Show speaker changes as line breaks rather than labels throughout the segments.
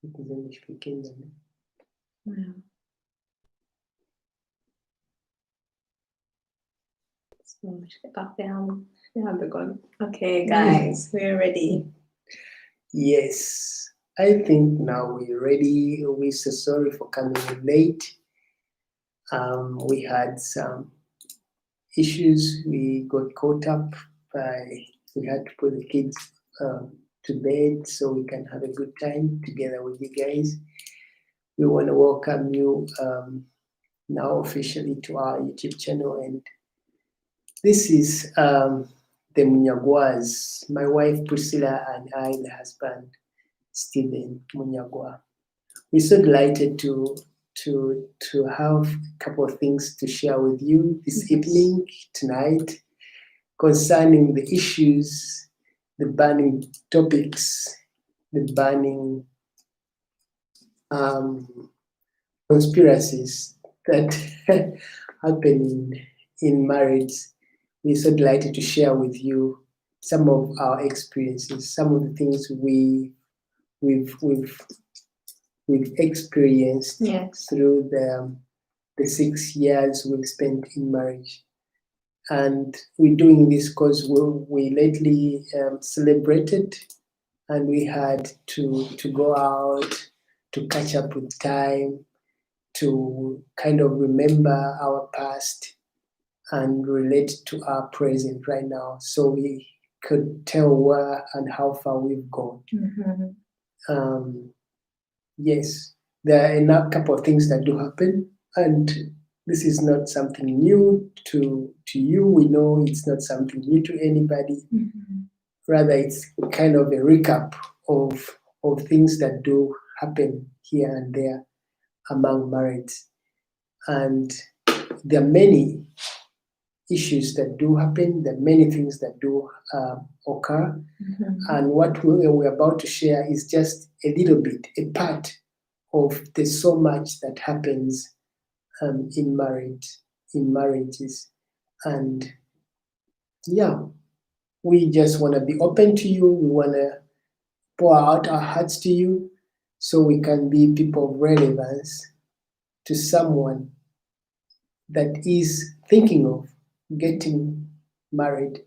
Yeah. Okay, guys, we're ready.
Yes, I think now we're ready. We're so sorry for coming in late. We had some issues. We got caught up we had to put the kids to bed so we can have a good time together with you guys. We want to welcome you now officially to our YouTube channel, and this is the Munyagwas, my wife Priscilla and I, the husband Stephen Munyagwa. We're so delighted to have a couple of things to share with you this evening, tonight, concerning the issues, the burning topics, the burning conspiracies that happen in marriage. We're so delighted to share with you some of our experiences, some of the things we've experienced through the 6 years we've spent in marriage. And we're doing this because we lately celebrated, and we had to go out to catch up with time, to kind of remember our past and relate to our present right now, so we could tell where and how far we've gone. Yes, there are a couple of things that do happen, and this is not something new to you. We know it's not something new to anybody. Rather, it's kind of a recap of things that do happen here and there among marrieds. And there are many issues that do happen, there are many things that do occur. And what we're about to share is just a little bit, a part of the so much that happens in marriages. And yeah, we just want to be open to you. We want to pour out our hearts to you so we can be people of relevance to someone that is thinking of getting married,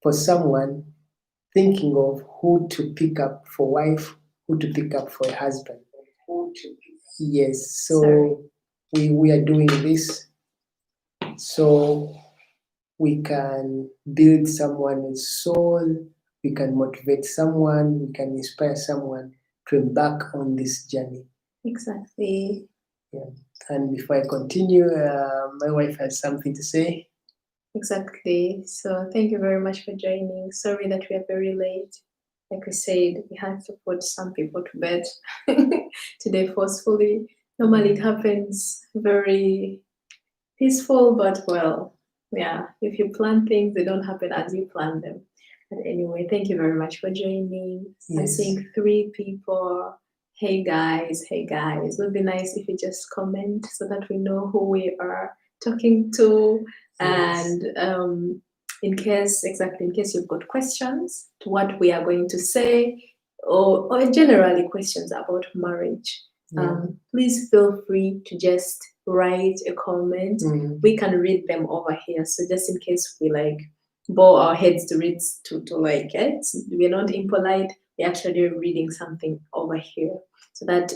for someone thinking of who to pick up for wife, who to pick up for a husband. Yes, so we are doing this so we can build someone's soul, we can motivate someone, we can inspire someone to embark on this journey.
Exactly.
Yeah. And before I continue, my wife has something to say.
Exactly. So thank you very much for joining. Sorry that we are very late. Like we said, we had to put some people to bed today forcefully. Normally it happens very peaceful, but well, yeah, if you plan things, they don't happen as you plan them. But anyway, thank you very much for joining.
Yes.
I'm seeing 3 people. Hey guys, it would be nice if you just comment so that we know who we are talking to.
Yes.
And in case you've got questions to what we are going to say, or generally questions about marriage, please feel free to just write a comment. We can read them over here. So just in case we like bow our heads to read to like it, we're not impolite. We're actually reading something over here, so that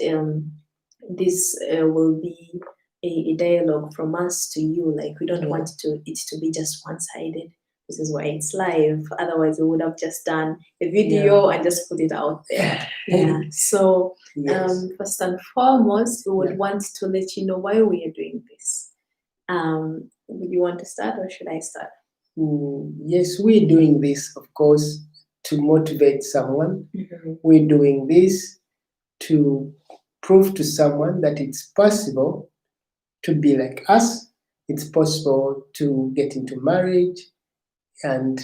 this will be a dialogue from us to you. Like, we don't want it to be just one-sided. This is why it's live. Otherwise, we would have just done a video and just put it out there. Yeah. So first and foremost, we would want to let you know why we are doing this. Would you want to start, or should I start?
Yes, we're doing this, of course, to motivate someone. We're doing this to prove to someone that it's possible to be like us. It's possible to get into marriage and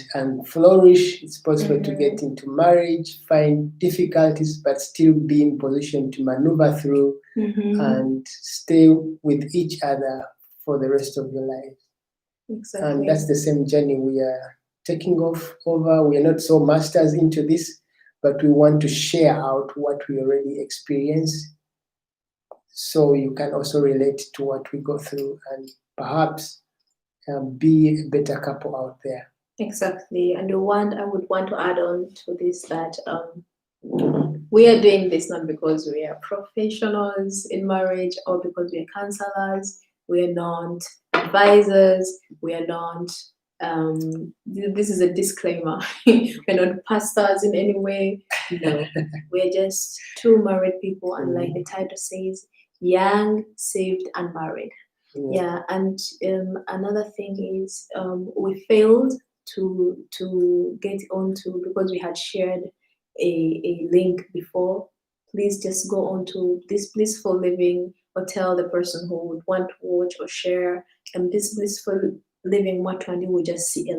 flourish. It's possible to get into marriage, find difficulties, but still be in position to maneuver through and stay with each other for the rest of your life.
Exactly.
And that's the same journey we are taking off over. We are not so masters into this, but we want to share out what we already experienced, so you can also relate to what we go through and perhaps be a better couple out there.
Exactly. And I would want to add on to this that we are doing this not because we are professionals in marriage or because we are counselors. We are not advisors. We are not, this is a disclaimer. We're not pastors in any way. No, we're just two married people. And like the title says, young, saved, and married. Yeah, and another thing is we failed to get onto, because we had shared a link before. Please just go on to this Blissful Living or tell the person who would want to watch or share. And this Blissful Living Mwattu, and you will just see a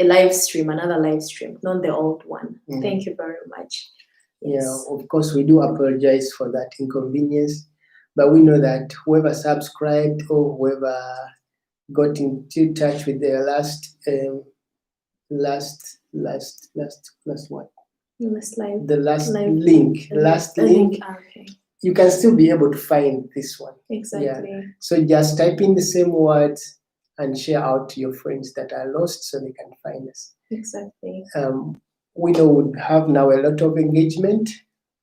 live stream, another live stream, not the old one. Thank you very much.
Yes. Yeah, of course, we do apologize for that inconvenience, but we know that whoever subscribed or whoever got into touch with their last link,
okay.
You can still be able to find this one.
Exactly.
Yeah. So just type in the same words and share out to your friends that are lost so they can find us.
Exactly.
We know we have now a lot of engagement,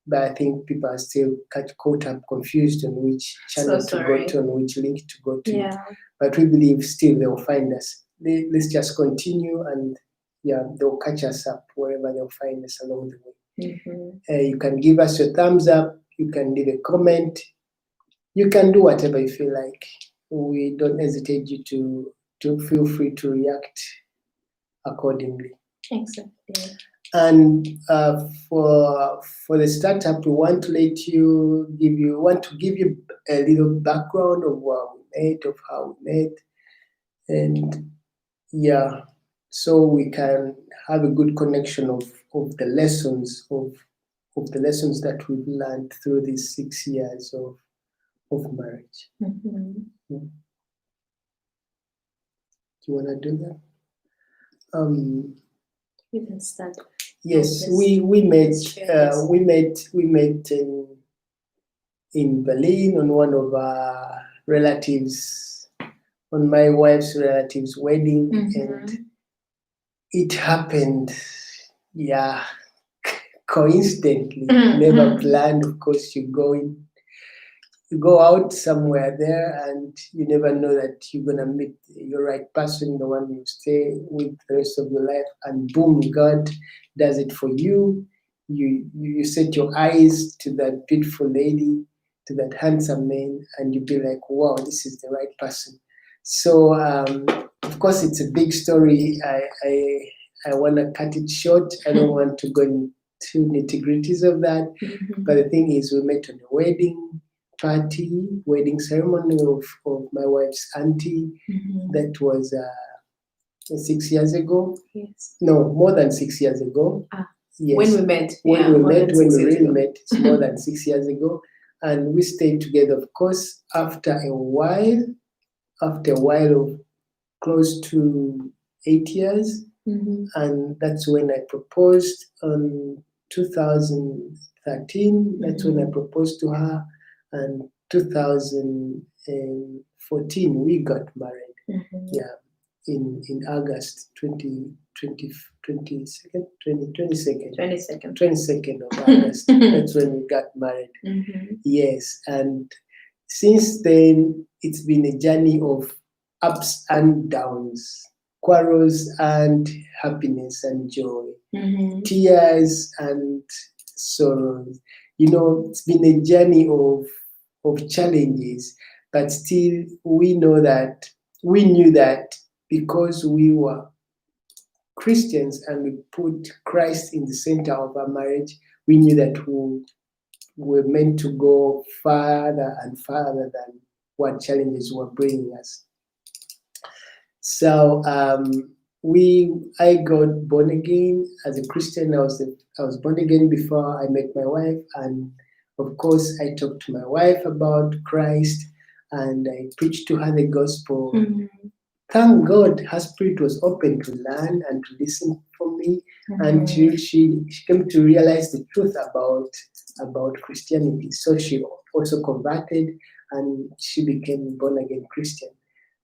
but I think people are still caught up, confused on which channel to go to, on which link to go to.
Yeah.
But we believe still they'll find us. Let's just continue, and they'll catch us up wherever they'll find us along the way. You can give us your thumbs up. You can leave a comment. You can do whatever you feel like. We don't hesitate you to feel free to react accordingly.
Exactly.
And for the startup, we want to give you a little background of what we made, of how we made, and so we can have a good connection of the lessons that we've learned through these 6 years of marriage. Do you want to do that?
You can start.
Yes, we met in Berlin on one of our relatives, on my wife's relative's wedding, and it happened, coincidentally, never planned. Of course, you go out somewhere there and you never know that you're gonna meet your right person, the one you stay with the rest of your life, and boom, God does it for you. You set your eyes to that beautiful lady, to that handsome man, and you be like, wow, this is the right person. So of course it's a big story. I want to cut it short. I don't want to go into nitty-gritties of that. But the thing is, we met on a wedding ceremony of my wife's auntie. That was 6 years ago.
Yes.
No, more than 6 years ago. Yes.
When we met.
When we really met, it's more than 6 years ago. And we stayed together, of course, after a while of close to 8 years. And that's when I proposed on 2013. That's when I proposed to her. And 2014 we got married. In August 22nd of August. That's when we got married. Yes, and since then it's been a journey of ups and downs, quarrels and happiness and joy, tears and sorrows. It's been a journey of challenges, but still we knew that because we were Christians and we put Christ in the center of our marriage, we knew that we were meant to go farther and farther than what challenges were bringing us. So I got born again as a Christian. I was born again before I met my wife, and of course I talked to my wife about Christ, and I preached to her the gospel. thank God her spirit was open to learn and to listen for me until she came to realize the truth about Christianity. So she also converted and she became born again Christian.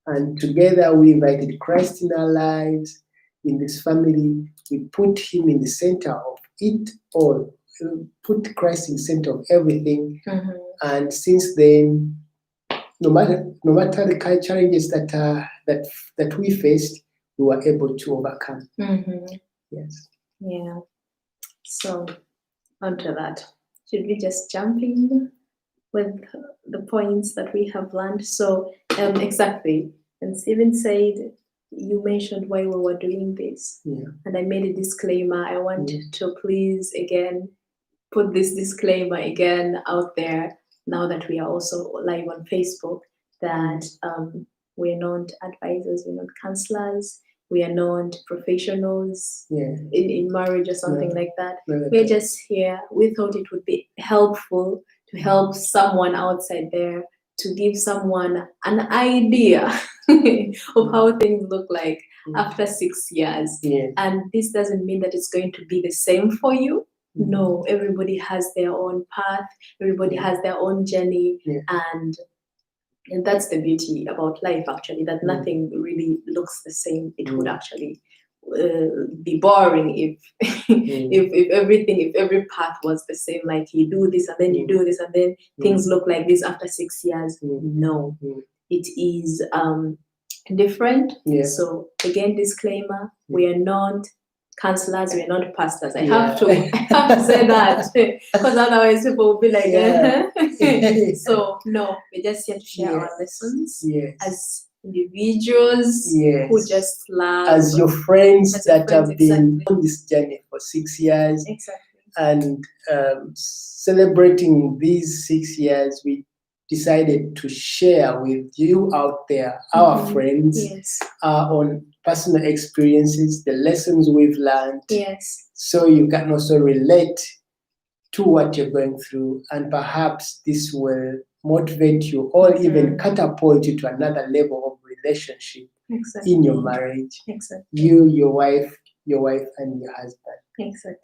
And together we invited Christ in our lives, in this family. We put him in the center of it all. We put Christ in the center of everything. And since then, no matter the challenges that we faced, we were able to overcome. Yes.
Yeah. So onto that. Should we just jump in with the points that we have learned? So exactly. And Stephen said, you mentioned why we were doing this. And I made a disclaimer. I want to please again put this disclaimer again out there now that we are also live on Facebook, that we're not advisors, we're not counselors, we are not professionals in marriage or something like that. We're just here. We thought it would be helpful to help someone outside there, to give someone an idea of how things look like after 6 years. And this doesn't mean that it's going to be the same for you. No, everybody has their own path, everybody has their own journey, and that's the beauty about life, actually, that nothing really looks the same. It would actually be boring if if every path was the same, like you do this and then you do this and then things look like this after 6 years. No, it is different. So again, disclaimer, we are not counselors, we are not pastors. I have to say that, because otherwise people will be like, so no, we're just here to share our lessons as individuals who just love,
as your friends that have been on this journey for 6 years, and celebrating these 6 years, we decided to share with you out there, our friends, our own personal experiences, the lessons we've learned, so you can also relate to what you're going through, and perhaps this will motivate you or even catapult you to another level of relationship in your marriage. You, your wife, and your husband.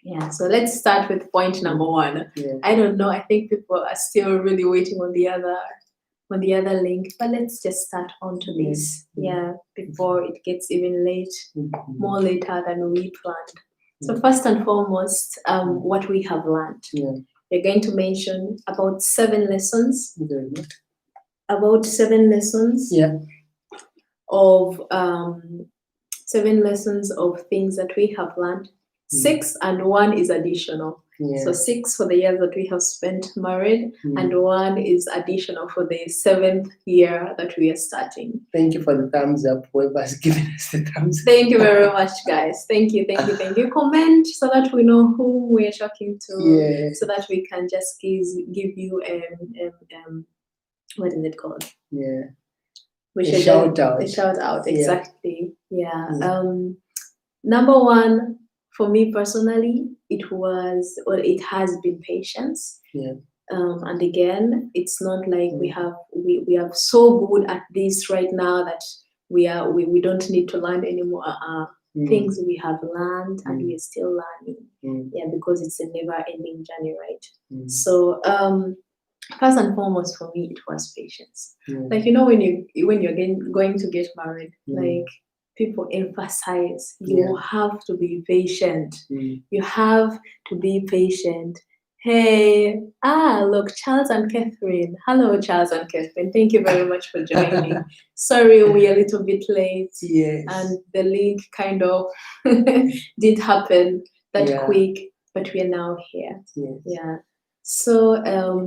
Yeah, so let's start with point number one. I don't know, I think people are still really waiting on the other link, but let's just start onto this, before it gets even late, more later than we planned. So first and foremost, what we have learned. We're going to mention about 7 lessons. About 7 lessons of 7 lessons of things that we have learned. 6 and 1 is additional. So 6 for the years that we have spent married, and 1 is additional for the 7th year that we are starting.
Thank you for the thumbs up, whoever's given us the thumbs up.
Thank you very much, guys. Thank you. Comment so that we know who we're talking to, so that we can just give you what is it called?
A shout out.
A shout out, exactly. Number 1, for me personally, it has been patience. And again, it's not like we are so good at this right now that we don't need to learn anymore. Things we have learned and we are still learning. Because it's a never-ending journey, right? So first and foremost for me, it was patience. Like, you know, when you're going to get married, like, people emphasize you have to be patient. You have to be patient. Hey, look, Charles and Catherine. Hello, Charles and Catherine. Thank you very much for joining. Sorry, we're a little bit late. And the link kind of didn't happen that quick, but we are now here. So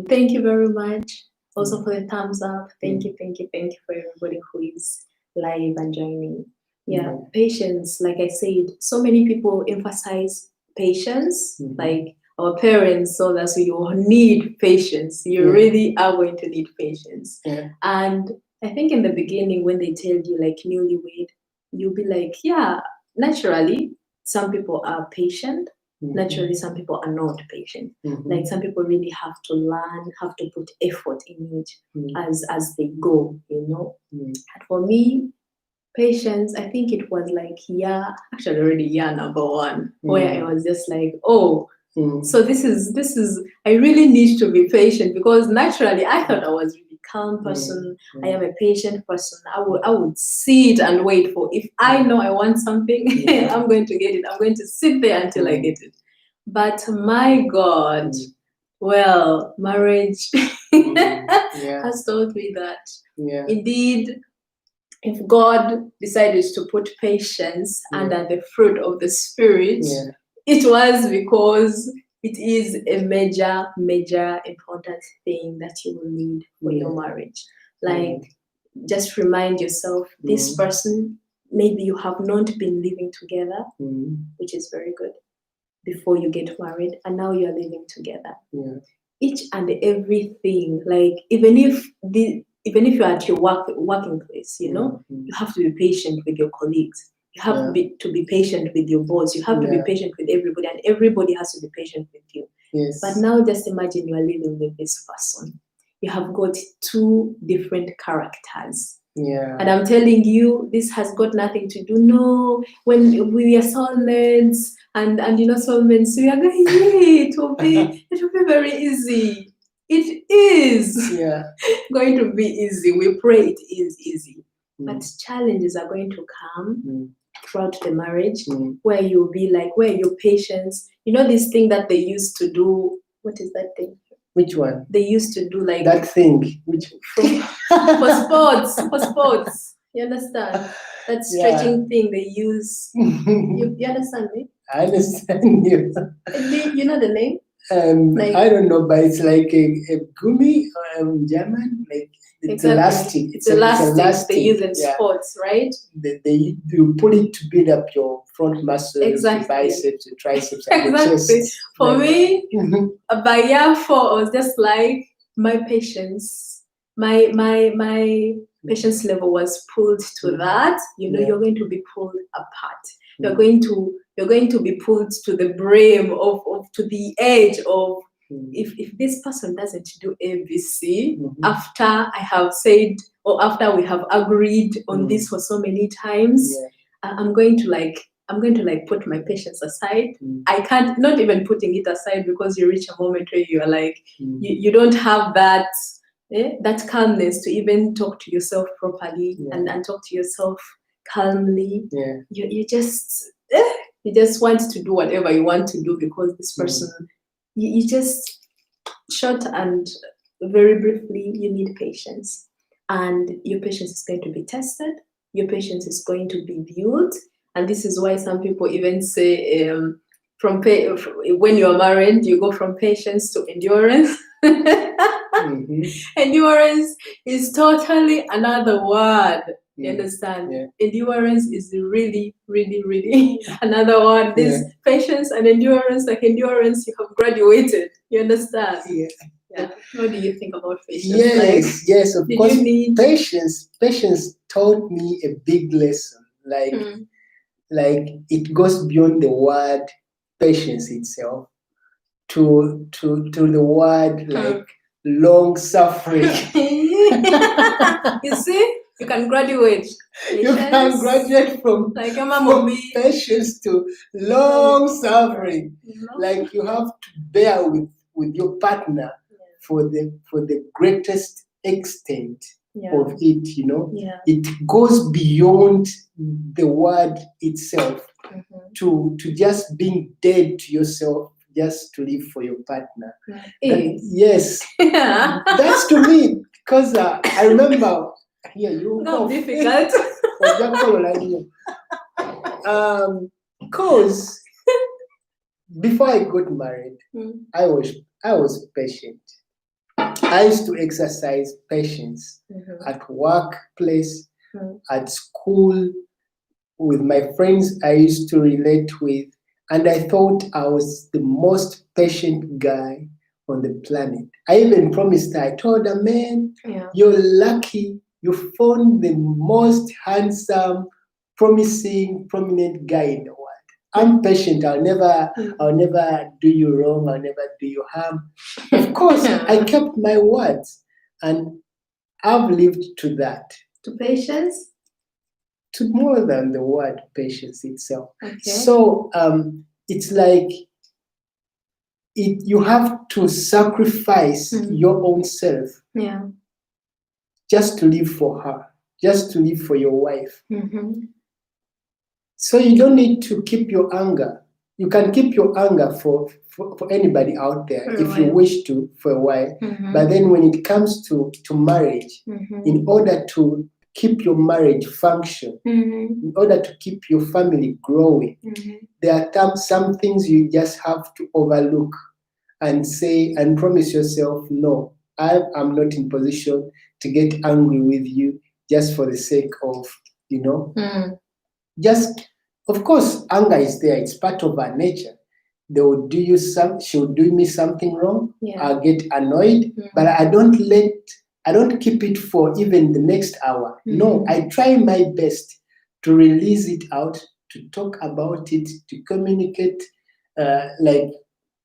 thank you very much also for the thumbs up. Thank you for everybody who is live and joining. Patience, like I said, so many people emphasize patience, like our parents told us you need patience. You really are going to need patience. And I think in the beginning, when they tell you like newlywed, you'll be like, naturally, some people are patient, Naturally, some people are not patient.
Mm-hmm.
Like some people really have to learn, have to put effort in it
Mm.
as they go, you know.
Mm.
And for me, patience, I think it was like actually already year number 1, where I was just like, oh, so this is I really need to be patient, because naturally I thought I was really calm person. I am a patient person. I would sit and wait for, if I know I want something, I'm going to get it. I'm going to sit there until I get it. But my God, well, marriage has taught me that indeed, if God decided to put patience under the fruit of the Spirit, it was because it is a major, major important thing that you will need for your marriage. Like, just remind yourself, this person, maybe you have not been living together, which is very good, before you get married, and now you're living together. Each and everything, like even if you're at your working place, you know, you have to be patient with your colleagues. You have to be patient with your boss. You have to be patient with everybody, and everybody has to be patient with you. But now just imagine you are living with this person. You have got 2 different characters. And I'm telling you, this has got nothing to do. No, when we are soulmates, and you know, soulmates, we are going, it will be very easy. It is going to be easy. We pray it is easy. But challenges are going to come throughout the marriage, where you'll be like, where your patience, you know, this thing that they used to do. What is that thing?
Which one?
They used to do like
that thing. Which
for sports. You understand? That stretching thing they use. You understand me?
I understand you.
You know the name?
Like, I don't know, but it's like a gummy German, like it's elastic.
It's elastic. They use in sports, right?
You pull it to build up your front muscles, your biceps, your triceps, and your chest.
For me, by year 4, I was just like, my patience, my patience level was pulled to that. You know, you're going to be pulled apart. You're going to be pulled to the brim of to the edge of, if this person doesn't do ABC after I have said, or after we have agreed on this for so many times, I'm going to put my patience aside. I can't, not even putting it aside, because you reach a moment where you are like, you don't have that that calmness to even talk to yourself properly and talk to yourself calmly. You just want to do whatever you want to do, because this person, you just, short and very briefly, you need patience, and your patience is going to be tested. Your patience is going to be viewed, and this is why some people even say, when you are married, you go from patience to endurance. Endurance is totally another word. You understand? Endurance is really, really, really another word. There's patience and endurance. Like endurance, you have graduated. You understand? What do you think about patience?
Yes, of course. Patience taught me a big lesson. Like it goes beyond the word patience itself to the word like long suffering.
You see? You can graduate.
You can graduate from patience to long suffering. Like you have to bear with your partner for the greatest extent of it, you know. It goes beyond the word itself to just being dead to yourself, just to live for your partner. Yes. That's to me, because I remember
difficult.
Because before I got married, I was patient. I used to exercise patience at workplace, at school, with my friends I used to relate with, and I thought I was the most patient guy on the planet. I even promised her, I told her, man, you're lucky you found the most handsome, promising, prominent guy in the world. I'm patient. I'll never do you wrong. I'll never do you harm. Of course, I kept my words, and I've lived to that.
To patience?
To more than the word patience itself.
Okay.
So it's like you have to sacrifice your own self.
Yeah.
Just to live for her, just to live for your wife.
Mm-hmm.
So you don't need to keep your anger. You can keep your anger for anybody out there if you wish to for a while.
Mm-hmm.
But then when it comes to marriage, in order to keep your marriage function, in order to keep your family growing, there are some things you just have to overlook and say and promise yourself, no, I am not in position to get angry with you just for the sake of, just, of course, anger is there. It's part of our nature. They will do you she'll do me something wrong.
Yeah.
I'll get annoyed, but I don't keep it for even the next hour. No, I try my best to release it out, to talk about it, to communicate,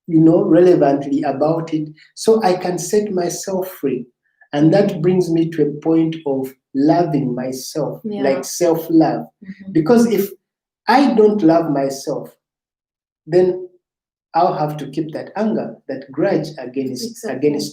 relevantly about it, so I can set myself free. And that brings me to a point of loving myself, like self-love. Because if I don't love myself, then I'll have to keep that anger, that grudge against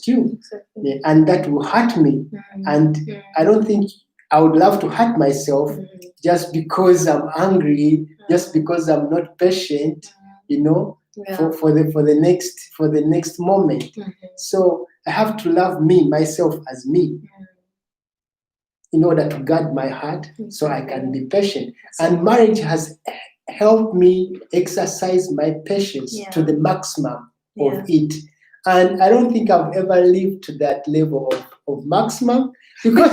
you.
Exactly.
Yeah, and that will hurt me. And I don't think I would love to hurt myself just because I'm angry, just because I'm not patient, for the next moment. So I have to love myself as me, in order to guard my heart, so I can be patient. And marriage has helped me exercise my patience to the maximum of it. And I don't think I've ever lived to that level of maximum, because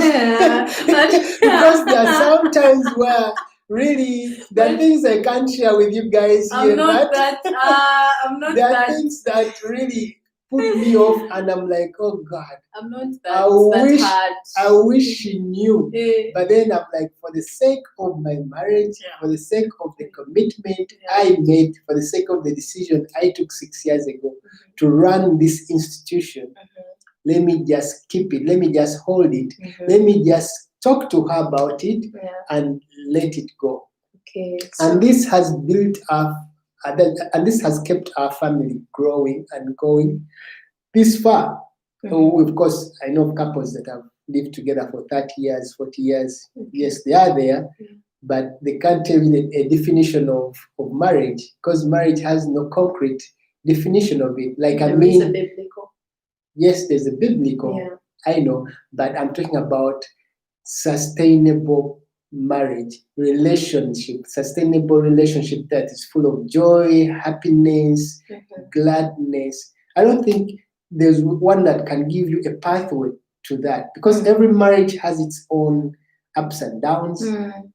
because there are some times where really there are things I can't share with you guys here.
I'm not
there are things that really put me off, and I'm like, oh God,
I'm not that
I wish she knew. But then I'm like, for the sake of my marriage, for the sake of the commitment I made, for the sake of the decision I took 6 years ago to run this institution, let me just keep it. Let me just hold it. Let me just talk to her about it and let it go.
Okay.
And this has built up, and this has kept our family growing and going this far. Of course, I know couples that have lived together for 30 years, 40 years. Yes, they are there, but they can't tell you a definition of marriage, because marriage has no concrete definition of it. Like,
there is a biblical.
Yes, there's a biblical, I know, but I'm talking about sustainable marriage, sustainable relationship that is full of joy, happiness, gladness. I don't think there's one that can give you a pathway to that, because every marriage has its own ups and downs.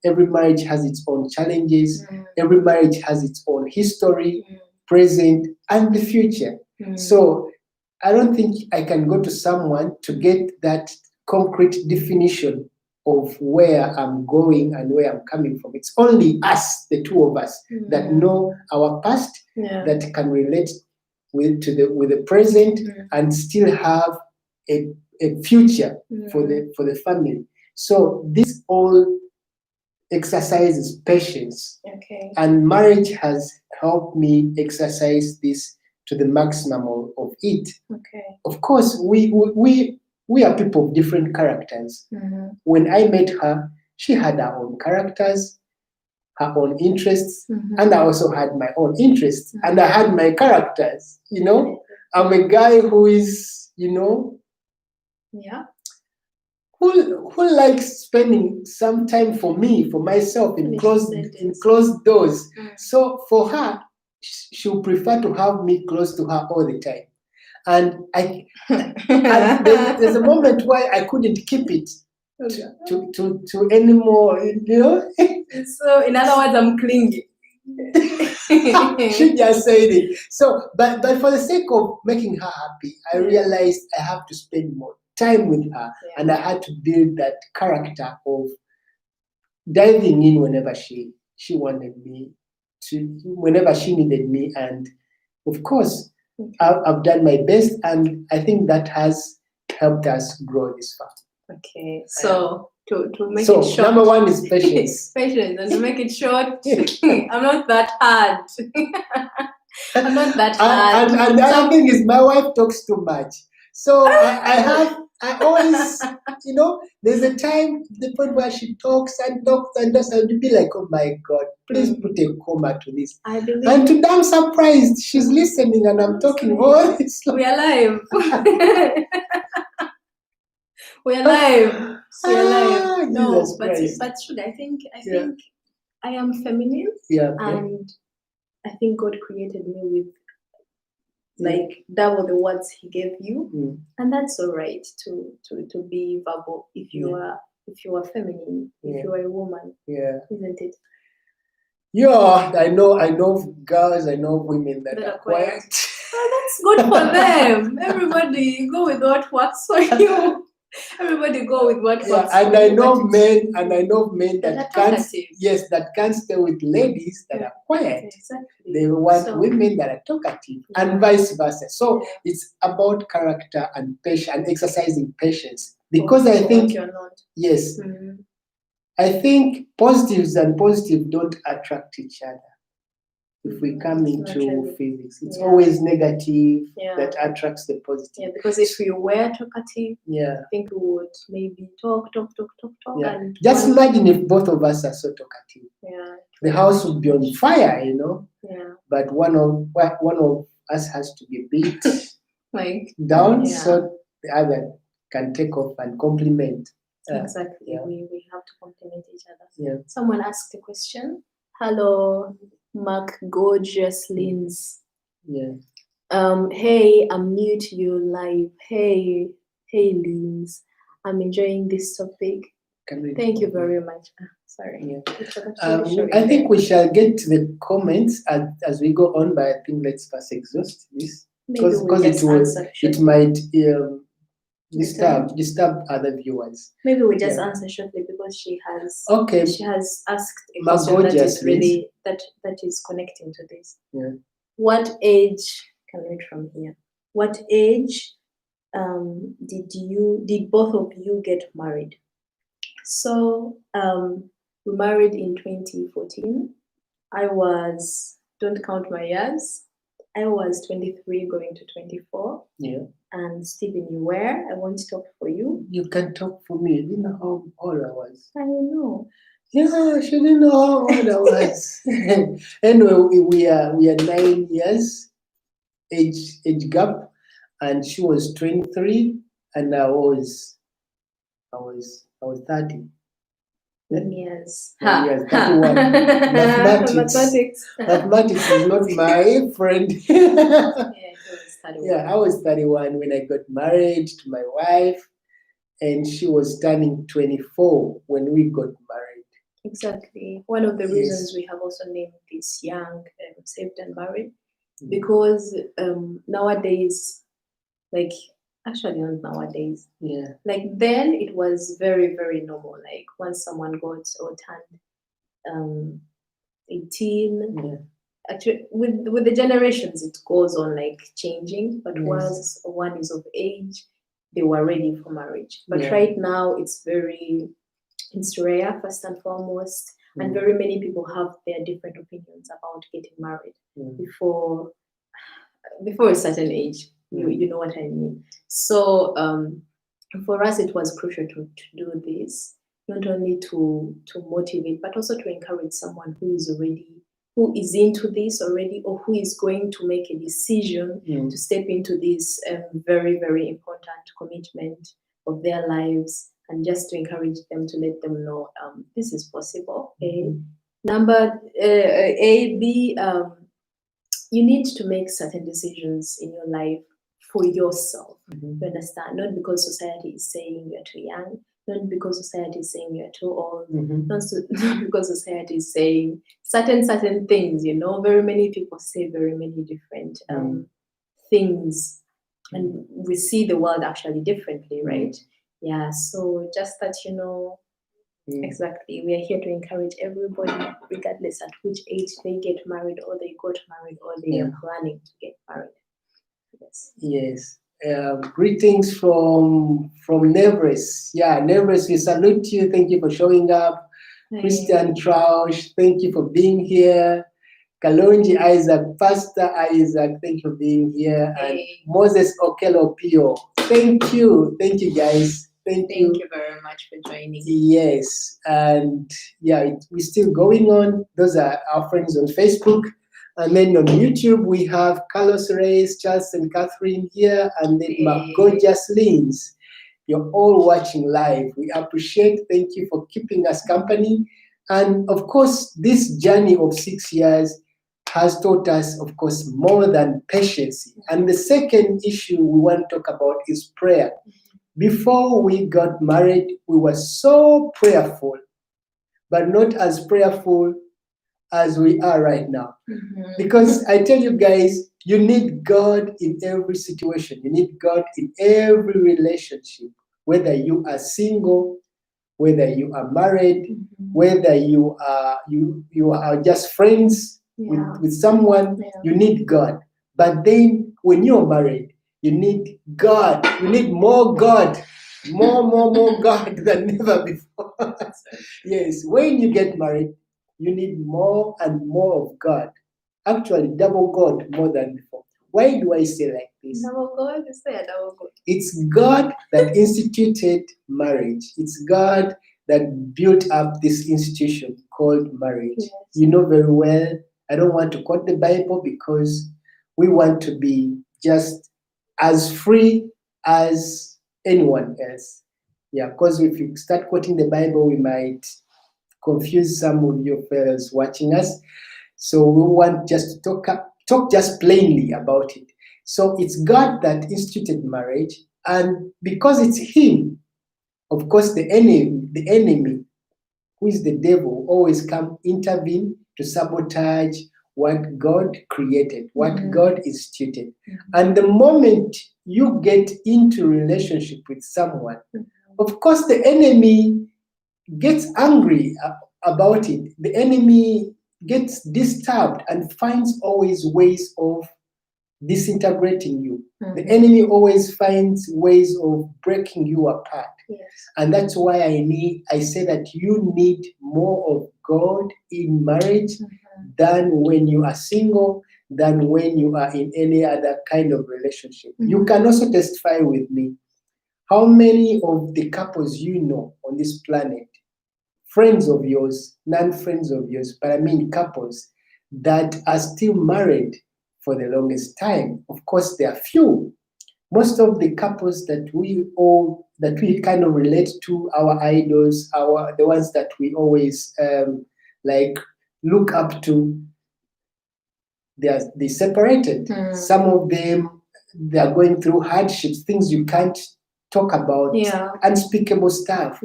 Every marriage has its own challenges. Every marriage has its own history, present, and the future. So I don't think I can go to someone to get that concrete definition of where I'm going and where I'm coming from. It's only us, the two of us, that know our past, that can relate with the present, and still have a future for the family. So this all exercises patience.
Okay.
And marriage has helped me exercise this to the maximum of it.
Okay.
Of course, we are people of different characters. When I met her, she had her own characters, her own interests, and I also had my own interests, and I had my characters. I'm a guy who is, who likes spending some time for myself in closed doors. So for her, she'll prefer to have me close to her all the time. And there's a moment where I couldn't keep it to anymore,
So in other words, I'm clingy.
She just said it. So, but for the sake of making her happy, I realized I have to spend more time with her, and I had to build that character of diving in whenever she wanted me whenever she needed me, and of course, I've done my best, and I think that has helped us grow this far.
Okay, so to make
So
it short,
number one is patience.
patience, and to make it short, I'm not that hard. I'm not that hard.
And the other thing is, my wife talks too much. So I always, there's a time, the point where she talks and talks and does, and you be like, oh my God, please put a comma to this.
I believe.
And today I'm surprised she's listening and I'm talking. Oh, it's like,
we are live. We are live. We are live. No,
Jesus Christ.
but should I think I am feminine.
Yeah.
And I think God created me with like double the words He gave you, and that's all right to be verbal if you are feminine, if you are a woman, isn't it?
Yeah, I know girls, I know women that are quiet.
Oh, that's good for them. Everybody go with what works for you. Everybody go with what works for you.
And I know men that can't stay with ladies that are quiet.
Exactly.
They want women that are talkative, and vice versa. So it's about character and patience, and exercising patience. Because I think
you're not.
Yes. I think positives and positive don't attract each other. If we come into physics, it's always negative that attracts the positive.
Yeah, because if we were talkative, I think we would maybe talk.
Yeah. And just imagine if both of us are so talkative.
Yeah.
The house would be on fire,
Yeah.
But one of us has to be beat down so the other can take off and compliment.
Exactly. Yeah. We have to compliment each other.
Yeah.
Someone asked a question. Hello, Mark Gorgeous Lins.
Yeah.
Hey, I'm new to your live. Hey, Lins. I'm enjoying this topic. Thank you very much. Sorry.
Yeah. I think we shall get to the comments as we go on, but I think let's first exhaust this because it might disturb other viewers.
Maybe we just answer shortly because she has asked a question that is really that is connecting to this.
Yeah.
What age can we read from here? What age did both of you get married? So we married in 2014. I was, don't count my years, I was 23 going to 24.
Yeah.
And Stephen, you were. I won't talk for you.
You can talk for me. You know how old I was.
I know.
Yeah, she didn't know how old I was. Anyway, we are 9 years age gap, and she was 23, and I was 30.
10 years.
31. Mathematics is not my friend. Yeah, I was 31 when I got married to my wife, and she was turning 24 when we got married.
Exactly. One of the reasons we have also named this young, saved and married, because nowadays, like, actually not nowadays.
Yeah.
Like then it was very, very normal. Like once someone got or turned 18, actually with the generations it goes on like changing, but once one is of age, they were ready for marriage. But right now it's rare, first and foremost, and very many people have their different opinions about getting married before a certain age. You know what I mean. So for us it was crucial to do this, not only to motivate, but also to encourage someone who is into this already, or who is going to make a decision to step into this very, very important commitment of their lives, and just to encourage them, to let them know this is possible. Number B, you need to make certain decisions in your life for yourself. You understand? Not because society is saying you're too young, not because society is saying you're too old, not because society is saying certain things, very many people say very many different things, and we see the world actually differently, right? Yeah, so just that, Exactly. We are here to encourage everybody, regardless at which age they get married or they got married or they are planning to get married. Yes.
Yes. Greetings from Nevers. Yeah, Nevers, we salute you. Thank you for showing up. Christian Trausch, thank you for being here. Kalonji Isaac, Pastor Isaac, thank you for being here. And Moses Okelo Pio, thank you. Thank you, guys. Thank you.
Thank you very much for joining.
Yes. And yeah, we're still going on. Those are our friends on Facebook. And then on YouTube, we have Carlos Reyes, Charles and Catherine here, and then my gorgeous Lins. You're all watching live. We appreciate. Thank you for keeping us company. And of course, this journey of 6 years has taught us, of course, more than patience. And the second issue we want to talk about is prayer. Before we got married, we were so prayerful, but not as prayerful as we are right now. Because I tell you guys, you need God in every situation. You need God in every relationship, whether you are single, whether you are married, whether you are just friends with someone, you need God. But then when you're married, you need God. You need more God. More God than never before. Yes, when you get married, you need more and more of God. Actually, double God more than before. Why do I say like this?
Double God? You say a double God.
It's God that instituted marriage. It's God that built up this institution called marriage.
Yes.
You know very well, I don't want to quote the Bible because we want to be just as free as anyone else. Yeah, because if you start quoting the Bible, we might confuse some of your fellows watching us. So we want just to talk just plainly about it. So it's God that instituted marriage, and because it's Him, of course, the enemy, who is the devil, always come intervene to sabotage what God created, what God instituted. And the moment you get into relationship with someone, of course, the enemy gets angry about it. The enemy gets disturbed and finds always ways of disintegrating you. The enemy always finds ways of breaking you apart.
Yes.
And that's why I say that you need more of God in marriage than when you are single, than when you are in any other kind of relationship. You can also testify with me. How many of the couples you know on this planet, friends of yours, non-friends of yours, but I mean couples that are still married for the longest time? Of course, there are few. Most of the couples that we kind of relate to, our idols, the ones that we always like look up to, they separated. Some of them, they are going through hardships, things you can't talk about, unspeakable stuff.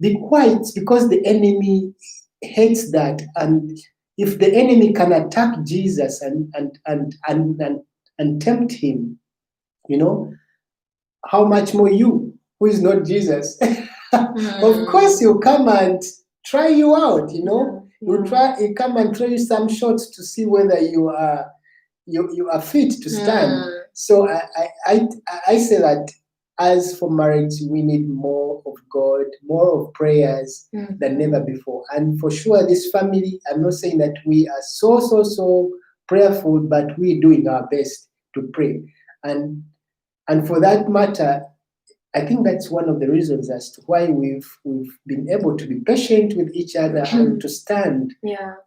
Be quiet, because the enemy hates that. And if the enemy can attack Jesus and tempt him, you know, how much more you, who is not Jesus? Of course, he'll come and try you out, you know. He'll come and try you some shots to see whether you are fit to stand. So I say that as for marriage, we need more of God, more of prayers than never before. And for sure, this family, I'm not saying that we are so prayerful, but we're doing our best to pray. And for that matter, I think that's one of the reasons as to why we've been able to be patient with each other and to stand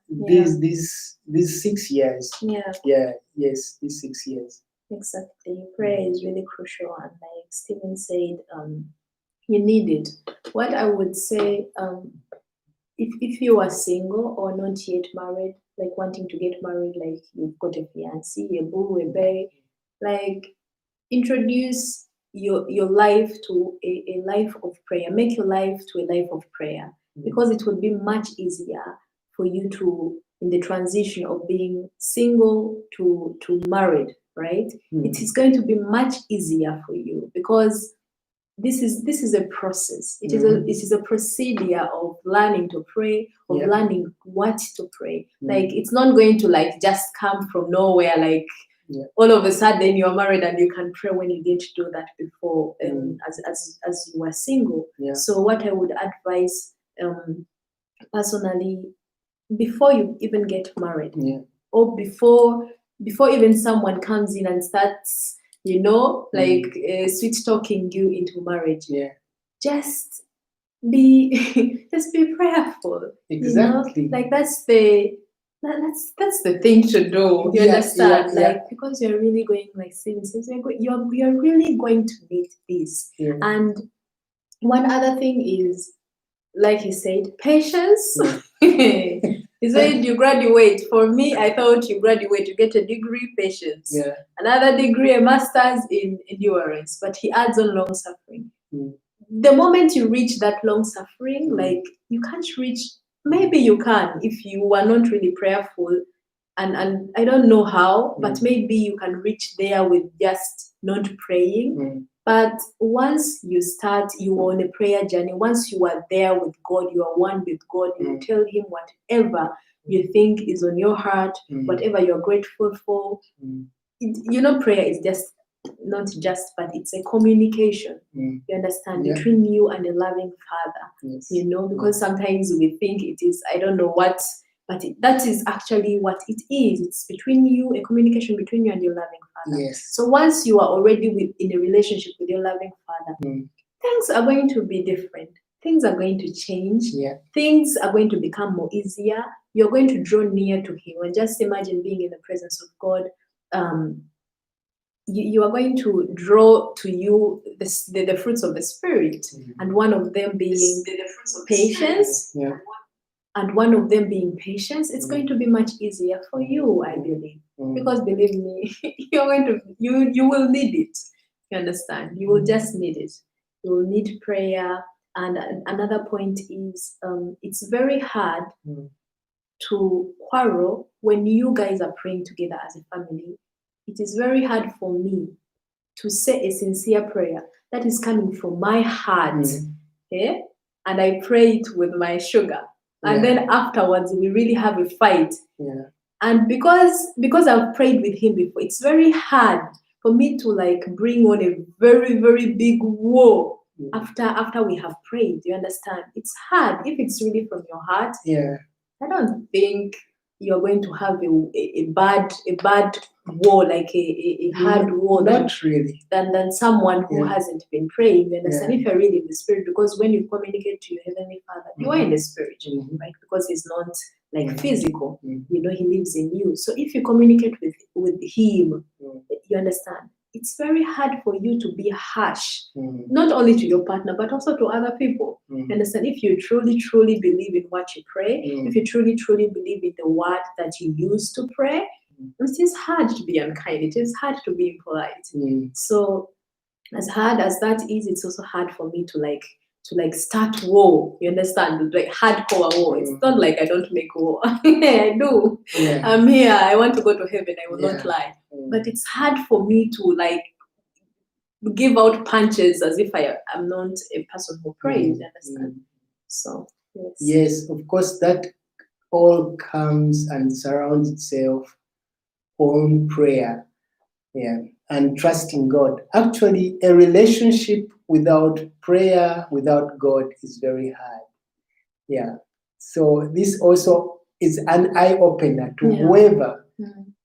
these 6 years. These 6 years.
Exactly. Prayer is really crucial, and like Stephen said, you need it. What I would say, if you are single or not yet married, like wanting to get married, like you've got a fiancé, a boo, a bae, like introduce your life to a life of prayer. Make your life to a life of prayer, because it would be much easier for you to, in the transition of being single to married, right? It is going to be much easier for you, because this is a process. It is a procedure of learning to pray, of learning what to pray. Like, it's not going to like just come from nowhere, like all of a sudden you're married and you can pray when you didn't do that before, as you were single. So what I would advise personally, before you even get married, or before even someone comes in and starts, like sweet talking you into marriage, just be prayerful.
Exactly.
Like that's the thing to do. You understand? Like, because you're really going, like since you're really going to need this. And one other thing is, like he said, patience. He said you graduate. For me, I thought you graduate, you get a degree, patience. Another degree, a master's in endurance. But he adds on long suffering. The moment you reach that long suffering, like, you can't reach, maybe you can if you are not really prayerful, and I don't know how, but maybe you can reach there with just not praying. But once you start, you are on a prayer journey. Once you are there with God, you are one with God. You tell him whatever you think is on your heart, whatever you're grateful for. Prayer is just not just, but it's a communication. You understand, between you and a loving Father. Because sometimes we think it is, I don't know what, but that is actually what it is. It's between you, a communication between you and your loving Father. So once you are already in a relationship with your loving Father, things are going to be different. Things are going to change. Things are going to become more easier. You're going to draw near to him. And just imagine being in the presence of God. You are going to draw to you the fruits of the Spirit, and one of them being patience. And one of them being patience. It's going to be much easier for you, I believe, because believe me, you will need it. You understand? You will just need it. You will need prayer. And another point is, it's very hard to quarrel when you guys are praying together as a family. It is very hard for me to say a sincere prayer that is coming from my heart, and I pray it with my sugar. And then afterwards, we really have a fight. And because I've prayed with him before, it's very hard for me to like bring on a very, very big war after we have prayed. You understand? It's hard if it's really from your heart. I don't think you're going to have a bad war, like a hard war.
Not really.
Than someone who hasn't been praying. You understand? If you're really in the Spirit, because when you communicate to your Heavenly Father, you are in the Spirit, right? Because He's not like physical. He lives in you. So if you communicate with Him, you understand? It's very hard for you to be harsh, not only to your partner, but also to other people. You understand? If you truly, truly believe in what you pray, if you truly, truly believe in the word that you use to pray, it is hard to be unkind. It is hard to be impolite. So as hard as that is, it's also hard for me to start war. You understand? Like hardcore war. It's not like I don't make war. I do. I'm here. I want to go to heaven. I will not lie. But it's hard for me to like give out punches as if I am not a person who prays. You understand? So
yes, of course, that all comes and surrounds itself on prayer, and trusting God. Actually, a relationship without prayer, without God, is very hard. So this also is an eye-opener to whoever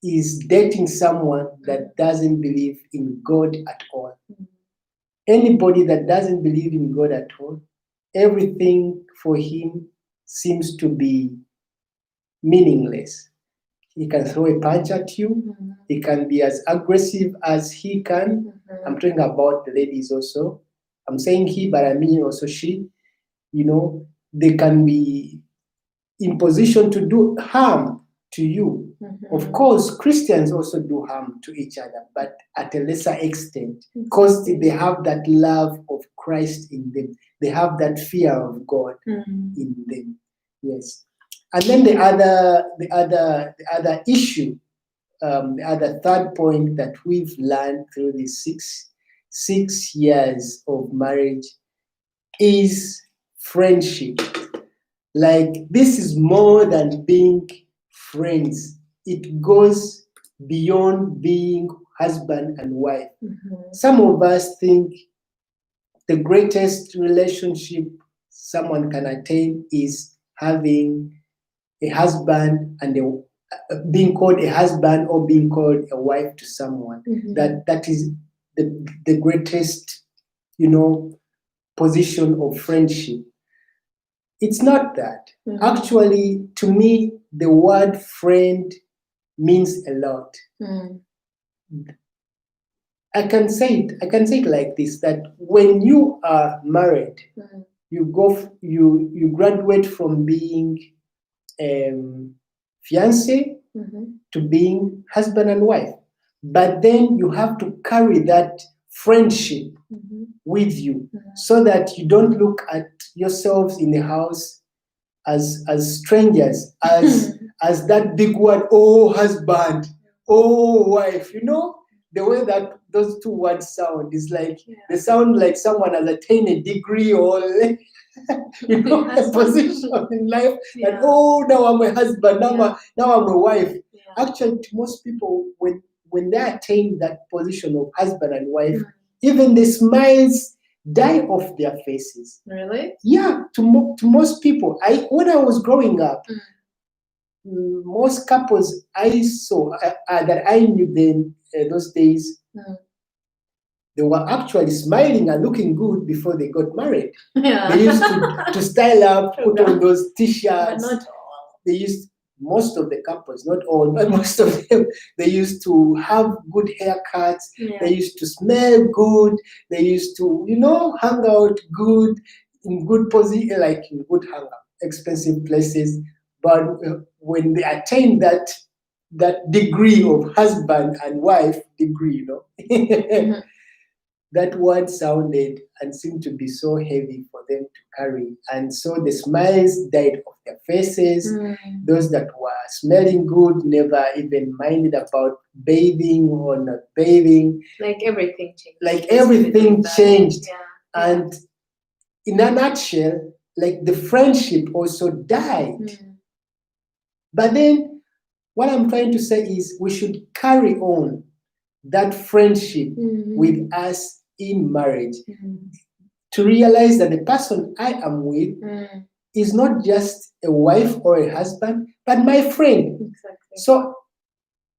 is dating someone that doesn't believe in God at all. Anybody that doesn't believe in God at all, everything for him seems to be meaningless. He can throw a punch at you. He can be as aggressive as he can. I'm talking about the ladies also. I'm saying he, but I mean also she. They can be in position to do harm to you. Of course, Christians also do harm to each other, but at a lesser extent, because they have that love of Christ in them. They have that fear of God in them. Yes. And then the other issue, the other third point that we've learned through these 6 6 years of marriage is friendship. Like, this is more than being friends. It goes beyond being husband and wife. Some of us think the greatest relationship someone can attain is having a husband and being called a husband or being called a wife to someone. That is the greatest, position of friendship. It's not that. Actually, to me, the word friend means a lot. I can say it like this: that when you are married, you graduate from being fiancé to being husband and wife. But then you have to carry that friendship with you, so that you don't look at yourselves in the house as strangers, as that big word, oh husband, oh wife. The way that those two words sound is like, they sound like someone has attained a degree or a position in life, that, oh, now I'm a husband, now I'm a wife. Actually, to most people, when they attain that position of husband and wife, even the smiles die off their faces.
Really?
Yeah, to most people. When I was growing up, most couples I saw that I knew then, those days, they were actually smiling and looking good before they got married. They used to style up, put on those t-shirts.
But not all.
They used, most of the couples, not all, but most of them, they used to have good haircuts. They used to smell good. They used to, hang out good, in good position, like in good hangout, expensive places. But when they attain that degree of husband and wife degree, that word sounded and seemed to be so heavy for them to carry. And so the smiles died off their faces. Those that were smelling good never even minded about bathing or not bathing.
Like everything changed.
Yeah. And in a nutshell, like, the friendship also died. But then what I'm trying to say is, we should carry on that friendship with us in marriage, to realize that the person I am with is not just a wife or a husband, but my friend.
Exactly.
So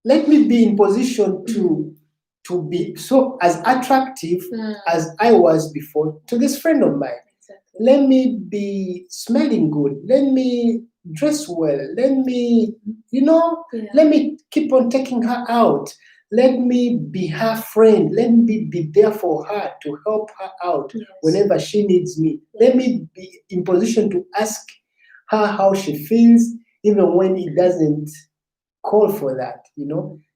let me be in position to be so as attractive as I was before to this friend of mine.
Exactly.
Let me be smelling good. Let me dress well. Let me, let me keep on taking her out. Let me be her friend. Let me be there for her, to help her out whenever she needs me. Let me be in position to ask her how she feels, even when it doesn't call for that.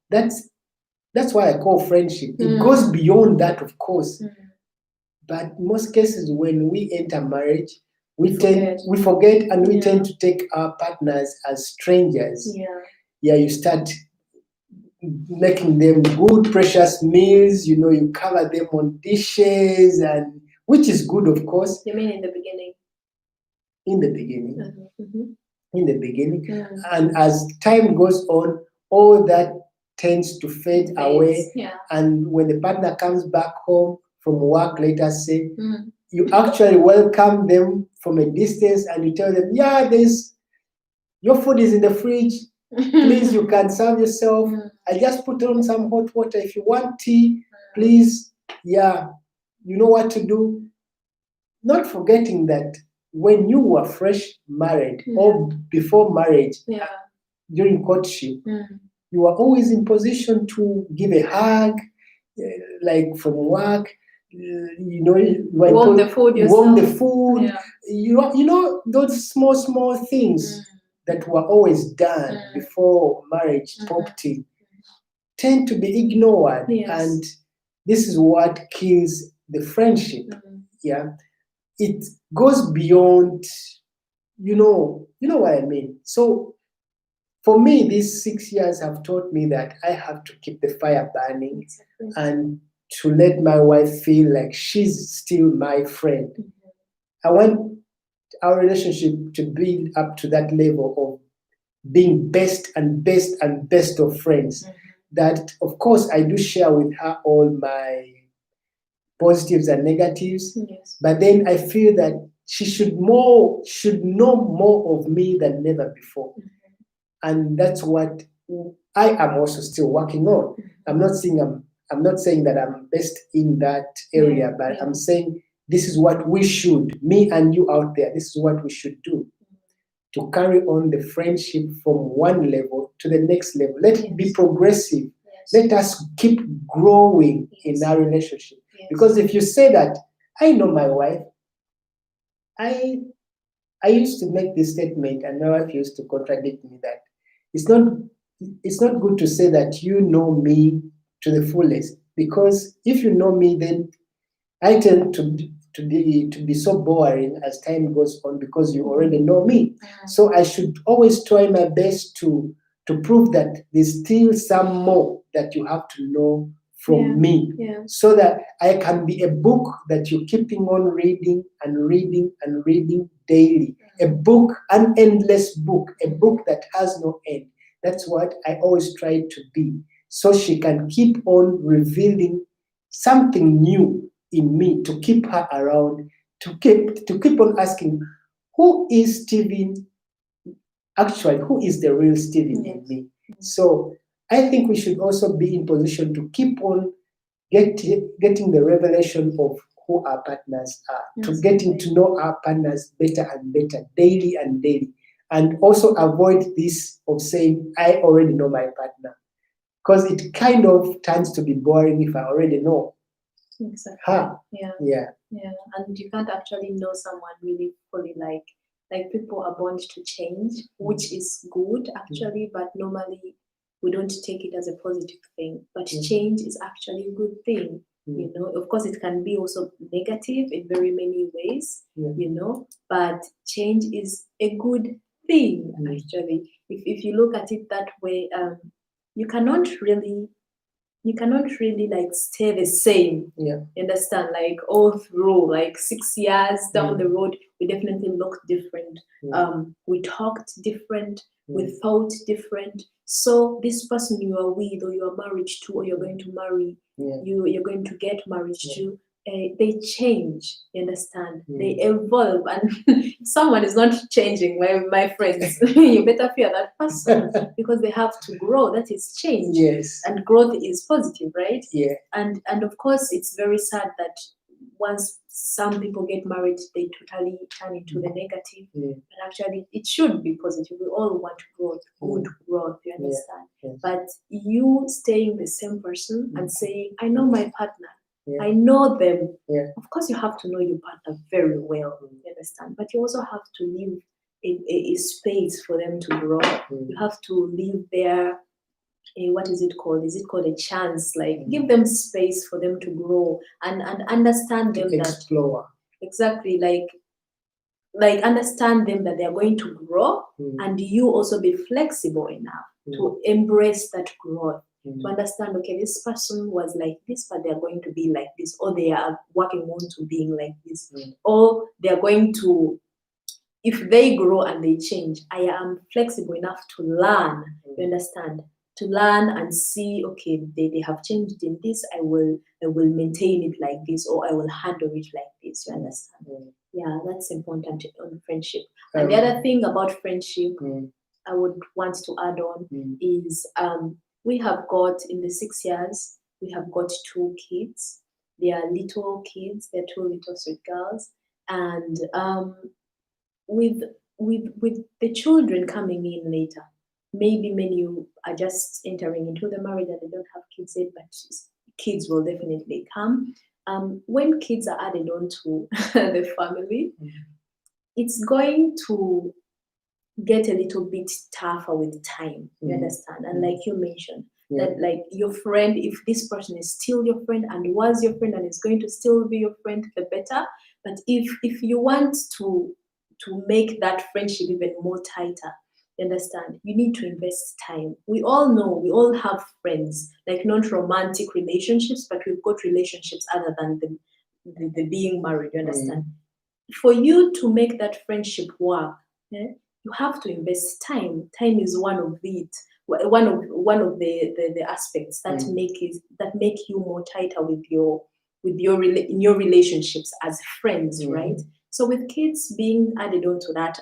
That's why I call friendship. It goes beyond that, of course. But in most cases, when we enter marriage, we forget, and we tend to take our partners as strangers. You start making them good, precious meals. You cover them on dishes, and which is good, of course.
You mean in the beginning?
In the beginning. In the beginning. And as time goes on, all that tends to fade away. And when the partner comes back home from work, let us say, you actually welcome them from a distance, and you tell them, your food is in the fridge. Please, you can serve yourself. I just put on some hot water. If you want tea, please, you know what to do. Not forgetting that when you were fresh married or before marriage, during courtship, you were always in position to give a hug, like from work.
Warm the food yourself.
Those small things that were always done before marriage popped in tend to be ignored. And this is what kills the friendship. It goes beyond, you know what I mean. So for me, these 6 years have taught me that I have to keep the fire burning and to let my wife feel like she's still my friend. I want our relationship to build up to that level of being best and best and best of friends. That, of course, I do share with her all my positives and negatives, but then I feel that she should know more of me than never before. And that's what I am also still working on. I'm not saying that I'm best in that area, but I'm saying this is what we should, me and you out there, this is what we should do to carry on the friendship from one level to the next level. Let it be progressive. Let us keep growing in our relationship. Because if you say that, I know my wife, I used to make this statement, and my wife used to contradict me that it's not good to say that you know me to the fullest, because if you know me, then I tend to be so boring as time goes on because you already know me. So I should always try my best to prove that there's still some more that you have to know from me, so that I can be a book that you're keeping on reading and reading and reading daily. A book, an endless book, a book that has no end. That's what I always try to be, so she can keep on revealing something new in me to keep her around, to keep on asking, who is Stephen? Actually, who is the real Stephen in me? So I think we should also be in position to keep on getting the revelation of who our partners are, to getting to know our partners better and better, daily and daily. And also avoid this of saying, I already know my partner. Because it kind of tends to be boring if I already know.
Exactly. Yeah. And you can't actually know someone really fully. Like people are born to change, which is good actually, but normally we don't take it as a positive thing. But change is actually a good thing. You know, of course, it can be also negative in very many ways. You know, but change is a good thing actually. If you look at it that way, you cannot really like stay the same. You understand? Like all through like 6 years down the road, we definitely looked different. We talked different. We thought different. So this person you are with, or you are married to, or you're going to marry, you're going to get married to, they change. You understand? They evolve, and if someone is not changing, my friends, you better fear that person, because they have to grow. That is change. And growth is positive, right? And of course, it's very sad that once some people get married, they totally turn into the negative. But actually, it should be positive. We all want growth, good growth. You understand? But you staying the same person and saying, "I know my partner. I know them." Of course, you have to know your partner very well. You understand? But you also have to leave a space for them to grow. You have to leave their what is it called? Is it called a chance? Like give them space for them to grow and understand them,
explore.
Exactly, like understand them that they are going to grow, and you also be flexible enough to embrace that growth. To understand, okay, this person was like this, but they're going to be like this, or they are working on to being like this, or they're going to, if they grow and they change, I am flexible enough to learn. You understand? To learn and see, okay, they have changed in this, I will maintain it like this, or I will handle it like this. You understand? Yeah, that's important on friendship. And the other thing about friendship I would want to add on is we have got, in the 6 years, we have got 2 kids. They are little kids, they're 2 little sweet girls. And with the children coming in later, maybe many are just entering into the marriage and they don't have kids yet, but kids will definitely come. When kids are added on to the family, it's going to get a little bit tougher with time. You understand? And like you mentioned, that like your friend, if this person is still your friend and was your friend and is going to still be your friend, the better. But if you want to make that friendship even more tighter, You understand? You need to invest time. We all know, we all have friends, like not romantic relationships, but we've got relationships other than the being married. You understand? For you to make that friendship work, you have to invest time. Time is one of the aspects that make you more tighter with your in your relationships as friends, right? So with kids being added on to that,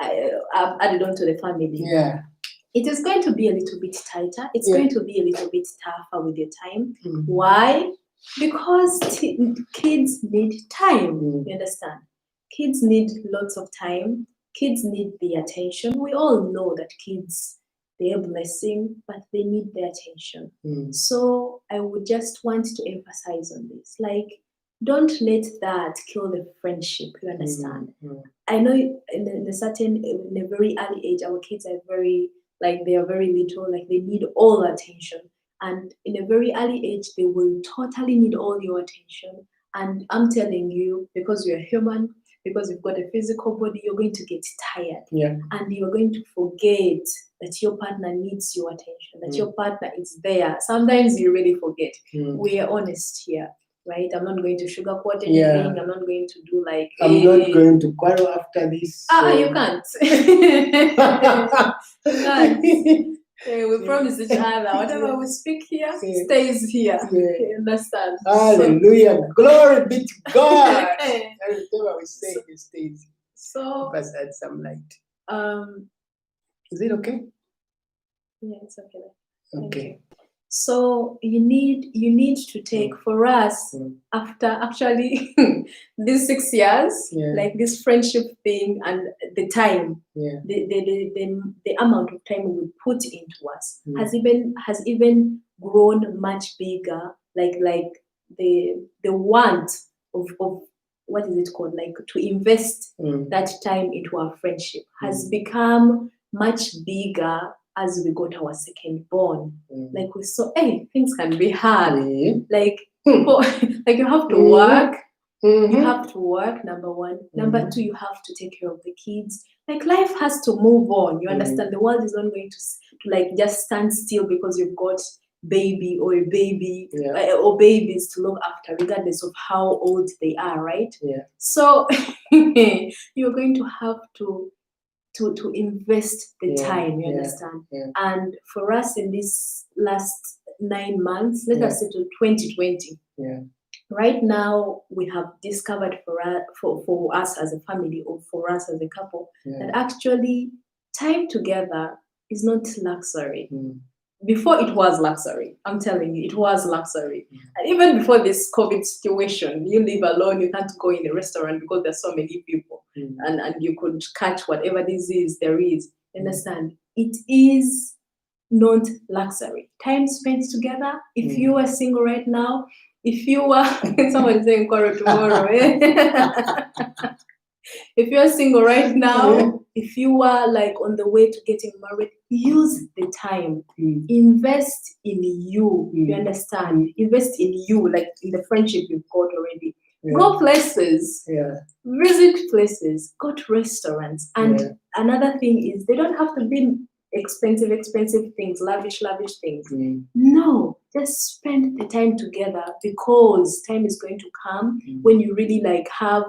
added on to the family, it is going to be a little bit tighter. It's going to be a little bit tougher with your time. Why? Because kids need time. You understand? Kids need lots of time. Kids need the attention. We all know that kids, they are blessing, but they need the attention. So I would just want to emphasize on this. Like, don't let that kill the friendship. You understand? I know in a very early age, our kids are very, like, they are very little, like they need all attention. And in a very early age, they will totally need all your attention. And I'm telling you, because you're human, because you've got a physical body, you're going to get tired. And you're going to forget that your partner needs your attention, that your partner is there. Sometimes you really forget. We are honest here, right? I'm not going to sugarcoat anything. I'm not going to do like...
I'm not going to quarrel after this.
You can't. You can't. We promise each other, whatever we speak here stays here. You understand?
Hallelujah. So, glory be to God. Whatever we say, it stays.
So,
let's add some light. Is it okay?
Yeah, it's okay.
Okay.
So you need to take, for us, after actually these 6 years, like this friendship thing and the time, the amount of time we put into us has even grown much bigger. Like the want of what is it called? Like to invest that time into our friendship has become much bigger as we got our second born. Like we saw, hey, things can be hard. Like, like you have to work. You have to work, number one. Number two, you have to take care of the kids. Like life has to move on. You understand? The world is not going to like just stand still because you've got baby or a baby or babies to look after, regardless of how old they are, right? So you're going to have to invest the time, you understand? And for us in this last 9 months, let us say to 2020, right now we have discovered for us as a family or for us as a couple that actually time together is not luxury. Before it was luxury, I'm telling you, it was luxury. And even before this COVID situation, you live alone, you can't go in a restaurant because there's so many people and you could catch whatever disease there is. Understand? It is not luxury. Time spent together, if you are single right now, if you are, somebody's saying quarrel tomorrow, if you're single right now, if you are like on the way to getting married, use the time. Invest in you. You understand? Invest in you, like in the friendship you've got already. Go places. Visit places. Go to restaurants. And another thing is, they don't have to be expensive things, lavish things. No, just spend the time together, because time is going to come when you really like have,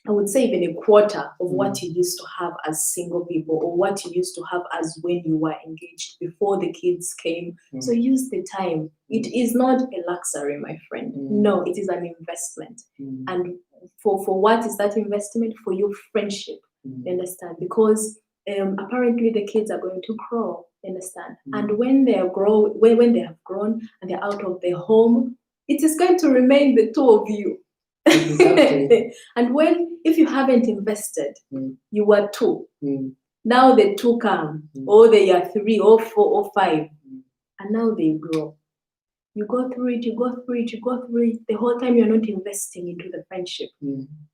I would say, even a quarter of what you used to have as single people, or what you used to have as when you were engaged before the kids came. So use the time. It is not a luxury, my friend. No, it is an investment. And for what is that investment? For your friendship. You understand? Because apparently the kids are going to grow. You understand? And when they have grown and they're out of their home, it is going to remain the two of you. Exactly. And if you haven't invested, you were two. Now the two come, or they are 3 or 4 or 5, and now they grow. You go through it. The whole time you're not investing into the friendship.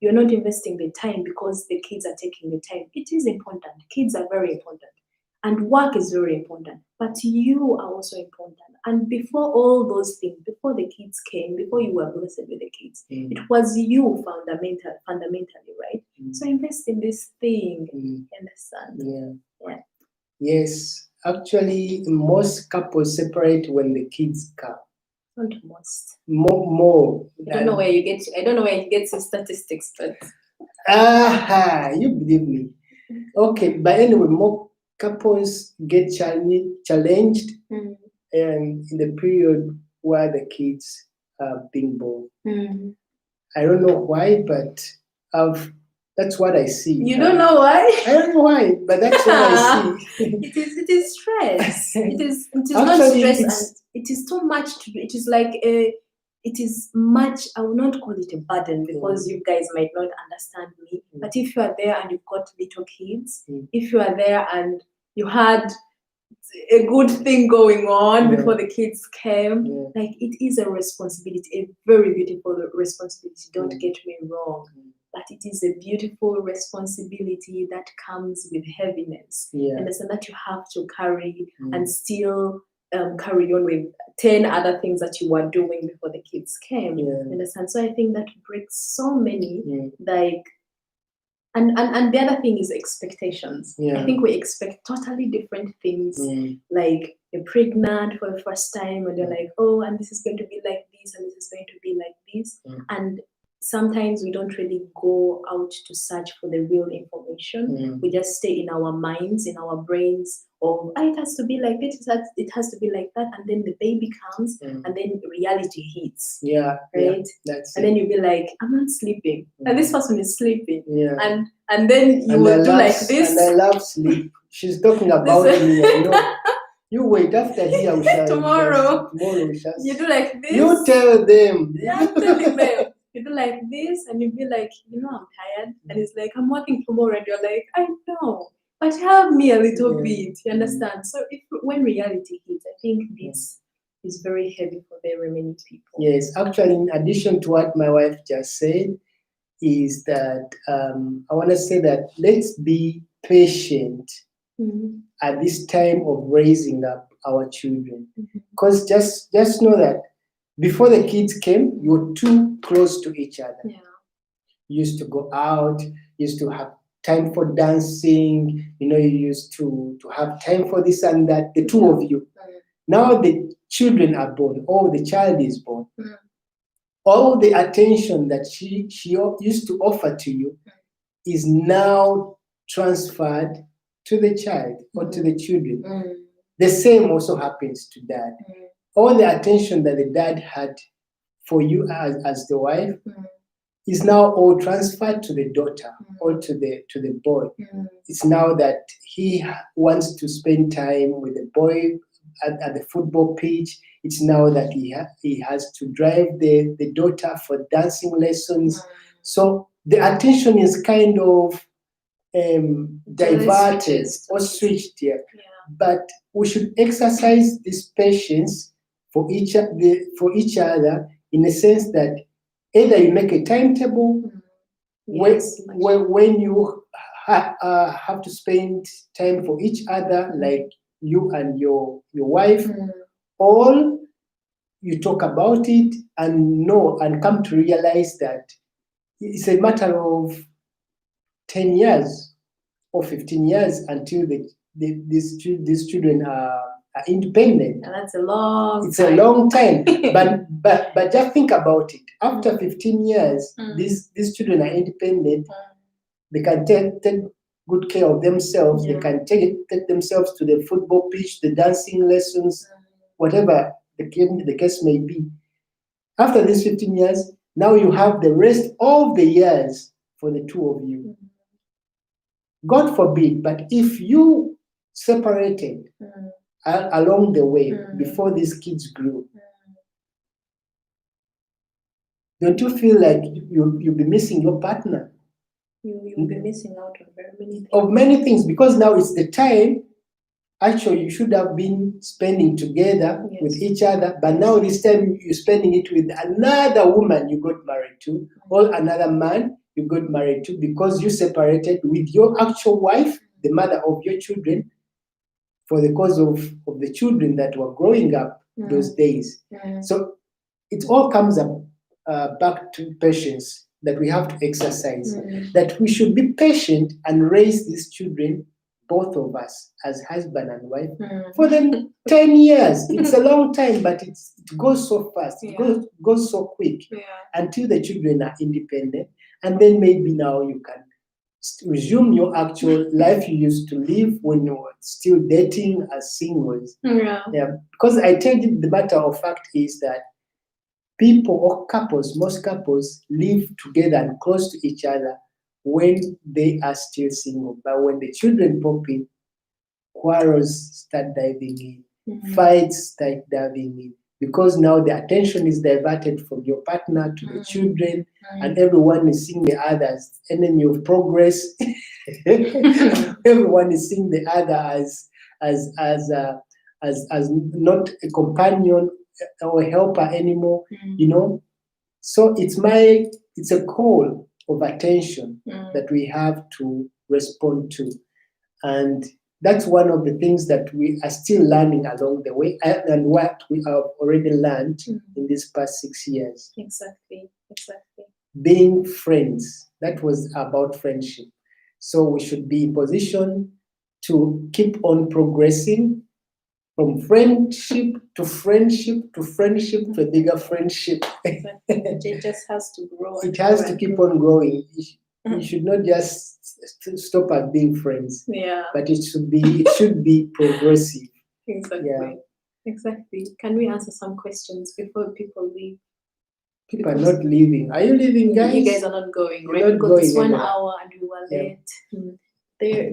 You're not investing the time because the kids are taking the time. It is important. Kids are very important. And work is very important. But you are also important. And before all those things, before the kids came, before you were blessed with the kids, it was you fundamentally, right? So invest in this thing. You understand?
Yes, actually, most couples separate when the kids come.
Not most.
More.
I don't know where you get. I don't know where you get some statistics, but
You believe me. Okay, but anyway, more couples get challenged
Mm.
and in the period where the kids are being born.
Mm.
I don't know why, but that's what I see.
You don't know why?
I don't know why, but that's what I see.
It is stress. It is not
Actually,
stress,
it's-
and it is too much to do. It is like it is much. I will not call it a burden because you guys might not understand me. But if you are there and you've got little kids, if you are there and you had a good thing going on before the kids came, like it is a responsibility, a very beautiful responsibility. Don't get me wrong. But it is a beautiful responsibility that comes with heaviness. Understand that you have to carry and still carry on with 10 other things that you were doing before the kids came. Understand? So I think that breaks so many, like, and the other thing is expectations. I think we expect totally different things. Like you're pregnant for the first time and you're like, oh, and this is going to be like this and this is going to be like this. And sometimes we don't really go out to search for the real information. We just stay in our minds, in our brains, of it has to be like this, it has to be like that, and then the baby comes and then reality hits. Right? And then you'll be like, I'm not sleeping. And this person is sleeping. And then you will do like this.
And I love sleep. She's talking about me. I know. You wait after here. We shall,
tomorrow
we shall.
You do like this.
You tell them.
I'm telling them. You do like this, and you'll be like, I'm tired. And it's like, I'm working tomorrow, and you're like, I know, but help me a little bit. You understand? So when reality hits, I think this is very heavy for very many people.
Yes, actually, in addition to what my wife just said, is that I want to say that let's be patient at this time of raising up our children, because just know that before the kids came, you were too close to each other. You used to go out, used to have time for dancing, you used to have time for this and that, the two of you. Now the children are born, or the child is born. All the attention that she used to offer to you is now transferred to the child or to the children. The same also happens to dad. All the attention that the dad had for you as the wife is now all transferred to the daughter or to the boy. It's now that he wants to spend time with the boy at the football pitch. It's now that he has to drive the daughter for dancing lessons. So the attention is kind of diverted or switched here. But we should exercise this patience for each other, in the sense that either you make a timetable when you have to spend time for each other, like you and your wife, or you talk about it and come to realize that it's a matter of 10 years or 15 years until these children are independent.
And that's a long
It's a long time. but just think about it. After 15 years, these children are independent. They can take good care of themselves. They can take themselves to the football pitch, the dancing lessons, whatever the case may be. After these 15 years, now you have the rest of the years for the two of you. God forbid, but if you separated along the way before these kids grew, don't you feel like you'll be missing your partner?
You'll be missing out on very many things.
Of many things, because now it's the time actually you should have been spending together with each other, but now this time you're spending it with another woman you got married to, or another man you got married to, because you separated with your actual wife, the mother of your children, for the cause of the children that were growing up those days. So it all comes up back to patience that we have to exercise, that we should be patient and raise these children both of us as husband and wife for the 10 years. It's a long time, but it goes so fast. It goes so quick until the children are independent. And then maybe now you can resume your actual life you used to live when you were still dating as singles. Because I tell you, the matter of fact is that people or couples, most couples live together and close to each other when they are still single. But when the children pop in, quarrels start diving in, fights start diving in, because now the attention is diverted from your partner to the children, and everyone is seeing the other as enemy of progress. Everyone is seeing the other as not a companion or helper anymore, you know. So it's a call of attention that we have to respond to, and that's one of the things that we are still learning along the way, and what we have already learned in these past 6 years.
Exactly.
Being friends, that was about friendship. So we should be in position to keep on progressing from friendship to friendship to friendship to a bigger friendship.
It just has to grow.
It has to keep on growing. You should not just stop at being friends. But it should be progressive.
Exactly. Can we answer some questions before people leave?
People are not leaving. Are you leaving, guys?
You guys are not going, right?
Not
because
going
it's 1
anywhere.
hour and we were late.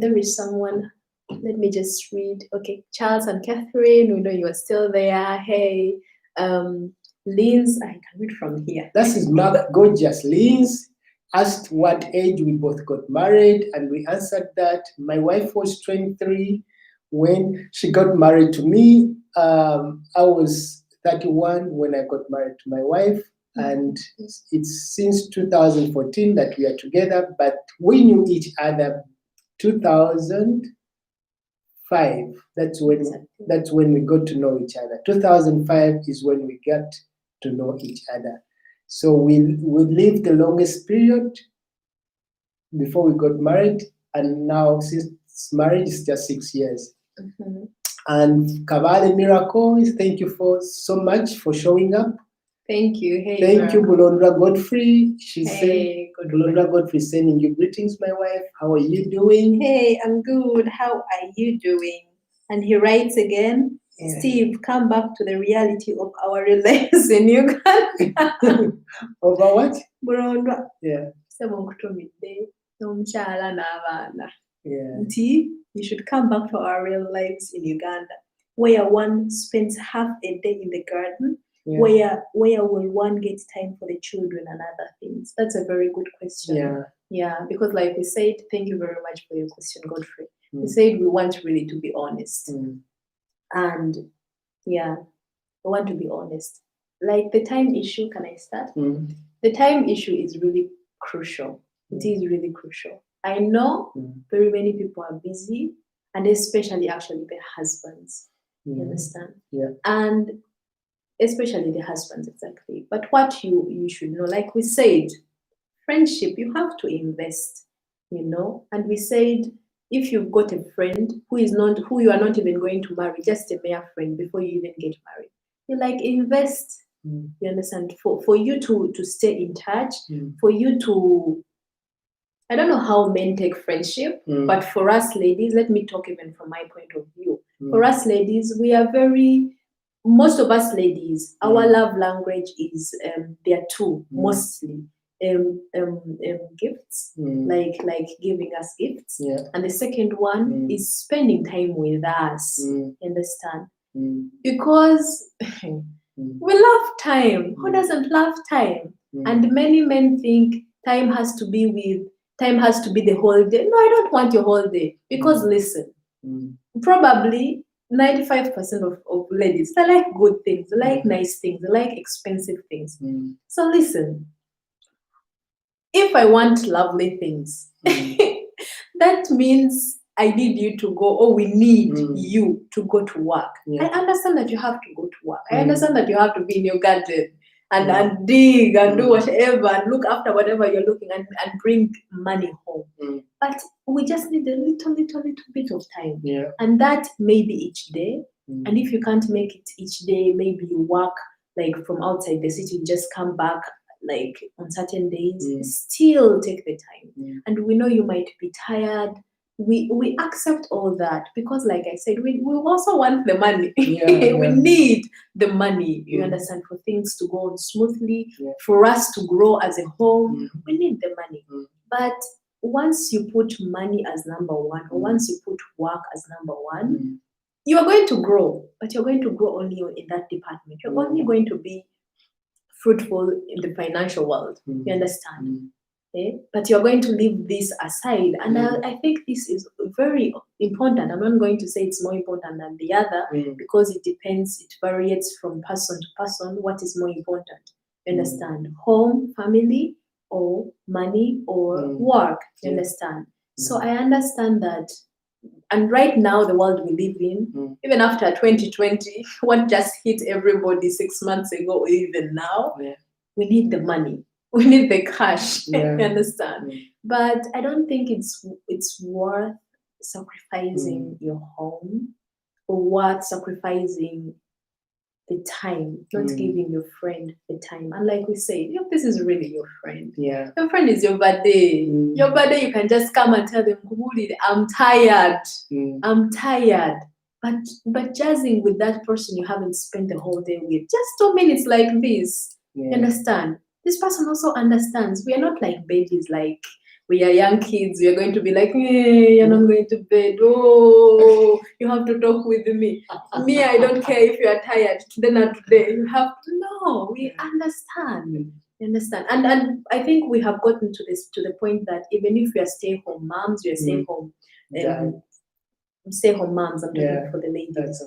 There is someone. Let me just read. Okay, Charles and Catherine, we know you are still there. Hey, Linz, I can read from here.
That's his mother, gorgeous. Linz asked what age we both got married, and we answered that. My wife was 23 when she got married to me. I was 31 when I got married to my wife, and it's since 2014 that we are together, but we knew each other 2005. That's when we got to know each other. 2005 is when we got to know each other. So we lived the longest period before we got married, and now since marriage is just 6 years. And Kavale Miracle, thank you so much for showing up.
Thank you. Hey,
thank you, Bulondra Godfrey. She's
saying,
Bulondra Godfrey sending you greetings, my wife. How are you doing?
Hey, I'm good. How are you doing? And he writes again, Steve, come back to the reality of our lives in Uganda.
Over what?
Bulondra.
Yeah.
You should come back to our real lives in Uganda, where one spends half a day in the garden. Where will one get time for the children and other things? That's a very good question. Yeah, because like we said, thank you very much for your question, Godfrey. We said we want really to be honest. And yeah, we want to be honest. Like the time issue, can I start? The time issue is really crucial. It is really crucial. I know very many people are busy, and especially actually their husbands. You understand?
Yeah.
And especially the husbands, exactly. But what you should know, like we said, friendship, you have to invest, you know. And we said, if you've got a friend who you are not even going to marry, just a mere friend before you even get married, you like invest. You understand? For you to stay in touch, for you to, I don't know how men take friendship, but for us ladies, let me talk even from my point of view. For us ladies, we are most of us ladies, our love language is there are two, mostly. Gifts, like giving us gifts, and the second one is spending time with us. Understand? Because we love time. Who doesn't love time? And many men think time has to be the whole day. No, I don't want your whole day, because listen, probably 95% of ladies, they like good things, they like nice things, they like expensive things. So listen, if I want lovely things, that means I need you to go, or we need you to go to work. I understand that you have to go to work. I understand that you have to be in your garden and dig and do whatever and look after whatever you're looking and bring money home. but we just need a little bit of time.
Yeah.
And that may be each day.
Mm.
And if you can't make it each day, maybe you work like from outside the city, you just come back like on certain days, still take the time. And we know you might be tired. We accept all that because, like I said, we also want the money. We need the money, you understand, for things to go on smoothly, for us to grow as a home. We need the money. But once you put money as number one, or once you put work as number one, you are going to grow, but you're going to grow only in that department. You're only going to be fruitful in the financial world. You understand? Okay? But you're going to leave this aside. And I think this is very important. I'm not going to say it's more important than the other because it depends, it varies from person to person. What is more important? You understand? Home, family, or money, or work. You understand? So I understand that. And right now, the world we live in, even after 2020, what just hit everybody 6 months ago, or even now, we need the money. We need the cash. You understand? But I don't think it's worth sacrificing your home, or worth sacrificing the time, not giving your friend the time. And like we say, if this is really your friend, your friend is your birthday. Your birthday, you can just come and tell them, I'm tired. I'm tired. But jazzing with that person you haven't spent the whole day with, just 2 minutes like this. You understand? This person also understands. We are not like babies, like we are young kids. We are going to be like, hey, you're not going to bed. Oh, you have to talk with me. Me, I don't care if you are tired today, not today. You have to know. We understand. You understand? And I think we have gotten to the point that even if we are stay-home moms, we are stay-home stay-home moms. I'm talking for the ladies.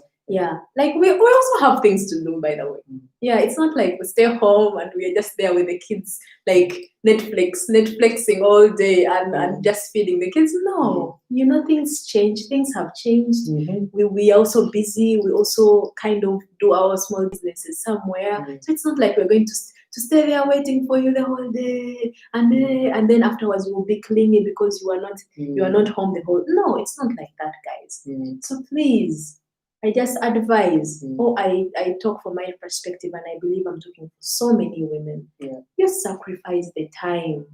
Like we also have things to do, by the way. It's not like we stay home and we are just there with the kids, like Netflixing all day and just feeding the kids. No, things change. Things have changed. We are also busy. We also kind of do our small businesses somewhere. So it's not like we're going to stay there waiting for you the whole day, and then afterwards we'll be clingy because you are not home the whole. No, it's not like that, guys. So please, I just advise, I talk from my perspective, and I believe I'm talking for so many women. Just sacrifice the time.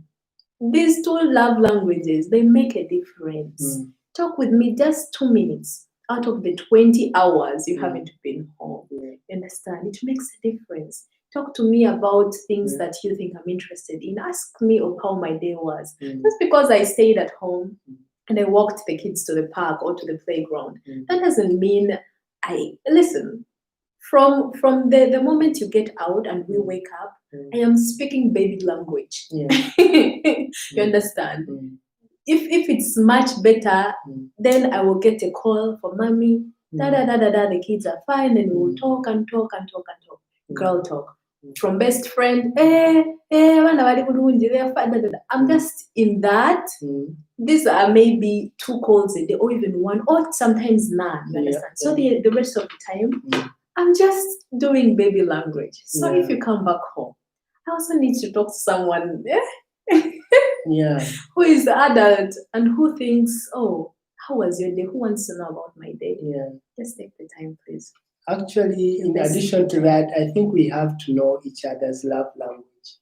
These 2 love languages, they make a difference. Talk with me just 2 minutes out of the 20 hours you haven't been home. You understand? It makes a difference. Talk to me about things that you think I'm interested in. Ask me of how my day was. Just because I stayed at home and I walked the kids to the park or to the playground, that doesn't mean listen. From the moment you get out and we wake up, I am speaking baby language. You understand? If it's much better, then I will get a call from mommy. The kids are fine, and we'll talk and talk and talk and talk. Girl talk. From best friend, I'm just in that. These are maybe 2 calls a day, or even 1, or sometimes none. You understand? So the rest of the time, I'm just doing baby language. So if you come back home, I also need to talk to someone who is adult and who thinks, oh, how was your day? Who wants to know about my day? Just take the time, please.
Actually, in addition to that, I think we have to know each other's love language.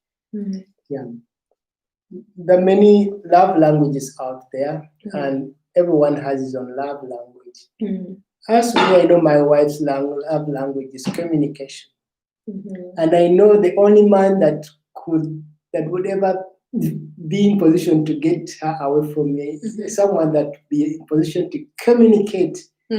There are many love languages out there, and everyone has his own love language. As for me, I know my wife's love language is communication. And I know the only man that would ever be in position to get her away from me is someone that would be in position to communicate. So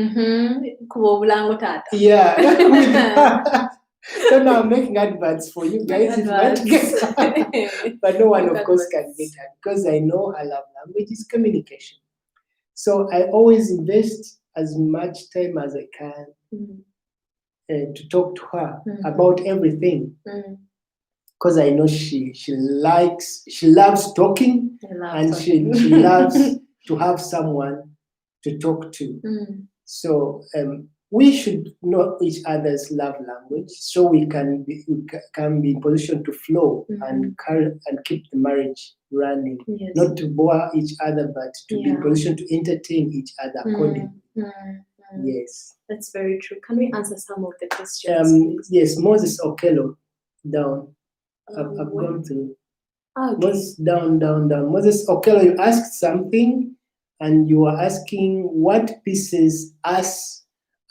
now I'm making adverts for you guys if you want to get her. But no one, of course, can get her because I know her love language is communication. So I always invest as much time as I can to talk to her about everything. Because I know she loves talking, she loves to have someone to talk to. So we should know each other's love language so we can be in position to flow and keep the marriage running.
Yes.
Not to bore each other, but to be in position to entertain each other accordingly. Yes.
That's very true. Can we answer some of the questions, please?
Yes, Moses Okello, down. I've
Where?
gone through.
Okay.
Moses, down. Moses Okello, you asked something, and you are asking what pieces us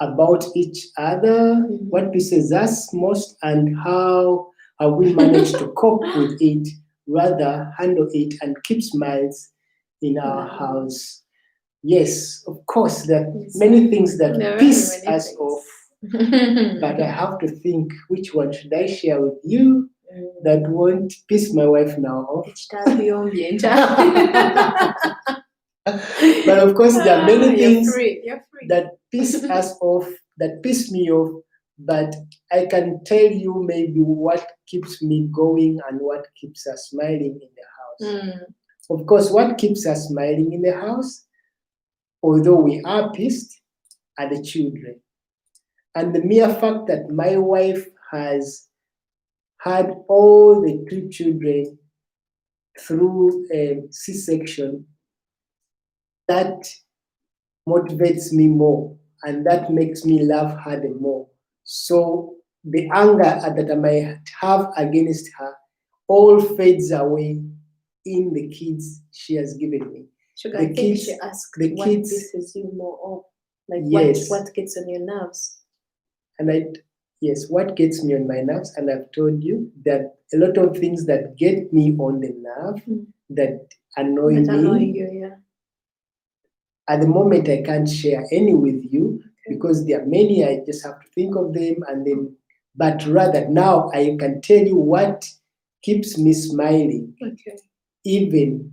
about each other, what pieces us most, and how have we managed to cope with it, rather handle it and keep smiles in our house. Yes, of course, there are many things that piss us off, but I have to think which one should I share with you that won't piss my wife now off. But of course, there are many things that piss us off, that piss me off, but I can tell you maybe what keeps me going and what keeps us smiling in the house. Of course, what keeps us smiling in the house, although we are pissed, are the children. And the mere fact that my wife has had all the 2 children through a C-section, that motivates me more, and that makes me love her the more. So the anger that I might have against her all fades away in the kids she has given me.
Sugar, I think she asked what pisses you more off. Like what gets on your nerves?
And what gets me on my nerves, and I've told you that a lot of things that get me on the nerve, that annoy me. At the moment, I can't share any with you because there are many. I just have to think of them, and then. But rather now, I can tell you what keeps me smiling, even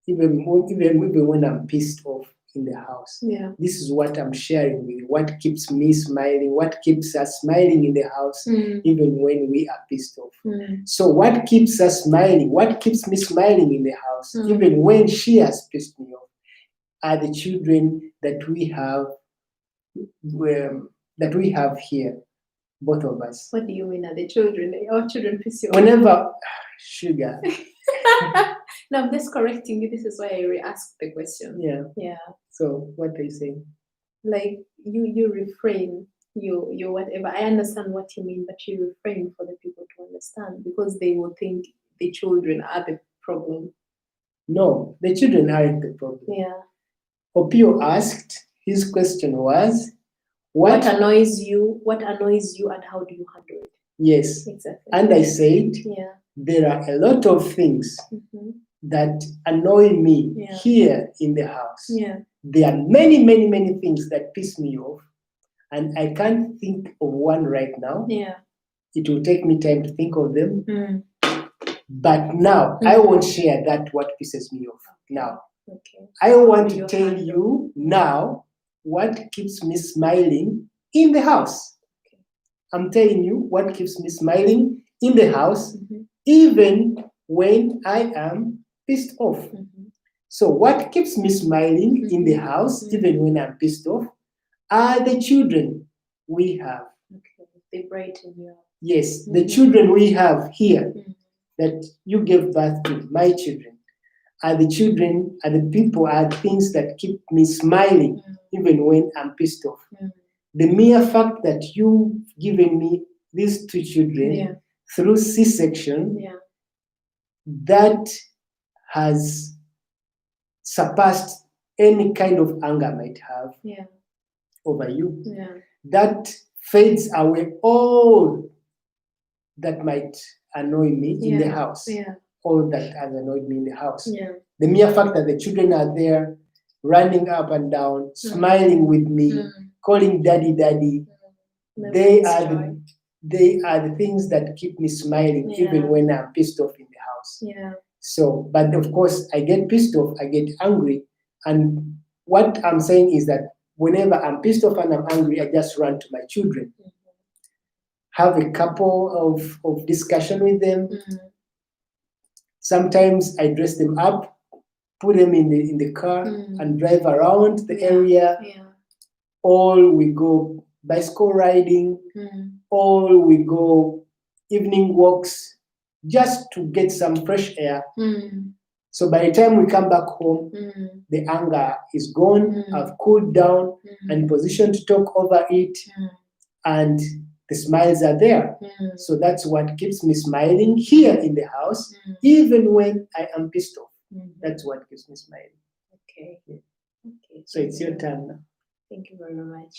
when I'm pissed off in the house.
Yeah.
This is what I'm sharing with you. What keeps me smiling? What keeps us smiling in the house, even when we are pissed off? So, what keeps us smiling? What keeps me smiling in the house, even when she has pissed me off? Are the children that we have here, both of us.
What do you mean, are the children? Our children piss you off?
Whenever, sugar.
No, I'm just correcting you. This is why I re-asked the question.
Yeah. So what are you saying?
Like you refrain, you whatever. I understand what you mean, but you refrain for the people to understand because they will think the children are the problem.
No, the children aren't the problem.
Yeah.
Opio asked, his question was,
what annoys you? What annoys you, and how do you handle it?
Yes,
exactly.
And I said, there are a lot of things that annoy me here in the house.
Yeah.
There are many, many, many things that piss me off, and I can't think of one right now.
Yeah.
It will take me time to think of them. But now, I won't share that what pisses me off now.
Okay.
I want to tell you now what keeps me smiling in the house.
Okay.
I'm telling you what keeps me smiling in the house, even when I am pissed off. So what keeps me smiling in the house, even when I'm pissed off, are the children we have.
Okay. They brighten you up.
Yes, the children we have here that you gave birth to, my children. Are the children, are the people, are the things that keep me smiling even when I'm pissed off. The mere fact that you've given me these 2 children through C-section, that has surpassed any kind of anger I might have over you. That fades away all that might annoy me in the house. All that has annoyed me in the house. The mere fact that the children are there, running up and down, smiling with me, calling daddy, daddy, they are the things that keep me smiling even when I'm pissed off in the house. So, but of course, I get pissed off, I get angry, and what I'm saying is that whenever I'm pissed off and I'm angry, I just run to my children, have a couple of discussion with them. Sometimes I dress them up, put them in the car and drive around the area. Or we go bicycle riding,
Mm.
or we go evening walks just to get some fresh air.
Mm.
So by the time we come back home,
Mm.
the anger is gone,
Mm.
I've cooled down,
Mm.
and in position to talk over it,
Mm.
and the smiles are there.
Mm.
So that's what keeps me smiling here in the house,
Mm.
even when I am pissed off.
Mhm.
That's what keeps me smiling.
Okay.
Yeah.
Okay.
So it's your turn now.
Thank you very much.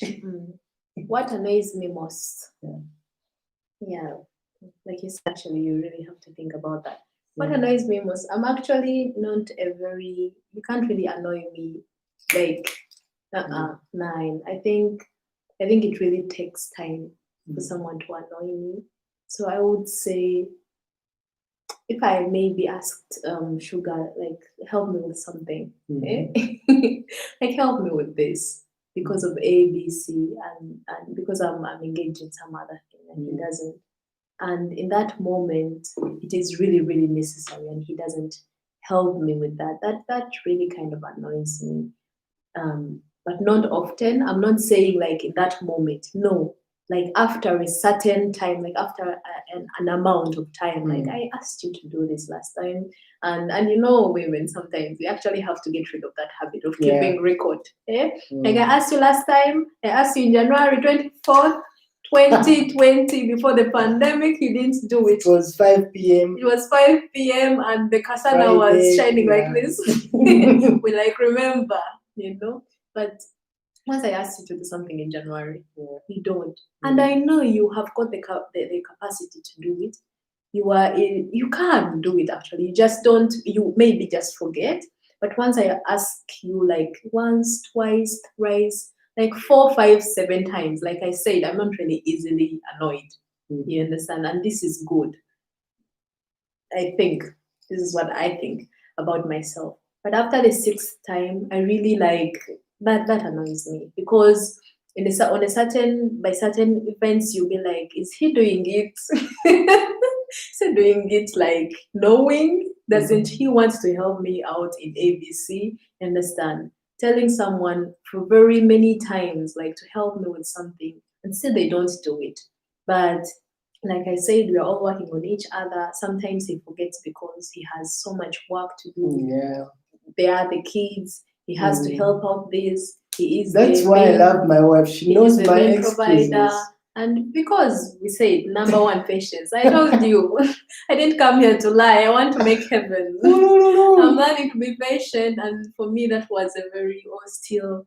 What annoys me most? Yeah, like you said, actually, you really have to think about that. What
Yeah.
annoys me most? I'm actually not a very. You can't really annoy me, like, nine. I think it really takes time for someone to annoy me. So I would say, if I maybe asked Sugar, like, help me with something, like, help me with this because of A, B, C, and because I'm engaged in some other thing and he doesn't. And in that moment, it is really, really necessary, and he doesn't help me with that. That really kind of annoys me. But not often. I'm not saying like in that moment. No, like after a certain time, like after an amount of time. Like, I asked you to do this last time, and you know, women sometimes we actually have to get rid of that habit of keeping record. Like, I asked you last time. I asked you in January 24th. 2020, before the pandemic, you didn't do it.
It was 5 p.m.
It was 5 p.m. and the kasana was shining like this. We like remember, you know. But once I asked you to do something in January, you don't. And I know you have got the capacity to do it. You can do it actually. You just don't. You maybe just forget. But once I ask you, like once, twice, thrice, like 4, 5, 7 times, like I said, I'm not really easily annoyed. You understand? And this is good. I think this is what I think about myself. But after the 6th time, I really like that annoys me, because on a certain by certain events you'll be like, is he doing it? Is he doing it like knowing? Doesn't he want to help me out in ABC? Understand? Telling someone for very many times, like, to help me with something, and still they don't do it. But like I said, we're all working on each other. Sometimes he forgets because he has so much work to do.
Yeah.
There are the kids. He has to help out this. He is.
That's why I love my wife. She knows my excuses. Provider.
And because we said number one, patience. I told you, I didn't come here to lie. I want to make heaven.
No.
I'm learning to be patient, and for me, that was still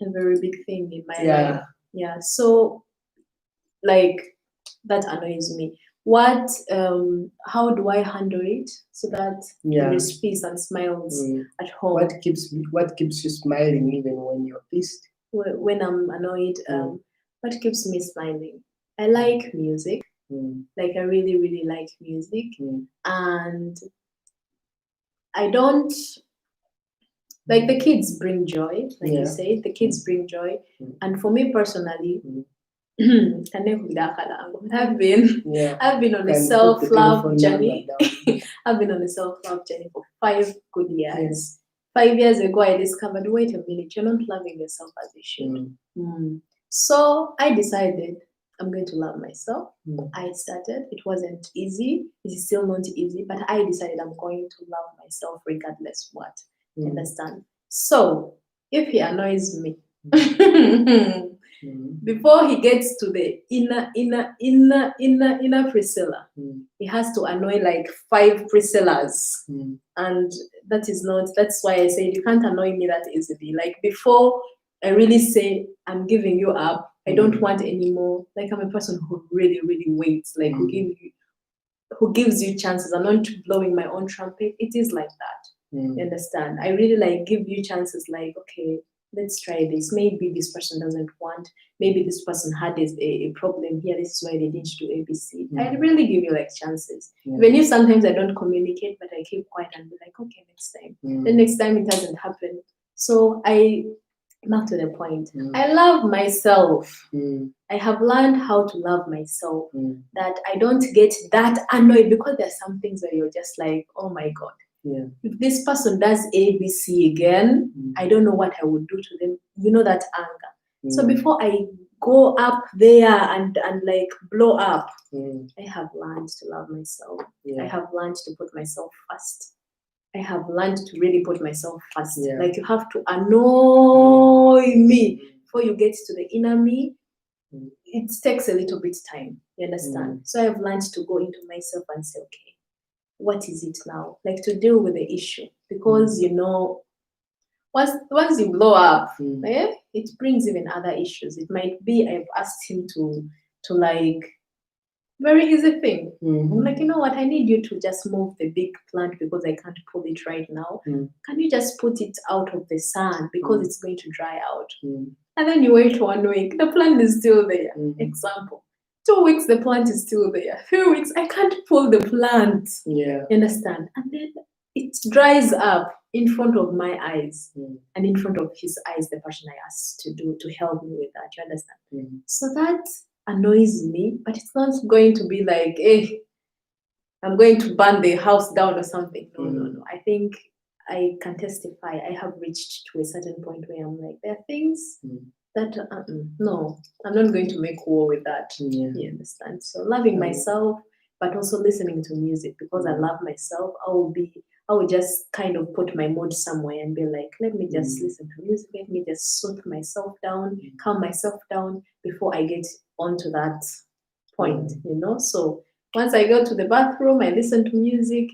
a very big thing in my life. Yeah. So, like, that annoys me. How do I handle it so that there is peace and smiles at home?
What keeps you smiling even when you're pissed?
When I'm annoyed, what keeps me smiling? I like music. Like, I really, really like music. And I don't like, the kids bring joy, like you say, the kids bring joy. And for me personally, I've been on a self-love journey. I've been on a self-love journey for 5 good years. 5 years ago, I discovered, wait a minute, you're not loving yourself as you should. So I decided I'm going to love myself. I started. It wasn't easy. It is still not easy, but I decided I'm going to love myself regardless what. Understand? So if he annoys me, before he gets to the inner Priscilla, he has to annoy like 5 Priscillas. And that's why I said you can't annoy me that easily. Like, before I really say I'm giving you up, I don't want anymore. Like, I'm a person who really, really waits, like who gives you chances. I'm not blowing my own trumpet. It is like that. You understand? I really like give you chances, like, okay, let's try this. Maybe this person doesn't want. Maybe this person had a problem here. This is why they didn't do ABC. I really give you like chances. Even if sometimes I don't communicate, but I keep quiet and be like, okay, next time. The next time it doesn't happen. So back to the point. I love myself. I have learned how to love myself. That I don't get that annoyed, because there's some things where you're just like, oh my God. If this person does ABC again, I don't know what I would do to them. You know, that anger. So before I go up there and like blow up.
Mm.
I have learned to love myself.
Yeah.
I have learned to put myself first. I have learned to really put myself first.
Yeah.
Like you have to annoy me before you get to the inner me. It takes a little bit time. You understand? So I've learned to go into myself and say, okay, what is it now? Like to deal with the issue, because you know, once you blow up, it brings even other issues. It might be I've asked him to like very easy thing. I'm like, you know what? I need you to just move the big plant because I can't pull it right now. Can you just put it out of the sun because it's going to dry out? And then you wait 1 week, the plant is still there. Example. 2 weeks, the plant is still there. 3 weeks, I can't pull the plant.
Yeah.
You understand? And then it dries up in front of my eyes and in front of his eyes, the person I asked to help me with that. You understand? So that annoys me, but it's not going to be like, hey, I'm going to burn the house down or something. No. I think I can testify. I have reached to a certain point where I'm like, there are things that, no, I'm not going to make war with that.
Yeah.
You understand? So loving myself, but also listening to music, because I love myself. I will just kind of put my mood somewhere and be like, let me just listen to music. Let me just soothe myself down, calm myself down before I get onto that point, you know? So once I go to the bathroom, I listen to music,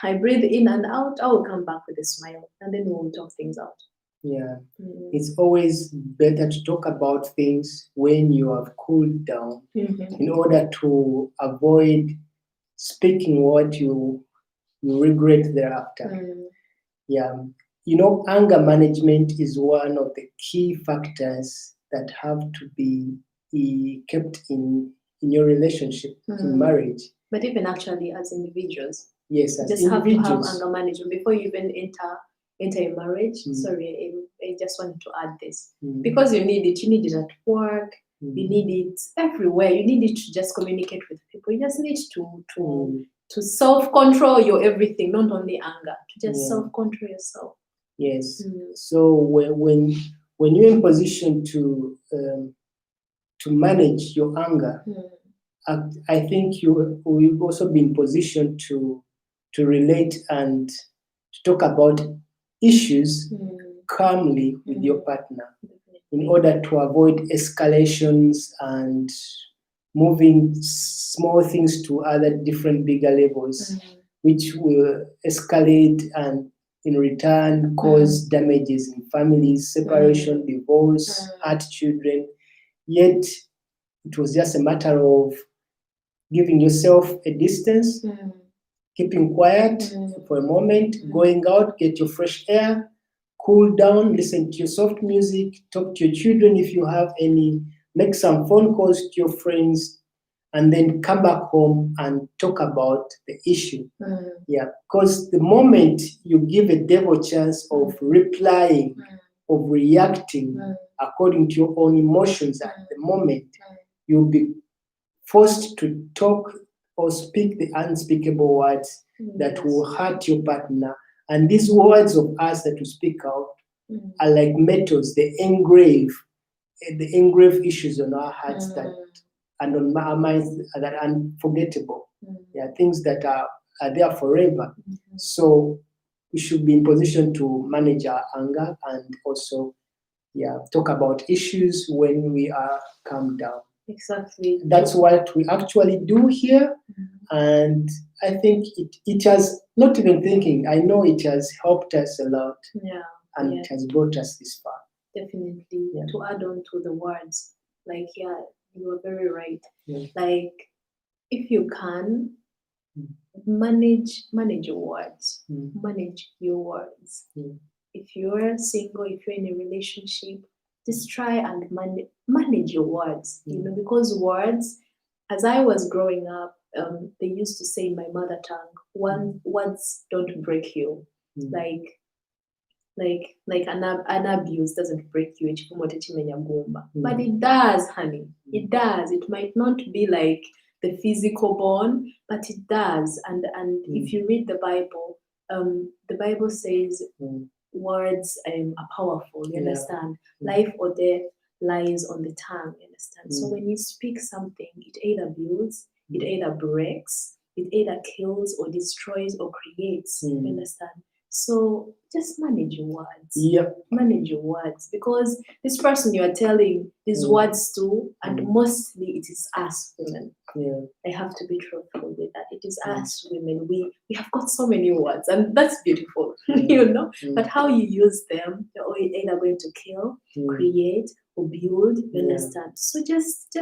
I breathe in and out, I will come back with a smile, and then we will talk things out.
Yeah. It's always better to talk about things when you have cooled down in order to avoid speaking what you regret thereafter. Yeah. You know, anger management is one of the key factors that have to be kept in your relationship, in marriage.
But even actually as individuals.
Yes, as
just
individuals.
Have to have anger management before you even enter a marriage. Sorry, I just wanted to add this. Because you need it. You need it at work. You need it everywhere. You need it to just communicate with people. You just need to self-control your everything, not only anger. To just self-control yourself.
Yes. So when you're in position to manage your anger, I think you will also be in position to relate and to talk about issues calmly with your partner, in order to avoid escalations and moving small things to other different bigger levels, which will escalate and in return cause damages in families, separation, divorce, hurt children. Yet it was just a matter of giving yourself a distance, keeping quiet for a moment, going out, get your fresh air, cool down, listen to your soft music, talk to your children if you have any, make some phone calls to your friends, and then come back home and talk about the issue. Yeah, because the moment you give a devil chance of replying, of reacting according to your own emotions at the moment, you'll be forced to talk or speak the unspeakable words that will hurt your partner. And these words of us that we speak out are like metals, they engrave issues on our hearts that and on our minds that are unforgettable. They are things that are there forever. So we should be in position to manage our anger and also talk about issues when we are calmed down.
Exactly.
That's what we actually do here. And I think it has, not even thinking, I know it has helped us a lot. And it has brought us this far.
Definitely. To add on to the words, like, you are very right. Like, if you can, manage your words. Manage your words. If you're single, if you're in a relationship, just try and manage your words. You know, because words, as I was growing up, they used to say in my mother tongue, words don't break you. Like an abuse doesn't break you, but it does, honey. It does. It might not be like the physical bond, but it does. And if you read the Bible says words are powerful. You understand? Life or death lies on the tongue, you understand? So when you speak something, it either builds, it either breaks, it either kills or destroys or creates, you understand? So just manage your words.
Yep.
Manage your words, because this person you are telling these words to, and mostly it is us women.
Yeah.
I have to be truthful with that. It is us women. We have got so many words, and that's beautiful, you know. But how you use them, you're either going to kill, create, or build. You understand? So just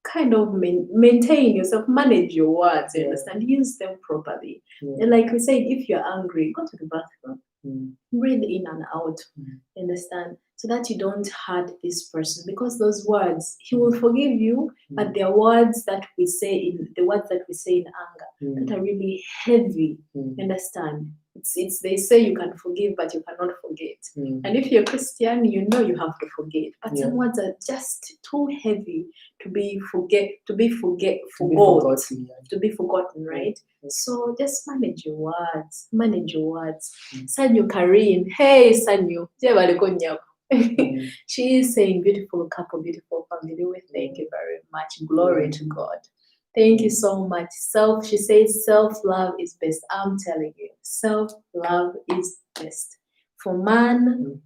kind of maintain yourself, manage your words. You understand? Use them properly. And like we said, if you're angry, go to the bathroom. Breathe in and out, understand, so that you don't hurt this person, because those words, he will forgive you, but they are words that we say in anger that are really heavy, understand. It's they say you can forgive, but you cannot forget. And if you're Christian, you know you have to forget, but some words are just too heavy to be forgotten, right? So just manage your words. Sanyu Karine, hey Sanyu, she is saying beautiful couple, beautiful family. We thank you very much. Glory to God. Thank you so much. She says self-love is best. I'm telling you, self-love is best. For man,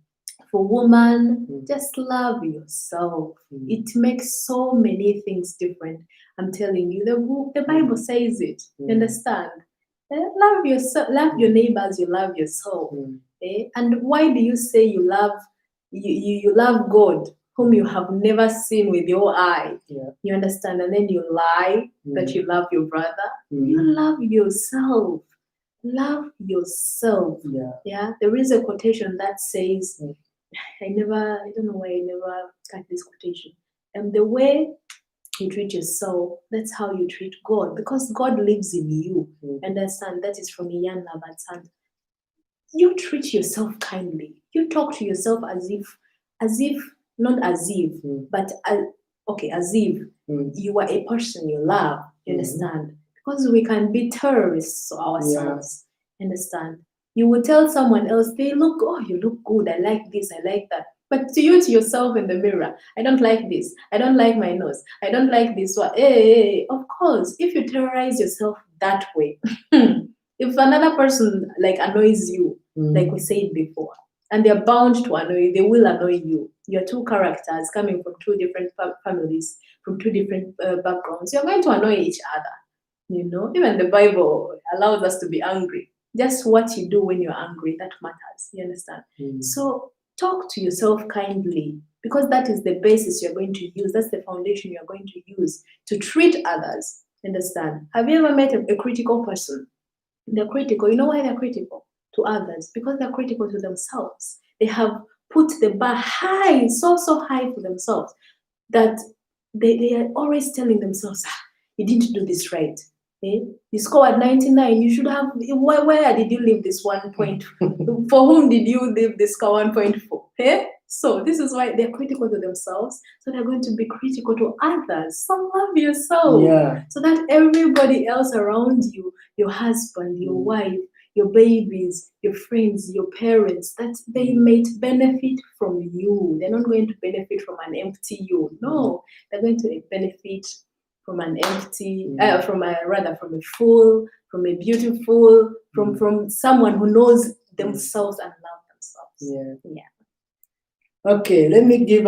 for woman, just love yourself. It makes so many things different. I'm telling you, the Bible says it. You understand? Love yourself, love your neighbors, you love yourself. And why do you say you love God, whom you have never seen with your eye? You understand? And then you lie that you love your brother. You love yourself. Love yourself. There is a quotation that says, I don't know why I never got this quotation. And the way you treat yourself, that's how you treat God, because God lives in you. Understand? That is from Ian Labatsan. You treat yourself kindly. You talk to yourself as if, not as if, but as if you are a person you love. You understand? Because we can be terrorists ourselves. Understand? You will tell someone else, you look good, I like this, I like that. But to yourself in the mirror, I don't like this, I don't like my nose, I don't like this one. Of course, if you terrorize yourself that way, if another person like annoys you, like we said before, and they're bound to annoy you, they will annoy you. You're two characters coming from two different families, from two different backgrounds. You're going to annoy each other. You know, even the Bible allows us to be angry. Just what you do when you're angry, that matters. You understand? So talk to yourself kindly, because that is the basis you're going to use. That's the foundation you're going to use to treat others. Understand? Have you ever met a critical person? They're critical. You know why they're critical to others? Because they're critical to themselves. They have put the bar high, so high for themselves, that they are always telling themselves, you didn't do this right. You scored 99. You should have. Where did you leave this 1 point? For whom did you leave this score 1 point for? So this is why they're critical to themselves. So they're going to be critical to others. So love yourself, so that everybody else around you, your husband, your wife, your babies, your friends, your parents, that they may benefit from you. They're not going to benefit from an empty you. No, they're going to benefit from an empty, from a full, from a beautiful, from someone who knows themselves and love themselves.
Okay, let me give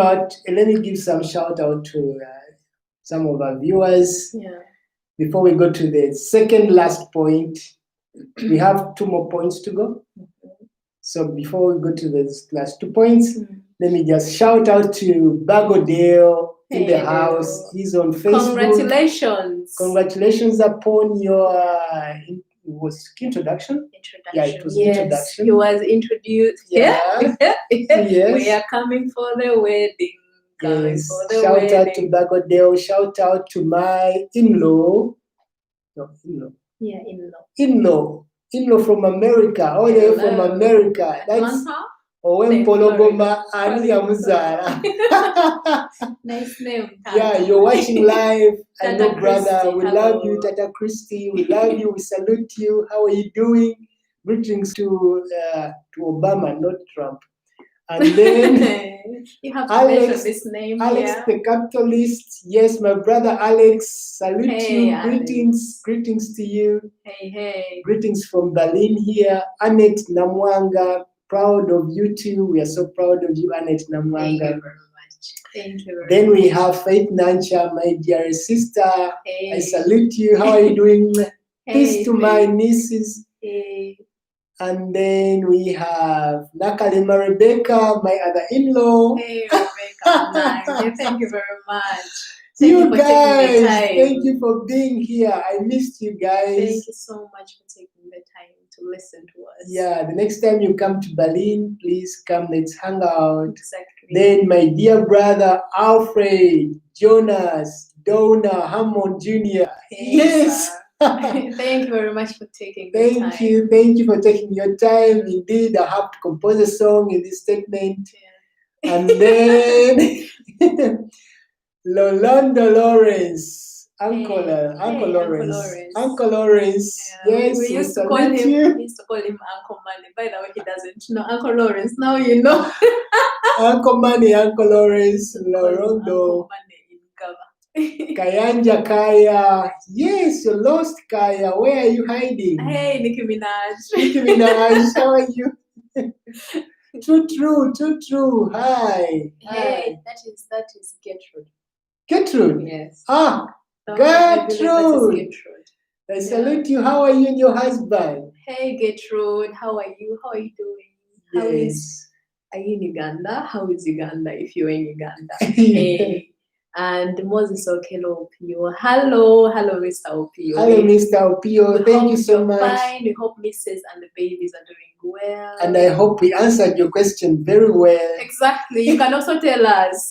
some shout out to some of our viewers. Before we go to the second last point, we have 2 more points to go. So before we go to the last 2 points, let me just shout out to Bagodale in the house. He's on Facebook. Congratulations upon your introduction. Yeah, it was introduction.
He was introduced. We are coming for the wedding.
Shout out to Bagodale. Shout out to my in-law. In-law from America. All the way from America. That's Owempologoma Ani Yamuzara.
Nice name.
Yeah, you're watching live. I know, brother. We love you, Tata Christy. We love you. We salute you. How are you doing? Greetings to Obama, not Trump. And then
you have to
Alex,
mention this name
Alex
here.
the capitalist. Yes, my brother Alex. Salute
Hey,
you.
Alex.
Greetings to you.
Hey.
Greetings from Berlin here. Annette Namwanga. Proud of you too. We are so proud of you, Annette Namwanga.
Thank you very much. Thank you very much.
Then we have Faith Nancha, my dear sister.
Hey.
I salute you. How are you doing? Peace to my
Faith.
nieces.
Hey.
And then we have Nakalima Rebecca, my other in-law.
Hey, Rebecca. Thank you very much.
Thank
You
you
for taking
guys,
the time.
thank you for being here. I missed you guys.
Thank you so much for taking the time to listen to us.
Yeah, the next time you come to Berlin, please come, let's hang out.
Exactly.
Then my dear brother Alfred, Jonas, Donna, Hammond Jr.
Hey,
Yes.
Thank you very much for taking the time.
Thank you for taking your time. Indeed, I have to compose a song in this statement.
Yeah.
And then Lolando Lawrence, Uncle Lawrence. Uncle Lawrence.
Yeah,
Yes,
we used to call him. We used to call him Uncle Money. By the way, he doesn't know Uncle Lawrence. Now you know.
Uncle Money, Uncle Lawrence,
Uncle
Lorondo.
Money in Gaba.
Kayanja Kaya. Yes, you lost Kaya. Where are you hiding?
Hey, Nicki Minaj.
Nicki Minaj, how are you? Too true. Hi.
Hey, that is Gertrude.
Gertrude?
Yes.
Gertrude. I salute you. How are you and your husband?
Hey, Gertrude. How are you? How are you doing?
Yes.
Are you in Uganda? How is Uganda if you're in Uganda? Hey. And Moses Okelo Opio. Hello, Mr. Opio.
Hello, Mr. Opio. Thank you so much.
Fine. We hope Mrs. and the babies are doing well.
And I hope we answered your question very well.
Exactly. You can also tell us.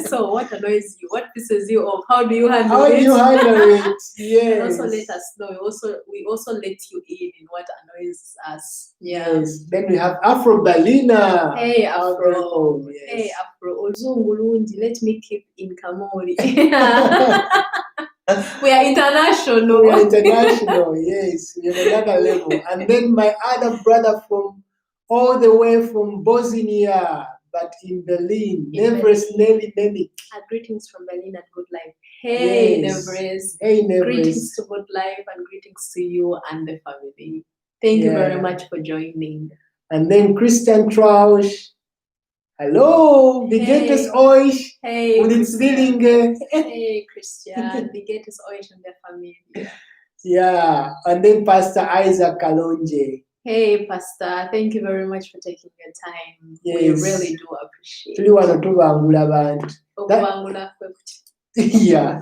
So, what annoys you? What pisses you off? How do you handle it?
How do you handle it? Yes.
And also let us know. We also let you in what annoys us. Yeah.
Yes. Then we have Afro Berliner.
Hey, Afro.
Yes.
Hey, Afro. Ozungulundi. Let me keep in Kamori. We are international.
We are international, yes. We are another level. And then my other brother from all the way from Bosnia, but in Berlin, Nevres Nelly Nelik.
Greetings from Berlin and good life. Hey, yes. Nevres.
Hey, Nevres.
Greetings to good life and greetings to you and the family. Thank you very much for joining.
And then Christian Trausch. Hallo, wie geht es euch?
Hey,
und Zwillinge?
Hey, Christian, wie geht es euch und der Familie?
Yeah, and then Pastor Isaac Kalonje.
Hey, Pastor, thank you very much for taking your time. Yes. We really do appreciate it.
Yeah,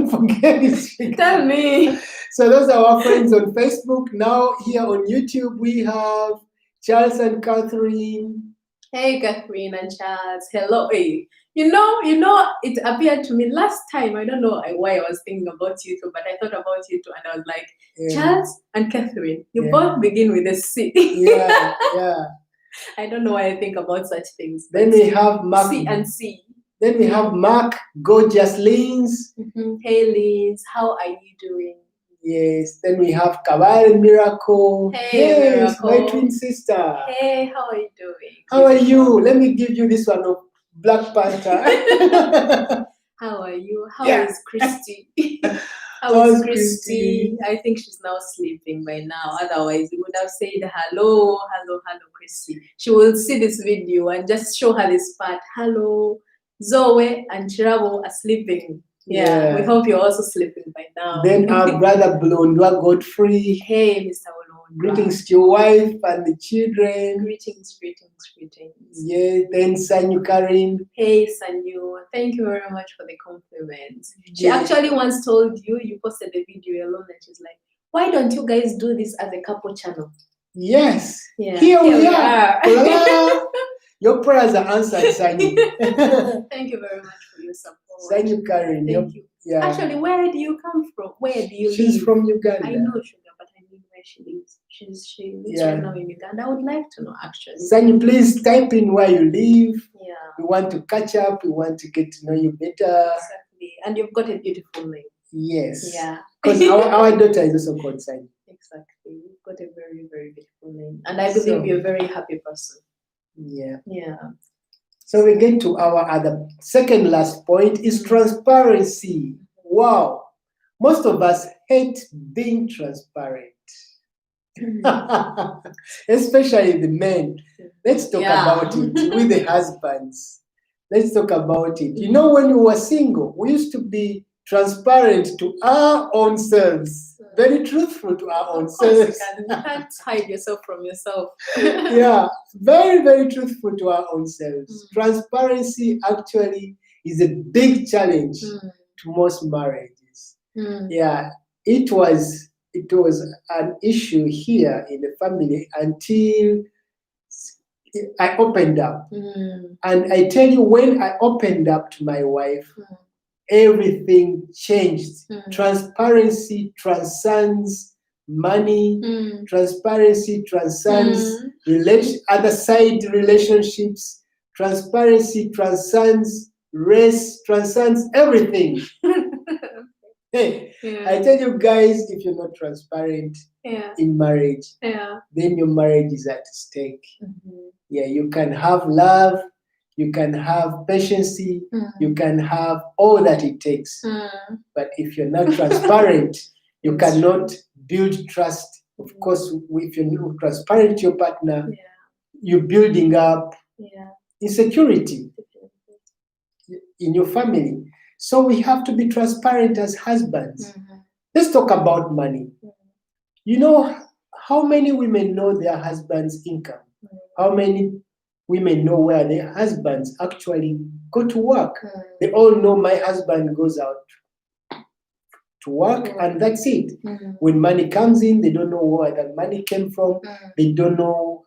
forget it.
Tell me.
So those are our friends on Facebook. Now here on YouTube, we have Charles and Catherine.
Hey, Catherine and Charles. Hello. Hey. You know, it appeared to me last time. I don't know why I was thinking about you two, but I thought about you two and I was like, Charles and Catherine, you both begin with a C.
Yeah.
I don't know why I think about such things.
Then we have Mark.
C and C.
Then we have Mark, gorgeous Lins.
Hey, Lins, how are you doing?
Yes, then we have Kabal Miracle.
Hey, Miracle.
My twin sister.
Hey, how are you doing?
How are you? Let me give you this one of Black Panther.
How are you? How is Christy? How is Christy? I think she's now sleeping by now. Otherwise, we would have said hello, Christy. She will see this video and just show her this part. Hello, Zoe and Chirabo are sleeping. Yeah, we hope you're also sleeping by now.
Then our brother Blondwa Godfrey.
Hey, Mr. Blondwa.
Greetings to your wife and the children.
Greetings.
Yeah, then Sanyu Karin.
Hey, Sanyu. Thank you very much for the compliments. She actually once told you posted the video alone and she's like, why don't you guys do this as a couple channel?
Yes.
Yeah.
Here we are. Your prayers are answered, Sanyu.
Thank you very much for your support.
Sanyu Karin.
Thank you. Yeah. Actually, where do you come from? Where do you live?
She's from Uganda.
I know Sugar, but I mean where she lives. She lives right now in Uganda. I would like to know, actually.
Sanyu, please type in where you live.
Yeah.
We want to catch up. We want to get to know you better.
Exactly. And you've got a beautiful name.
Yes.
Yeah.
Because our daughter is also called Sanyu.
Exactly. You've got a very, very beautiful name. And I believe you're a very happy person.
Yeah.
Yeah.
So we get to our other second last point is transparency. Wow. Most of us hate being transparent. Especially the men. Let's talk about it with the husbands. Let's talk about it. You know, when we were single, we used to be transparent to our own selves, very truthful to our own selves.
You can't hide yourself from yourself.
Yeah, very, very truthful to our own selves. Transparency actually is a big challenge to most marriages. Yeah, it was an issue here in the family until I opened up. And I tell you, when I opened up to my wife, everything changed. Transparency transcends money. Transparency transcends other side relationships. Transparency transcends race, transcends everything. Hey, I tell you guys, if you're not transparent in marriage, then your marriage is at stake. Yeah, you can have love, you can have patience, you can have all that it takes. But if you're not transparent, you cannot build trust. Of course, if you're not transparent to your partner, you're building up insecurity in your family. So we have to be transparent as husbands. Let's talk about money. You know, how many women know their husband's income? How many women know where their husbands actually go to work? They all know my husband goes out to work and that's it. When money comes in, they don't know where that money came from. They don't know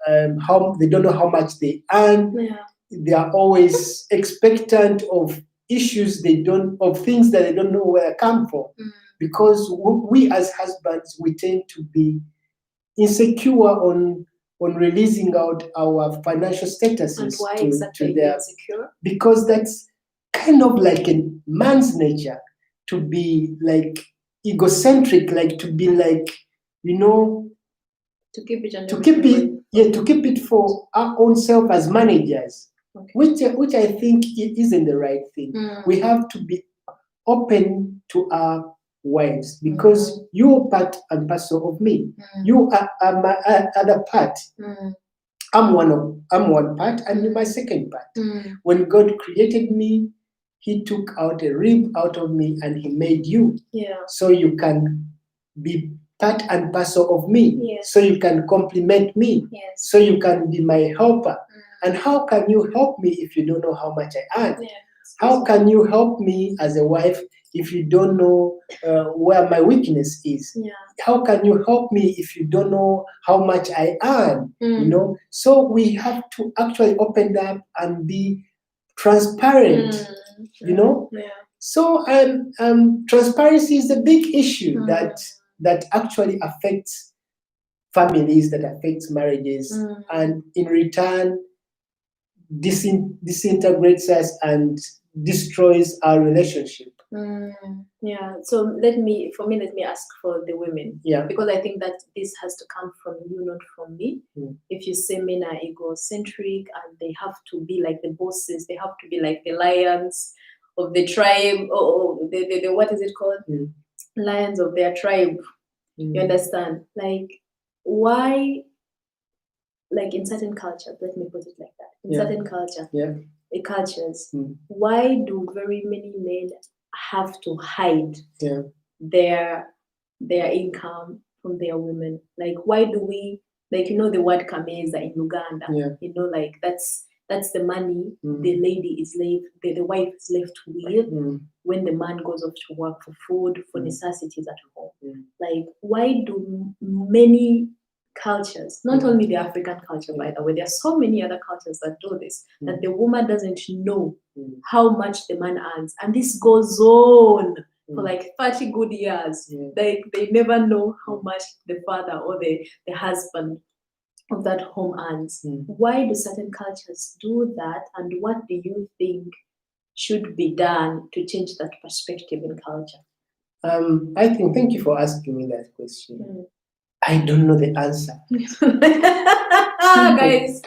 how much they earn. They are always expectant of issues of things that they don't know where they come from. Because we as husbands, we tend to be insecure on releasing out our financial statuses.
And why exactly
to their,
insecure?
Because that's kind of like a man's nature to be like egocentric, like to be like, you know,
to keep it
to keep it for our own self as managers, which I think isn't the right thing. We have to be open to our wives because you're part and parcel of me. You are my other part. I'm one part and you're my second part. When God created me, He took out a rib out of me and He made you. So you can be part and parcel of me. So you can complement me. So you can be my helper. And how can you help me if you don't know how much I earn? How can you help me as a wife if you don't know where my weakness is? How can you help me if you don't know how much I earn? You know, so we have to actually open up and be transparent. You know, so transparency is a big issue that actually affects families, that affects marriages, and in return disintegrates us and destroys our relationship.
So let me ask for the women, because I think that this has to come from you, not from me. If you say men are egocentric and they have to be like the bosses, they have to be like the lions of the tribe, or the what is it called? Lions of their tribe. You understand? Like, why? Like in certain cultures, let me put it like that. In certain cultures, why do very many men have to hide their income from their women? Like, why do we, like, you know, the word kameza in Uganda? You know, like that's the money the lady is the wife is left with when the man goes off to work for food, for necessities at home. Like, why do many cultures, not only the African culture, by the way, there are so many other cultures that do this, that the woman doesn't know how much the man earns, and this goes on for like 30 good years. Like, they never know how much the father or the husband of that home earns. Why do certain cultures do that, and what do you think should be done to change that perspective in culture?
I think, thank you for asking me that question. I don't know the answer.
Guys,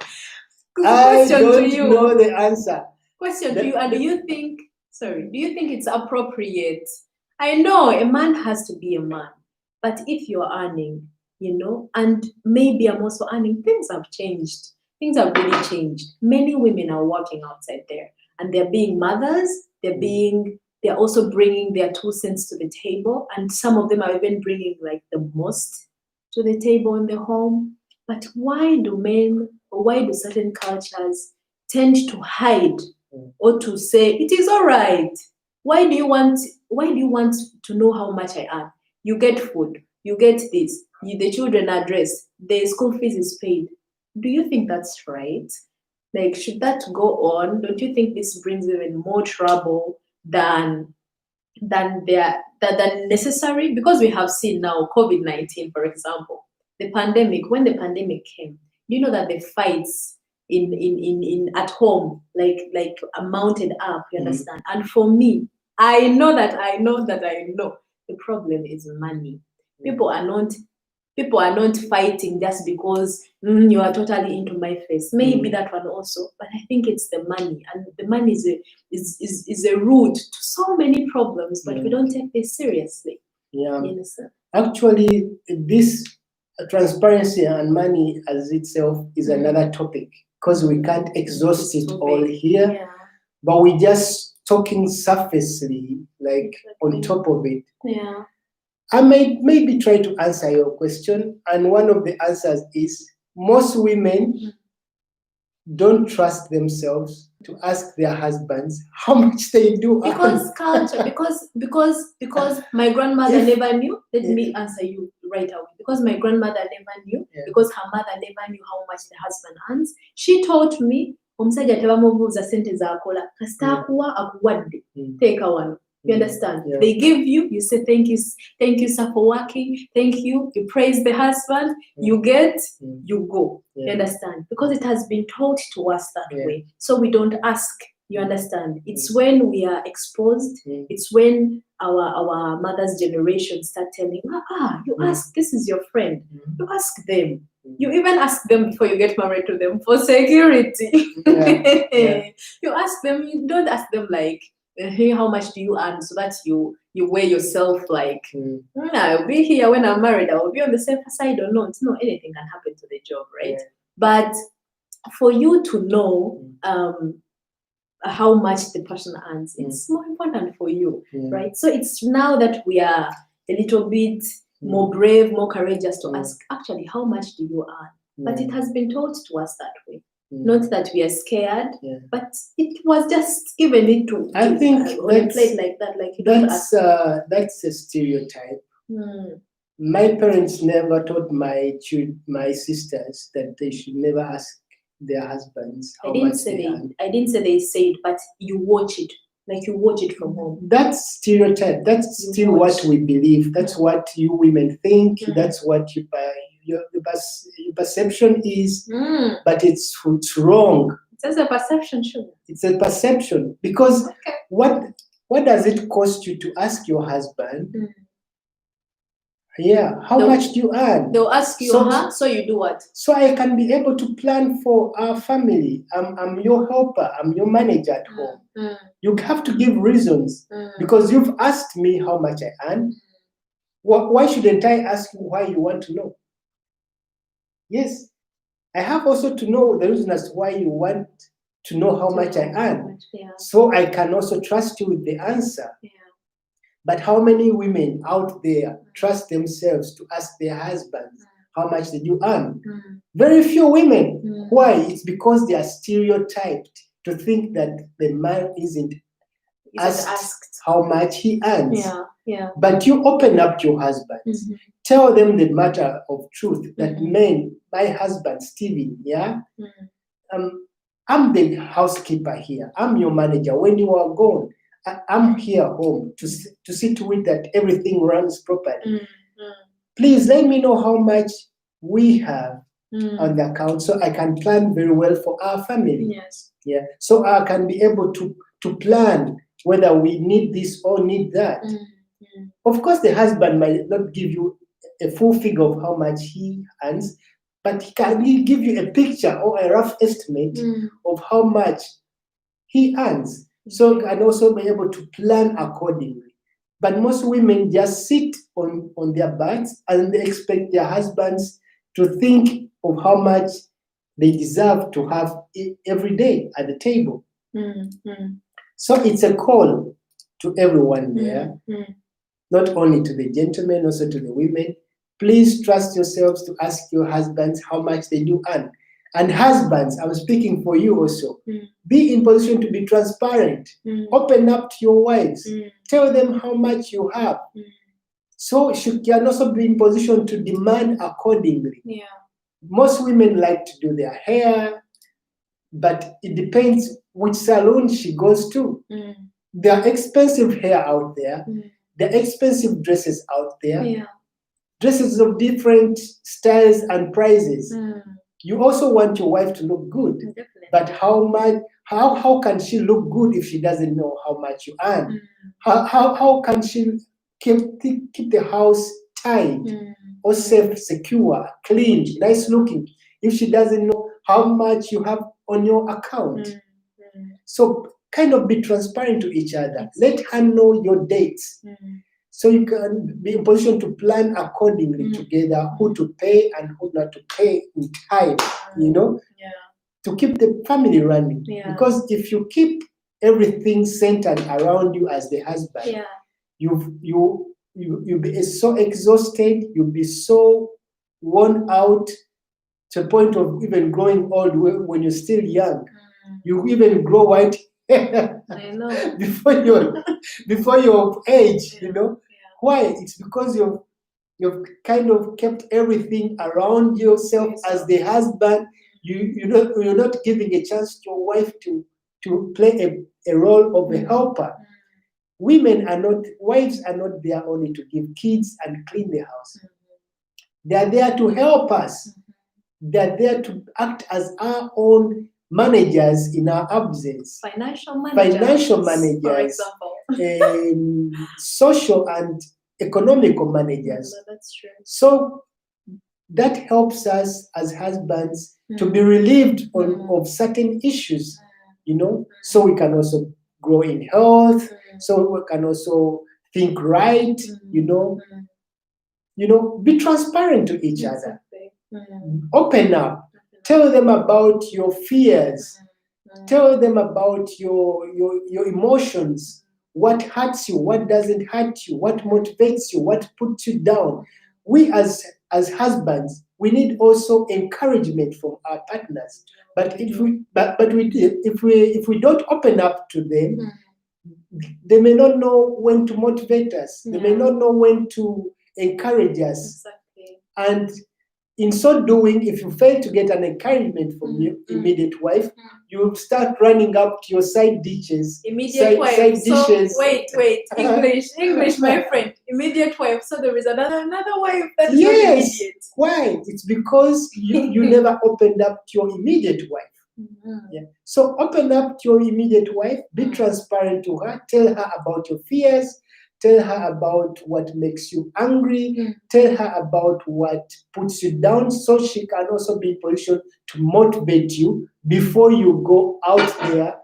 I
Question to
don't
you.
know the answer.
Question to you. And do you think it's appropriate? I know a man has to be a man, but if you're earning, and maybe I'm also earning, things have changed. Things have really changed. Many women are working outside there, and they're being mothers. They're also bringing their 2 cents to the table, and some of them are even bringing like the most to the table in the home. But why do certain cultures tend to hide or to say it is all right? Why do you want to know how much I earn? You get food, you get this, the children are dressed, the school fees is paid. Do you think that's right? Like, should that go on? Don't you think this brings even more trouble than necessary? Because we have seen now COVID-19, for example, when the pandemic came, that the fights in at home like mounted up, you understand? And for me, I know the problem is money. People are not fighting just because you are totally into my face. Maybe that one also, but I think it's the money, and the money is a root to so many problems. But we don't take this seriously.
Yeah.
You understand?
Actually, this transparency and money as itself is another topic, because we can't exhaust it all here.
Yeah.
But we're just talking surfacely, like on top of it.
Yeah.
I may maybe try to answer your question, and one of the answers is most women don't trust themselves to ask their husbands how much they do earn.
Because culture, because my grandmother never knew. Let me answer you right away. Because my grandmother never knew, because her mother never knew how much the husband earns. She taught me, omusajja tebamubuuza sente z'akola, kasita akuwa akuwadde, teeka wano. You understand?
Yeah.
They give you, you say thank you sir for working, thank you praise the husband, you get, you go. You understand? Because it has been taught to us that way. So we don't ask. You understand? It's when we are exposed, it's when our mother's generation start telling, you ask, this is your friend. You ask them. You even ask them before you get married to them for security. You ask them, you don't ask them like, hey, how much do you earn? So that you weigh yourself like, I'll be here when I'm married, I will be on the safer side or not. No, anything can happen to the job, right? But for you to know how much the person earns, it's more important for you, right? So it's now that we are a little bit more brave, more courageous to ask, actually, how much do you earn? But it has been taught to us that way. Not that we are scared, but it was just given into.
I think
on a plate like that, like you don't ask.
That's a stereotype. My parents never taught my sisters that they should never ask their husbands how much they earn.
I didn't say they say it, but you watch it. Like you watch it from home.
That's stereotype. That's still what we believe. That's what you women think. That's what your perception is. But it's wrong.
It's just a perception, sure.
It's a perception, because what does it cost you to ask your husband? How much do you earn?
They'll ask you, so you do what?
So I can be able to plan for our family. I'm your helper. I'm your manager at home. You have to give reasons, because you've asked me how much I earn. Why shouldn't I ask you why you want to know? Yes, I have also to know the reason as to why you want to know how much I earn. So I can also trust you with the answer. But how many women out there trust themselves to ask their husbands how much did you earn? Very few women. Why? It's because they are stereotyped to think that the man isn't asked how much he earns. But you open up to your husbands. Tell them the matter of truth, that my husband, Stephen, I'm the housekeeper here. I'm your manager. When you are gone, I'm here home to see to it that everything runs properly. Please let me know how much we have on the account, so I can plan very well for our family. So I can be able to plan whether we need this or need that. Of course, the husband might not give you a full figure of how much he earns, but can he give you a picture or a rough estimate of how much he earns? So and also be able to plan accordingly. But most women just sit on their butts and they expect their husbands to think of how much they deserve to have every day at the table. So it's a call to everyone there, not only to the gentlemen, also to the women. Please trust yourselves to ask your husbands how much they do earn. And husbands, I'm speaking for you also. Be in position to be transparent. Open up to your wives. Tell them how much you have. So she can also be in position to demand accordingly.
Yeah.
Most women like to do their hair, but it depends which salon she goes to. There are expensive hair out there. There are expensive dresses out there.
Yeah.
Dresses of different styles and prices. You also want your wife to look good.
Definitely.
But how can she look good if she doesn't know how much you earn? How can she keep the house tight or safe, secure, clean, nice looking if she doesn't know how much you have on your account? So kind of be transparent to each other. Let her know your dates. So you can be in position to plan accordingly together, who to pay and who not to pay in time, to keep the family running.
Yeah.
Because if you keep everything centered around you as the husband, you'll be so exhausted, you'll be so worn out to the point of even growing old when you're still young. You even grow white hair
I know.
before your age, Why? It's because you've kind of kept everything around yourself as the husband. You're not giving a chance to your wife to play a role of a helper. Wives are not there only to give kids and clean the house. They are there to help us. They are there to act as our own managers in our absence.
Financial managers, for example.
Social and economical managers.
No, that's true.
So that helps us as husbands to be relieved of certain issues, so we can also grow in health, so we can also think right, be transparent to each other. Open up. Tell them about your fears. Tell them about your emotions. What hurts you, what doesn't hurt you, what motivates you, what puts you down. We as husbands, we need also encouragement from our partners. But if we don't open up to them, they may not know when to motivate us. They may not know when to encourage us.
Exactly.
And in so doing, if you fail to get an encouragement from your immediate wife, you start running up to your side dishes.
Immediate wife.
Side dishes.
Wait. English, my friend. Immediate wife. So there is another wife that is not immediate.
Why? It's because you never opened up to your immediate wife. Yeah. So open up to your immediate wife. Be transparent to her. Tell her about your fears. Tell her about what makes you angry. Tell her about what puts you down, so she can also be in position to motivate you before you go out there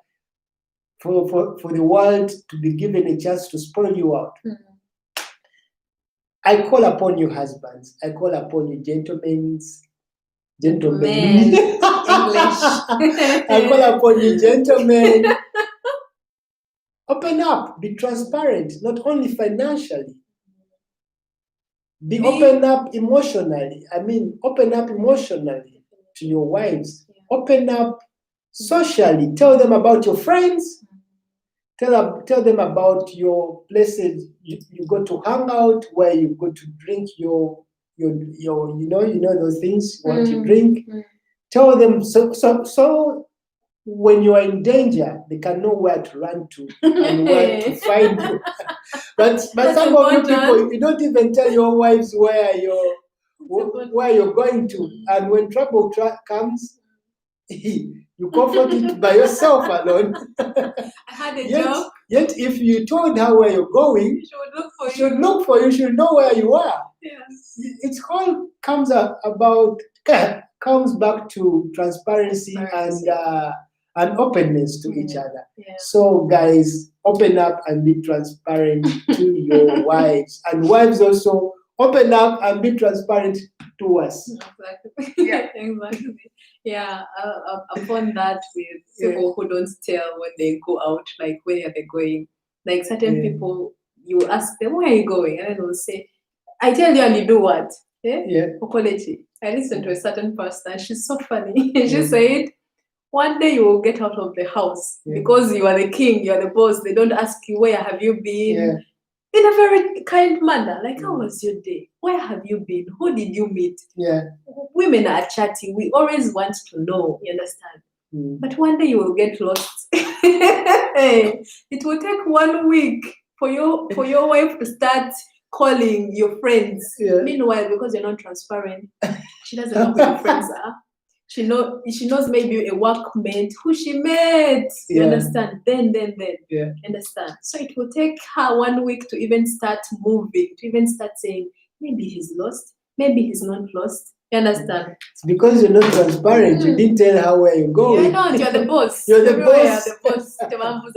for the world to be given a chance to spoil you out. I call upon you, husbands. I call upon you, gentlemen.
English.
I call upon you, gentlemen. Open up, be transparent, not only financially. Be open up emotionally. Open up emotionally to your wives. Open up socially. Tell them about your friends. Tell them about your places you go to hang out, where you go to drink your those things, what you drink. Tell them so when you are in danger, they can know where to run to and where to find you. But some of you people, you don't even tell your wives where you're going to, and when trouble comes, you comfort it by yourself alone.
I had a joke.
Yet, if you told her where you're going,
she would look for you.
She would look for you. She would know where you are.
Yes.
It's all comes up about comes back to transparency and openness to each other.
Yeah.
So guys, open up and be transparent to your wives, and wives also open up and be transparent to us.
Exactly.
Yeah.
Exactly. Yeah, I found that with people who don't tell when they go out, like where are they going. Like certain people, you ask them, where are you going? And then they'll say, I tell you and you do what?
Yeah.
I listened to a certain pastor, she's so funny. She said, one day you will get out of the house because you are the king, you are the boss. They don't ask you, where have you been? In a very kind manner, like, how was your day? Where have you been? Who did you meet?
Yeah.
Women are chatty. We always want to know, you understand? But one day you will get lost. It will take 1 week for your wife to start calling your friends.
Yeah.
Meanwhile, because you're not transparent, she doesn't know who your friends are. She knows maybe a workmate who she met. You understand? Then.
Yeah.
Understand? So it will take her 1 week to even start moving, to even start saying, maybe he's lost, maybe he's not lost. You understand?
It's because you're not transparent. You didn't tell her where you're going.
You're not, you're the boss.
You're the
Everywhere
boss.
You're the boss.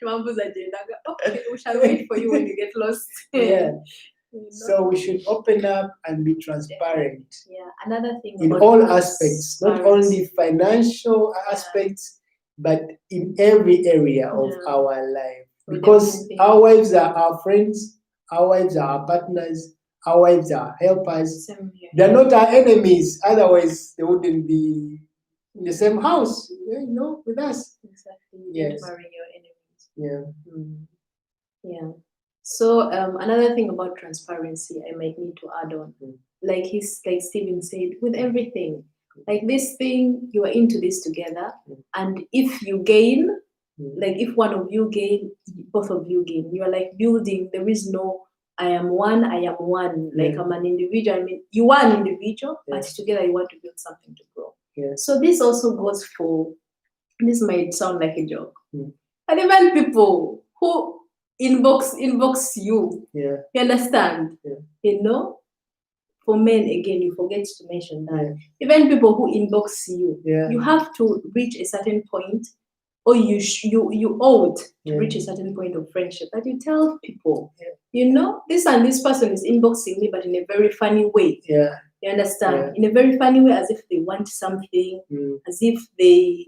Tumambuza agenda. Okay, we shall wait for you when you get lost.
Yeah.
You know?
So we should open up and be transparent.
Yeah, another thing
In
about
all aspects, not only financial aspects, but in every area of our life. Because our wives are our friends, our wives are our partners, our wives are helpers. They're not our enemies. Otherwise, they wouldn't be in the same house, with us.
Exactly.
Yes.
Don't marry your enemies.
Yeah.
Yeah. So another thing about transparency I might need to add on, like Stephen said, with everything, like this thing, you are into this together, and if you gain, like if one of you gain, both of you gain. You are like building. There is no I am one. Like I'm an individual. I mean, you are an individual, but together you want to build something to grow.
Yeah.
So this also goes for. This might sound like a joke, and even people who inbox you.
Yeah.
You understand?
Yeah.
You know, for men again, you forget to mention that. Even people who inbox you, you have to reach a certain point, or you ought to reach a certain point of friendship that you tell people. You know, this and this person is inboxing me, but in a very funny way.
Yeah.
You understand? In a very funny way, as if they want something, as if they.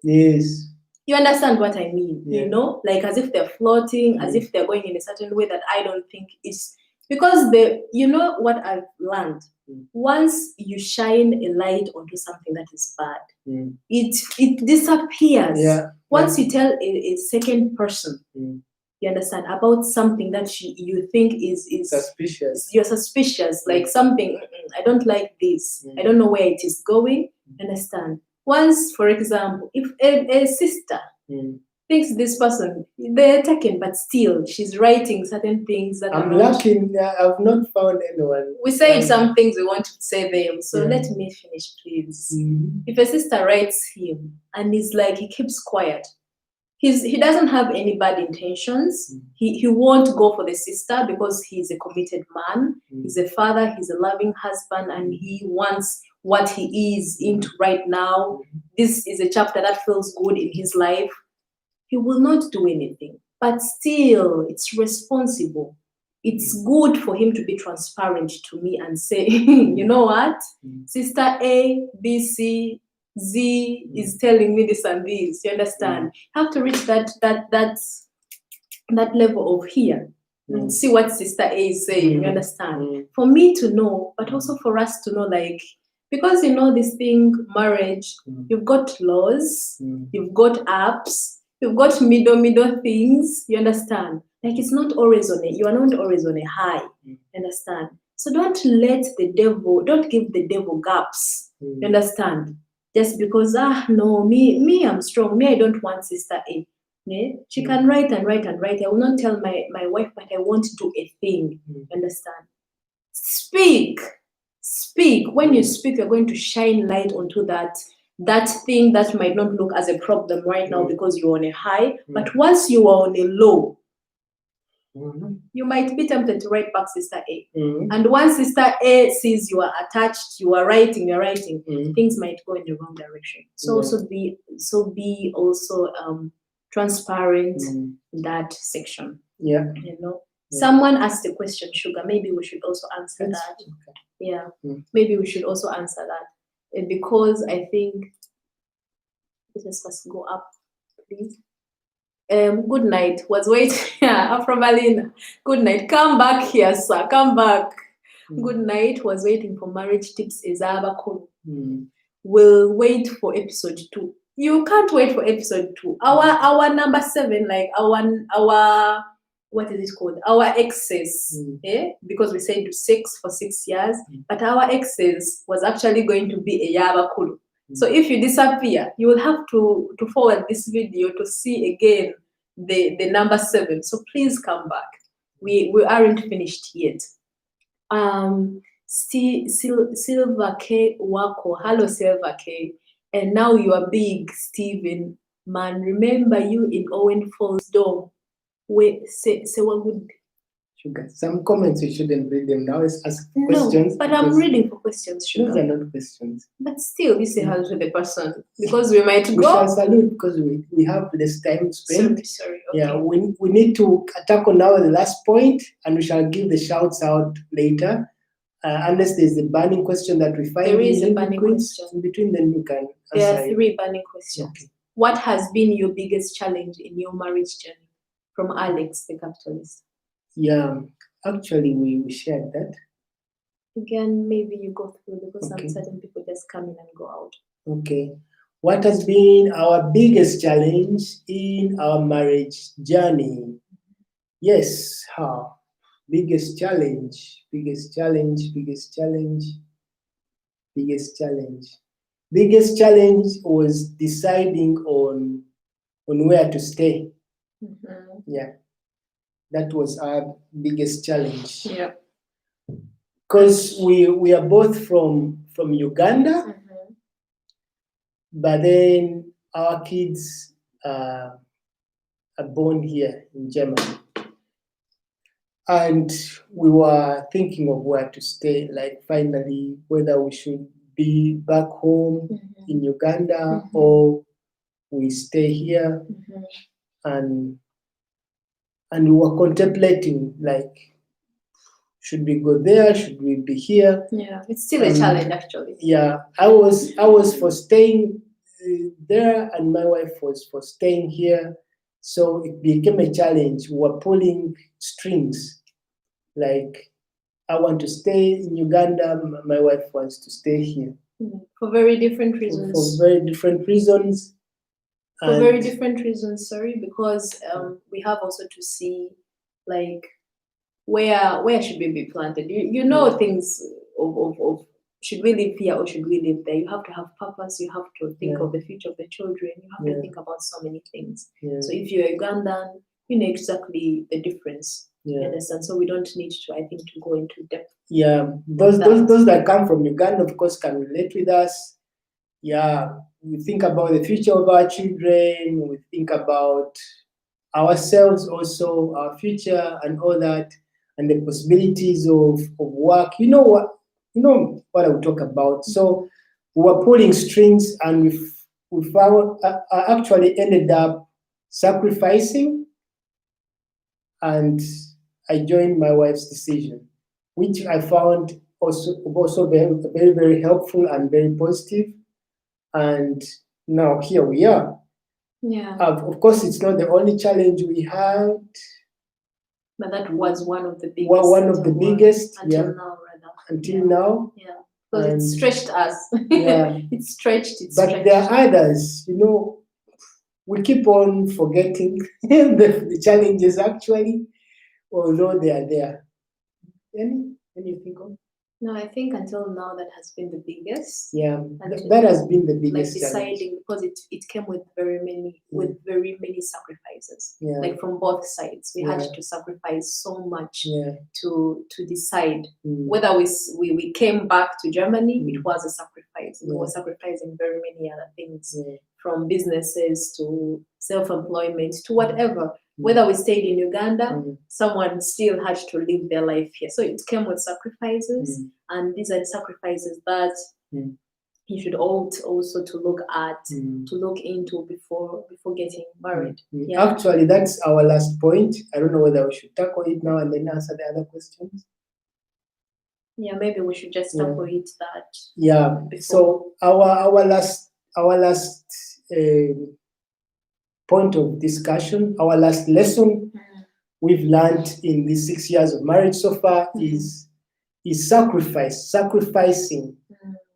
Yes.
You understand what I mean?
Yeah.
You know, like as if they're floating, as if they're going in a certain way that I don't think is because you know what I've learned. Once you shine a light onto something that is bad, it disappears.
Yeah.
Once you tell a second person, you understand, about something that you think is
suspicious.
You're suspicious, like something. I don't like this. I don't know where it is going. Understand? Once, for example, if a sister thinks this person, they're taken, but still she's writing certain things that
I'm lucky. I've not found anyone.
We say some things we want to say them, so let me finish, please. If a sister writes him and he's like, he keeps quiet, he doesn't have any bad intentions. He won't go for the sister because he's a committed man. He's a father. He's a loving husband, and he wants what he is into right now. This is a chapter that feels good in his life. He will not do anything, but still, it's responsible. It's good for him to be transparent to me and say, you know what, sister A, B, C, Z is telling me this and this. You understand? You have to reach that level of here. See what sister A is saying. You understand? For me to know, but also for us to know, like, because you know this thing, marriage, you've got laws, you've got apps, you've got middle things. You understand? Like it's not always you are not always on a high. You understand? So don't give the devil gaps. You understand? Just because no, me I'm strong. Me, I don't want sister A. Yeah? She can write and write and write. I will not tell my wife, but I won't do a thing. You understand? Speak. When you speak, you're going to shine light onto that thing that might not look as a problem right now because you're on a high. But once you are on a low, You might be tempted to write back Sister A.
Mm.
And once Sister A sees you are attached, you are writing, things might go in the wrong direction. So be also transparent in that section.
Yeah.
You know. Yeah. Someone asked a question, Sugar. Maybe we should also answer that. Okay. Yeah. Maybe we should also answer that. Because I think let's just go up, please. Good night. Was waiting. Yeah, Afro-Berlin. Good night. Come back here, sir. Come back. Good night. Was waiting for marriage tips. Izaba Kulu. We'll wait for episode 2. You can't wait for episode 2. Our number 7, like our what is it called? Our exes. Because we said 6 for 6 years, but our exes was actually going to be a Yaba Kulu. So if you disappear, you will have to forward this video to see again the number 7. So please come back. We aren't finished yet. Silver K Wako. Hello, Silver K. And now you are big, Stephen. Man, remember you in Owen Falls Dome. Wait, say what would
Sugar. Some comments you shouldn't read them now. It's ask questions.
But I'm reading for questions, Sugar.
Those are not questions.
But still, you say hello to the person because we might go.
We shall salute because we have less time to spend.
Sorry. Okay.
Yeah, we need to tackle now the last point, and we shall give the shouts out later. Unless there's a burning question that we find.
There is a burning question.
In between, then you can answer.
There are 3 burning questions. Okay. What has been your biggest challenge in your marriage journey? From Alex, the capitalist.
Yeah, actually, we shared that.
Again, maybe you go through because some certain people just come in and go out.
Okay. What has been our biggest challenge in our marriage journey? Yes, how? Biggest challenge was deciding on where to stay. Yeah, that was our biggest challenge.
Yeah,
because we are both from Uganda, but then our kids are born here in Germany, and we were thinking of where to stay. Like finally, whether we should be back home in Uganda or we stay here, and we were contemplating, like, should we go there? Should we be here?
Yeah, it's still a challenge, actually.
Yeah, I was for staying there, and my wife was for staying here. So it became a challenge. We were pulling strings. Like, I want to stay in Uganda. My wife wants to stay here.
For very different reasons.
For very different reasons.
For very different reasons, sorry, because we have also to see, like, where should we be planted? You know things of should we live here or should we live there? You have to have purpose. You have to think of the future of the children. You have to think about so many things.
Yeah.
So if you're Ugandan, you know exactly the difference. You understand? So we don't need to, I think, to go into depth.
Yeah, those that come from Uganda, of course, can relate with us. Yeah, we think about the future of our children. We think about ourselves also, our future, and all that, and the possibilities of work. You know what I will talk about. So we were pulling strings, and we found I actually ended up sacrificing, and I joined my wife's decision, which I found also very, very, very helpful and very positive. And now here we are.
Yeah.
Of course, it's not the only challenge we had.
But that was one of the biggest.
Well, one of the biggest.
Until now, rather.
Until now.
Yeah. Because it stretched us.
Yeah.
It stretched.
But there are others, we keep on forgetting the challenges actually, although they are there. Any think of?
No, I think until now that has been the biggest.
Yeah, that has been the biggest.
Like deciding, because it came with very many sacrifices.
Yeah.
Like from both sides, we had to sacrifice so much to decide whether we came back to Germany. It was a sacrifice. We were sacrificing very many other things, from businesses to self-employment to whatever. Whether we stayed in Uganda, someone still had to live their life here. So it came with sacrifices, and these are the sacrifices that you should also to look at, to look into before getting married. Yeah.
Actually, that's our last point. I don't know whether we should tackle it now and then answer the other questions.
Yeah, maybe we should just tackle it that.
Yeah.
Before.
So our last point of discussion, our last lesson we've learned in these 6 years of marriage so far is sacrificing.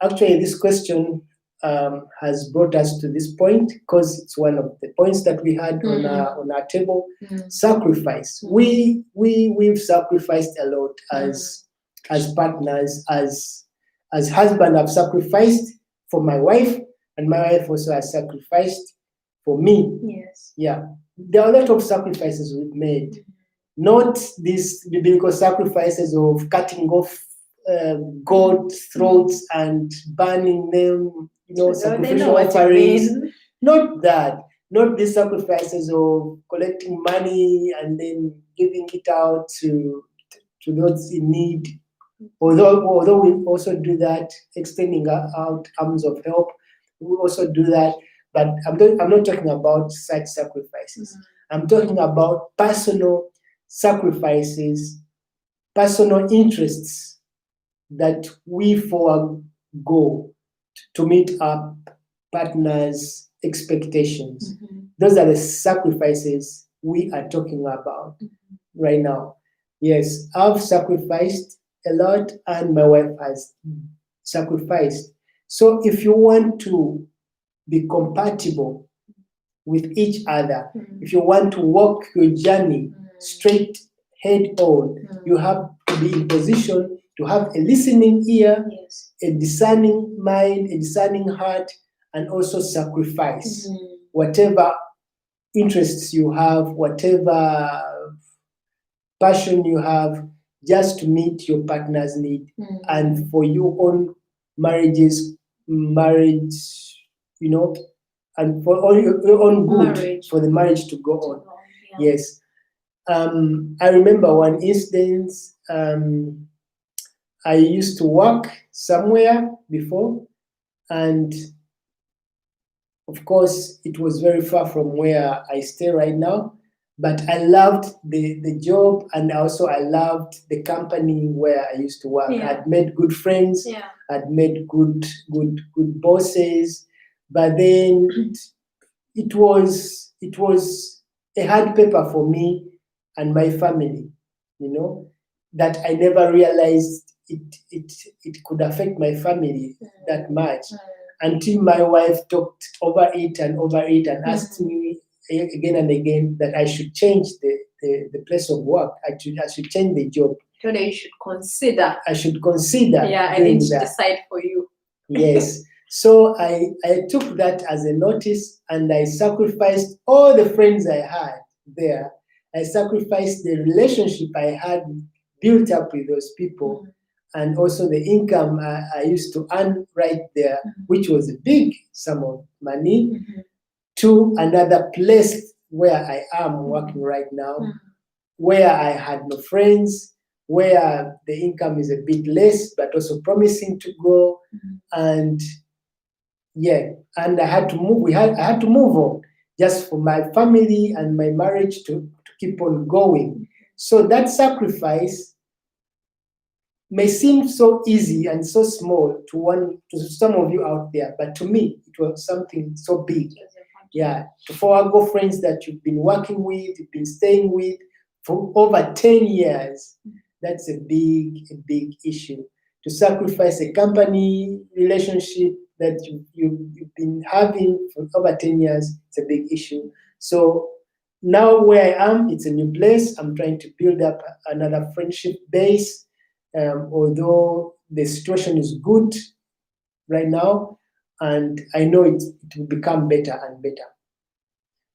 Actually, this question has brought us to this point because it's one of the points that we had on our table. Sacrifice. We've sacrificed a lot as partners, as husband. I've sacrificed for my wife, and my wife also has sacrificed for me.
Yes.
Yeah. There are a lot of sacrifices we've made. Not these biblical sacrifices of cutting off goat throats and burning them, sacrificial offerings. Not that. Not these sacrifices of collecting money and then giving it out to those in need. Although we also do that, extending out arms of help, we also do that. But I'm not talking about such sacrifices. I'm talking about personal sacrifices, personal interests that we forego to meet our partner's expectations. Those are the sacrifices we are talking about right now. Yes, I've sacrificed a lot and my wife has sacrificed. So if you want to be compatible with each other, if you want to walk your journey straight head on, you have to be in position to have a listening ear, a discerning mind, a discerning heart, and also sacrifice whatever interests you have, whatever passion you have, just to meet your partner's need and for your own marriage, and for all your own good, for the marriage to go on. Yes. I remember one instance. I used to work somewhere before, and of course, it was very far from where I stay right now. But I loved the job, and also I loved the company where I used to work. I'd made good friends. I'd made good bosses. But then it was a hard paper for me and my family, that I never realized it could affect my family that much until my wife talked over it and asked me again and again that I should change the place of work. I should change the job.
So that you should consider.
I should consider.
Yeah, I didn't decide for you.
Yes. So I took that as a notice, and I sacrificed all the friends I had there. I sacrificed the relationship I had built up with those people, and also the income I used to earn right there, which was a big sum of money, to another place where I am working right now, where I had no friends, where the income is a bit less, but also promising to grow. And I had to move. I had to move on just for my family and my marriage to keep on going. So that sacrifice may seem so easy and so small to some of you out there, but to me, it was something so big. Yeah, to forego friends that you've been working with, you've been staying with for over 10 years, that's a big issue. To sacrifice a company relationship that you've been having for over 10 years, it's a big issue. So now where I am, it's a new place. I'm trying to build up another friendship base, although the situation is good right now, and I know it will become better and better.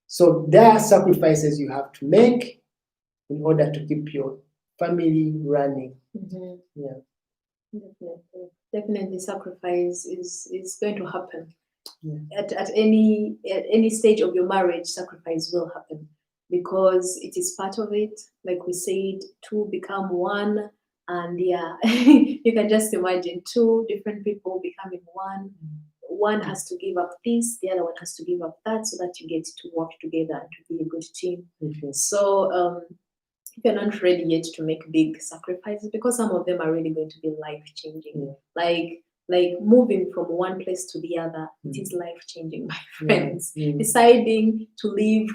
So there are sacrifices you have to make in order to keep your family running. Yeah.
Definitely sacrifice is going to happen. At any stage of your marriage, sacrifice will happen. because it is part of it. Like we said, two become one, and yeah, you can just imagine two different people becoming one. One has to give up this, the other one has to give up that, so that you get to work together and to be a good team.
Okay.
So if you're not ready yet to make big sacrifices, because some of them are really going to be life changing, like moving from one place to the other, it is life changing, my friends. Deciding to leave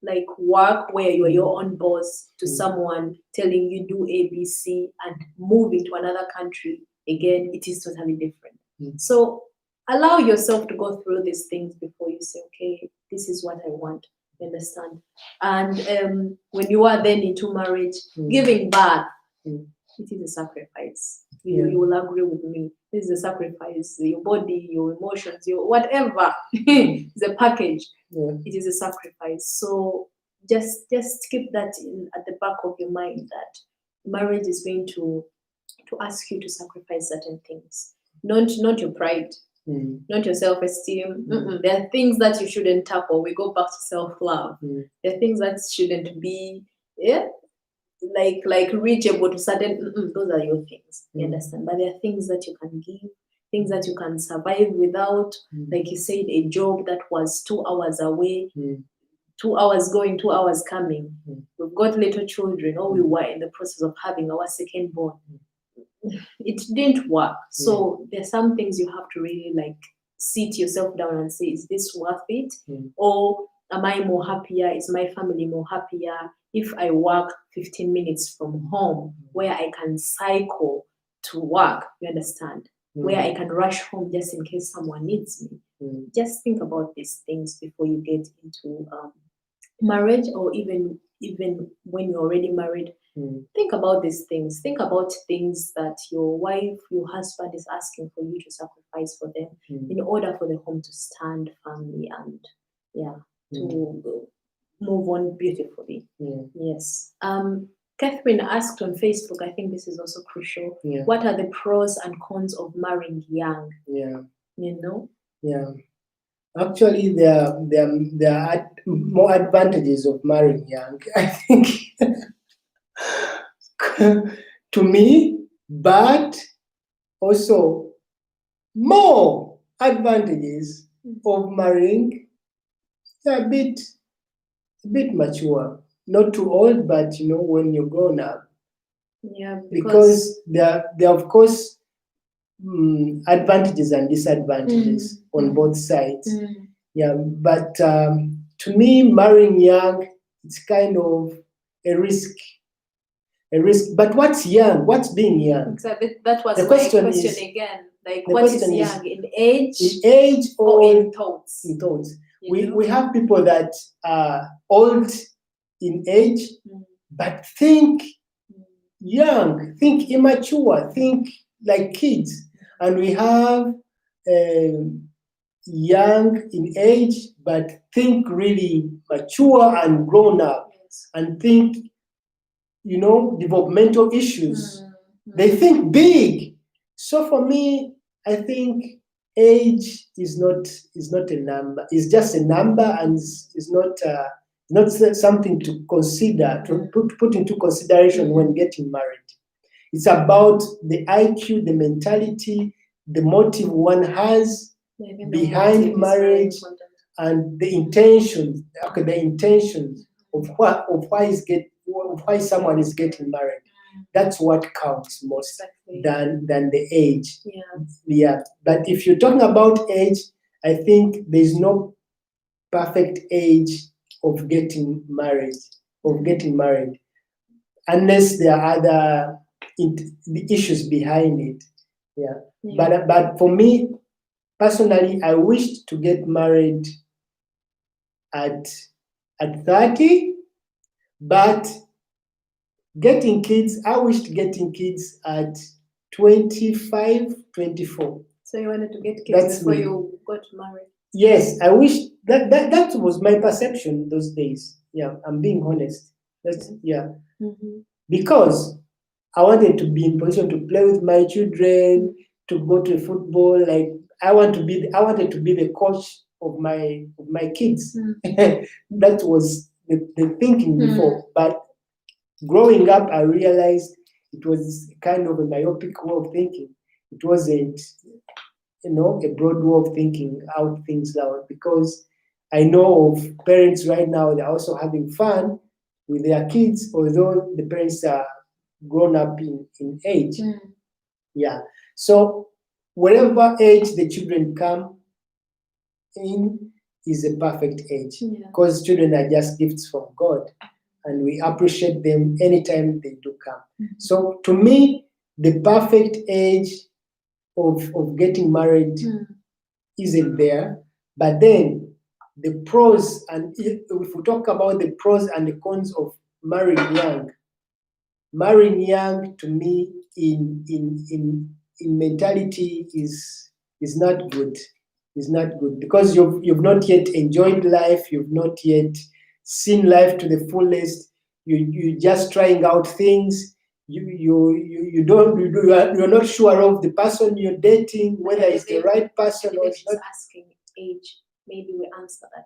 like work where you are your own boss to someone telling you do ABC and moving to another country, again, it is totally different. So allow yourself to go through these things before you say, okay, this is what I want. You understand? And when you are then into marriage, giving birth, it is a sacrifice. You will agree with me. This is a sacrifice. Your body, your emotions, your whatever is a package. It is a sacrifice. So just keep that at the back of your mind, that marriage is going to ask you to sacrifice certain things. Not your pride, not your self-esteem. There are things that you shouldn't tackle. We go back to self-love. There are things that shouldn't be like reachable to certain. Those are your things. You understand? But there are things that you can give, things that you can survive without. Like you said, a job that was 2 hours away, 2 hours going, 2 hours coming. We've got little children, or we were in the process of having our second born. It didn't work. So there's some things you have to really like sit yourself down and say, is this worth it? Or am I more happier? Is my family more happier if I work 15 minutes from home, where I can cycle to work? You understand? Where I can rush home just in case someone needs me. Just think about these things before you get into marriage, or even when you're already married. Think about these things. Think about things that your wife, your husband is asking for you to sacrifice for them in order for the home to stand firmly and to move on beautifully. Yes. Catherine asked on Facebook, I think this is also crucial. What are the pros and cons of marrying young? You know?
Actually, there are more advantages of marrying young, I think, to me, but also more advantages of marrying a bit mature, not too old, but when you're grown up. Because there are of course advantages and disadvantages on both sides. But to me, marrying young, it's kind of a risk. But what's young? What's being young?
Exactly. That was
the
my
question
again. Like, what is young? In age?
In age
or in thoughts?
In thoughts. We have people that are old in age, but think young, think immature, think like kids. And we have young in age, but think really mature and grown up, and think, developmental issues. They think big. So for me, I think age is not a number. It's just a number, and is not something to consider, to put into consideration when getting married. It's about the IQ, the mentality, the motive one has behind marriage, and the intentions. Okay, the intentions of why someone is getting married. That's what counts most than the age. But if you're talking about age, I think there's no perfect age of getting married, unless there are other the issues behind it. But for me personally, I wished to get married at 30, but getting kids, I wished getting kids at 25, 24.
So you wanted to get kids before you got married?
Yes, I wish that was my perception those days. I'm being honest. Because I wanted to be in position to play with my children, to go to football. Like I wanted to be the coach of my kids. That was the thinking before. But growing up, I realized it was kind of a myopic way of thinking. It wasn't, a broad way of thinking out things loud, because I know of parents right now, they're also having fun with their kids, although the parents are grown up in age. Yeah. So whatever age the children come in is a perfect age, because children are just gifts from God, and we appreciate them anytime they do come. So to me, the perfect age of getting married isn't there. But then the pros, and if we talk about the pros and the cons of marrying young to me in mentality is not good. Is not good, because you've not yet enjoyed life, you've not yet seen life to the fullest. You're just trying out things. You're not sure of the person you're dating, whether it's the right person or
she's
not.
asking age, maybe we answer that.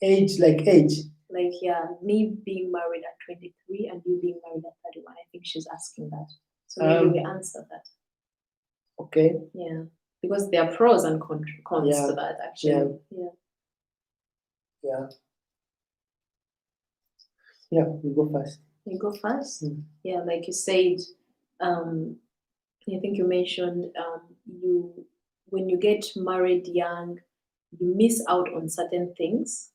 Age, like age.
Like, yeah, me being married at 23 and you being married at 31. I think she's asking that. So maybe we answer that.
Okay.
Yeah. Because there are pros and cons to that, actually.
Yeah, you go first.
You go first? Yeah, like you said, I think you mentioned when you get married young, you miss out on certain things.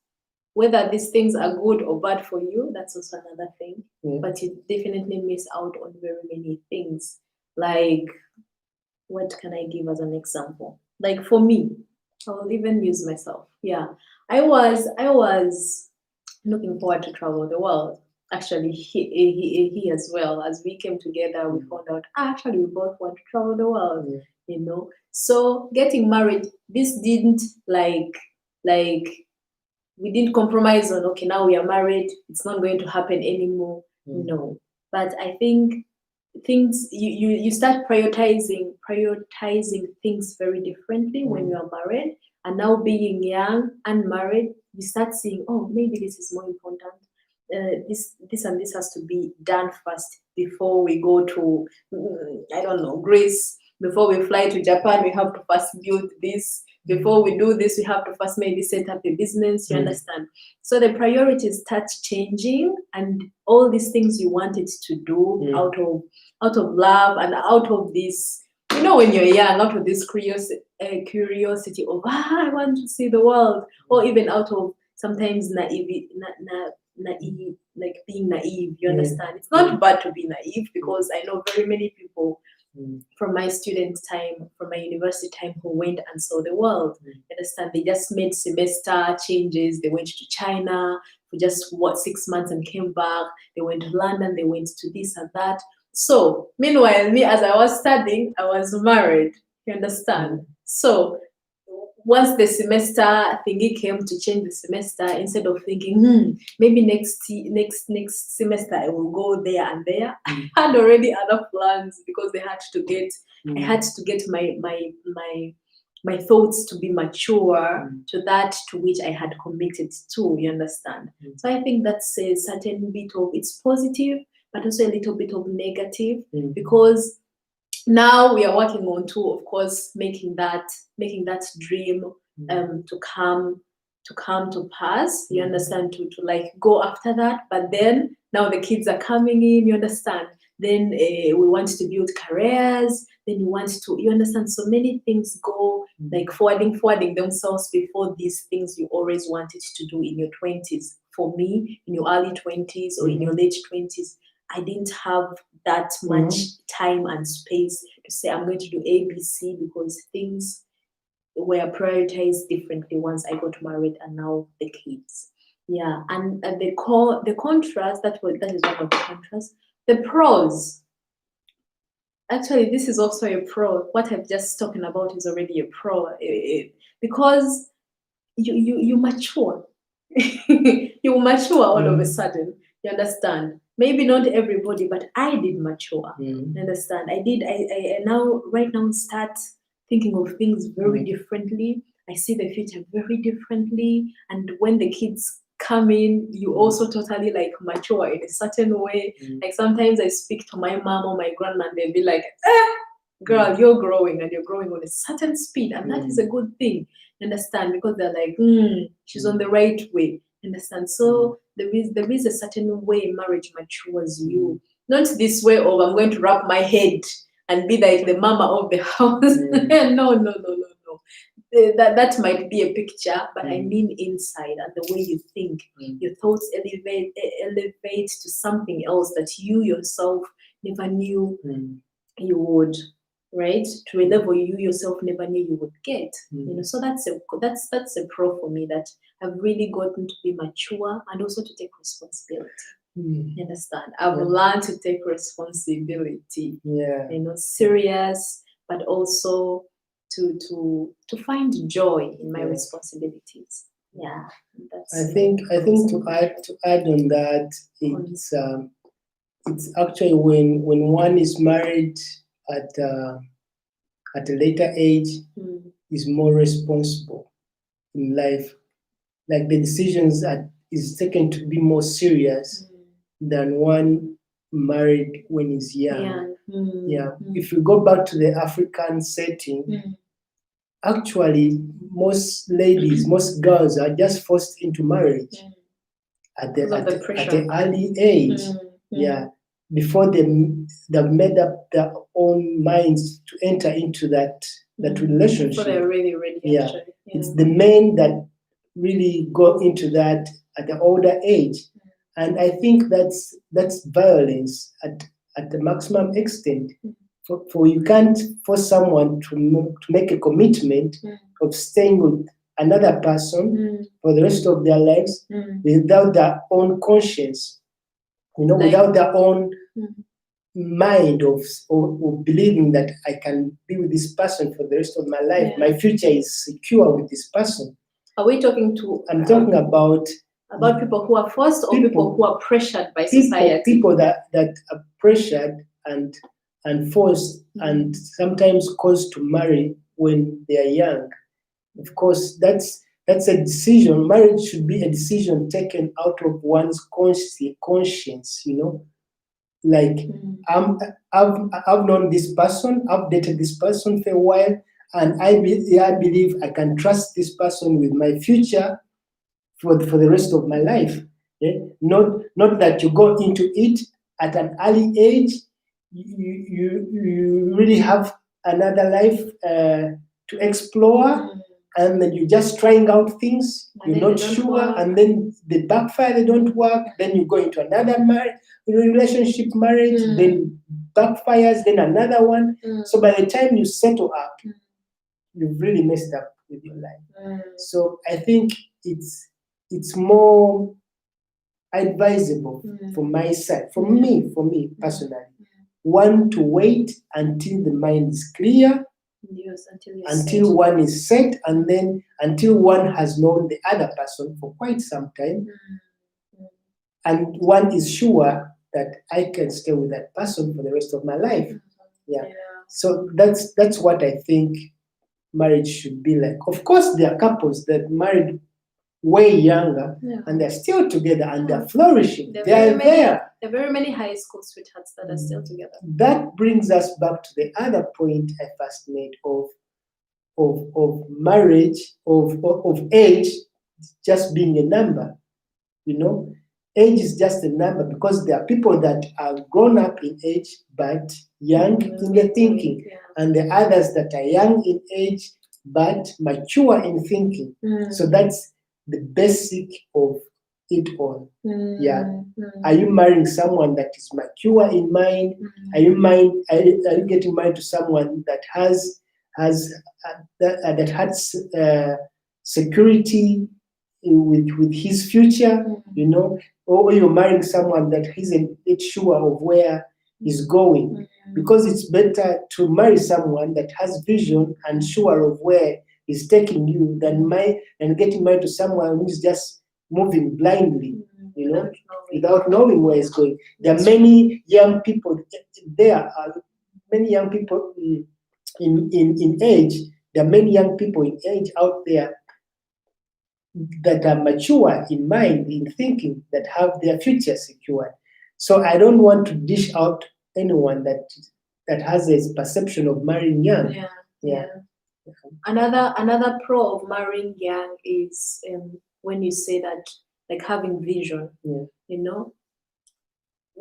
Whether these things are good or bad for you, that's also another thing. But you definitely miss out on very many things. Like, what can I give as an example? Like for me, I will even use myself. Yeah, I was looking forward to travel the world. Actually, he as well. As we came together, we found out actually we both want to travel the world. So getting married, this didn't like we didn't compromise on, okay, now we are married, it's not going to happen anymore. No, but I think things you start prioritizing things very differently when you are married. And now being young and married, you start seeing, oh, maybe this is more important. This and this has to be done first before we go to I don't know, Greece. Before we fly to Japan, we have to first build this. Before we do this, we have to first maybe set up a business. You understand? So the priorities start changing, and all these things you wanted to do out of love and out of this, when you're young, out of this curiosity of I want to see the world, or even out of sometimes naive, like being naive. You understand? It's not bad to be naive, because I know very many people from my student time, from my university time, who went and saw the world. You understand? They just made semester changes. They went to China for just 6 months and came back. They went to London. They went to this and that. So meanwhile, me, as I was studying, I was married. You understand? So once the semester thingy came to change the semester, instead of thinking, maybe next semester I will go there and there, I had already other plans, because I had to get my thoughts to be mature to that to which I had committed to. You understand? So I think that's a certain bit of, it's positive, but also a little bit of negative, because now we are working on to, of course, making that dream to come to pass. You understand? To like go after that. But then now the kids are coming in. You understand? Then we want to build careers. Then you want to, you understand? So many things go like forwarding themselves before these things you always wanted to do in your 20s. For me, in your early 20s or in your late 20s, I didn't have that much time and space to say I'm going to do A, B, C, because things were prioritized differently once I got married and now the kids. Yeah, and the contrast, that is one of the contrasts. The pros. Actually, this is also a pro. What I've just spoken about is already a pro, because you mature. You mature all of a sudden. You understand? Maybe not everybody, but I did mature. You understand? I now right now start thinking of things very differently. I see the future very differently. And when the kids come in, you also totally like mature in a certain way. Like sometimes I speak to my mom or my grandma and they'll be like, girl, you're growing and you're growing on a certain speed, and that is a good thing. Understand? Because they're like, she's on the right way. Understand? So there is a certain way marriage matures you. Not this way of I'm going to wrap my head and be like the mama of the house. No. That might be a picture, but I mean inside and the way you think. Your thoughts elevate to something else that you yourself never knew you would, right? To a level you yourself never knew you would get. You know, so that's a pro for me, that I've really gotten to be mature and also to take responsibility. You understand? I've learned to take responsibility. You know, serious, but also to find joy in my responsibilities.
I think to add on that, it's actually when one is married at a later age, is more responsible in life. Like the decisions is taken to be more serious than one married when he's young. If you go back to the African setting, actually most ladies, most girls are just forced into marriage at the early age. Before they've made up their own minds to enter into that relationship.
Before they're really ready.
It's the men that really go into that at the older age. And I think that's violence at the maximum extent. For you can't force someone to make a commitment of staying with another person for the rest of their lives without their own conscience, without their own mind of believing that I can be with this person for the rest of my life. My future is secure with this person.
Are we talking to?
I'm talking about
people who are forced, or people who are pressured by society?
People that are pressured and forced and sometimes caused to marry when they are young. Of course, that's a decision. Marriage should be a decision taken out of one's conscience. Like I've known this person, I've dated this person for a while, and I believe I can trust this person with my future for the rest of my life. Not that you go into it at an early age. You really have another life to explore, and then you're just trying out things. You're not sure, and then they backfire. They don't work. Then you go into another relationship, marriage. Then backfires. Then another one. So by the time you settle up, you've really messed up with your life. So I think it's more advisable from my side, for me personally, one to wait until the mind is clear, until one is set, and then until one has known the other person for quite some time, and one is sure that I can stay with that person for the rest of my life. So that's what I think marriage should be like. Of course, there are couples that married way younger and they're still together and they're flourishing. There are
very many high school sweethearts that are still together.
That brings us back to the other point I first made of marriage, of age just being a number. Age is just a number, because there are people that are grown up in age but young in their thinking, and the others that are young in age but mature in thinking. So that's the basic of it all. Are you marrying someone that is mature in mind? Are you getting married to someone that has security with his future? Or you're marrying someone that isn't sure of where he's going? Because it's better to marry someone that has vision and sure of where he's taking you than getting married to someone who's just moving blindly, without knowing where he's going. There are many young people. There are many young people in age. There are many young people in age out there that are mature in mind, in thinking, that have their future secured. So I don't want to dish out anyone that has a perception of marrying young.
Yeah. Another pro of marrying young is when you say that, like, having vision.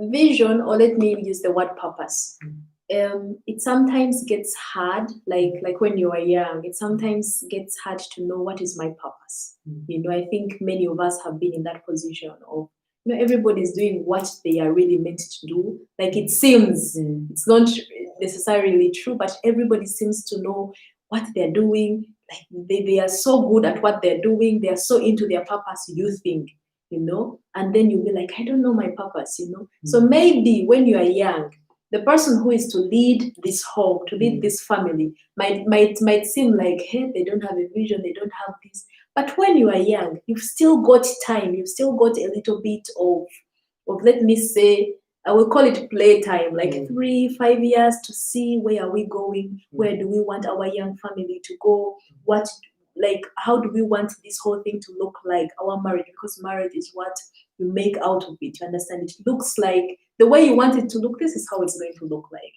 Vision, or let me use the word purpose. It sometimes gets hard, like when you are young, it sometimes gets hard to know what is my purpose. I think many of us have been in that position of, everybody's doing what they are really meant to do. Like, it seems it's not necessarily true, but everybody seems to know what they're doing. Like, they are so good at what they're doing. They are so into their purpose, you think, and then you'll be like, I don't know my purpose. So maybe when you are young, the person who is to lead this home, to lead this family, might seem like, hey, they don't have a vision, they don't have this. But when you are young, you've still got time, you've still got a little bit of let me say, I will call it playtime, like 3-5 years, to see where are we going, where do we want our young family to go, how do we want this whole thing to look like, our marriage, because marriage is what you make out of it. You understand? It looks like the way you want it to look, this is how it's going to look like,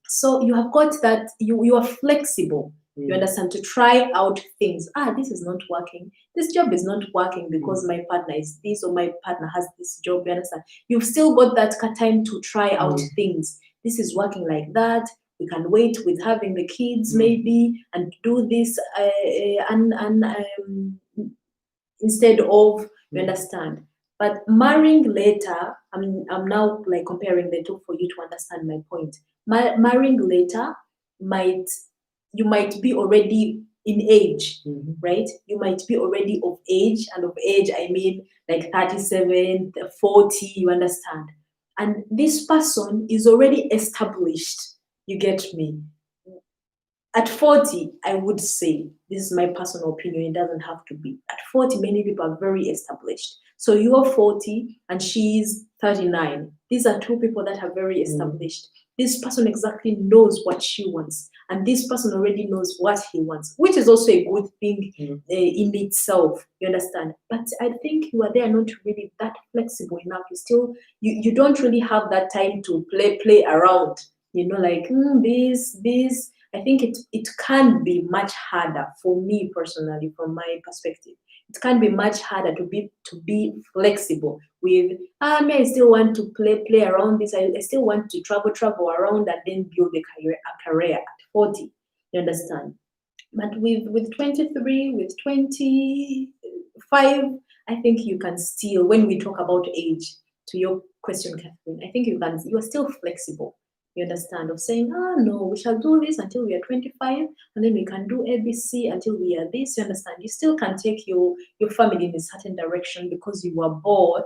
So you have got that, you are flexible, you understand, to try out things. This is not working. This job is not working because my partner is this, or my partner has this job, you understand? You've still got that time to try out things. This is working like that. We can wait with having the kids maybe and do this instead of, you understand. But marrying later, I'm now like comparing the two for you to understand my point. Marrying later, you might be already in age, right? You might be already of age, and of age I mean like 37, 40, you understand. And this person is already established. You get me? At 40, I would say, this is my personal opinion, it doesn't have to be. At 40, many people are very established. So you are 40 and she's 39. These are two people that are very established. This person exactly knows what she wants, and this person already knows what he wants, which is also a good thing in itself, you understand? But I think you are there not really that flexible enough. You don't really have that time to play around, like this. I think it can be much harder for me personally, from my perspective. It can be much harder to be flexible with, I still want to play around this. I still want to travel around and then build a career at 40. You understand? But with 23, with 25, I think you can still, when we talk about age, to your question, Catherine, I think you are still flexible. You understand, of saying, no, we shall do this until we are 25, and then we can do ABC until we are this. You understand? You still can take your family in a certain direction because you were both.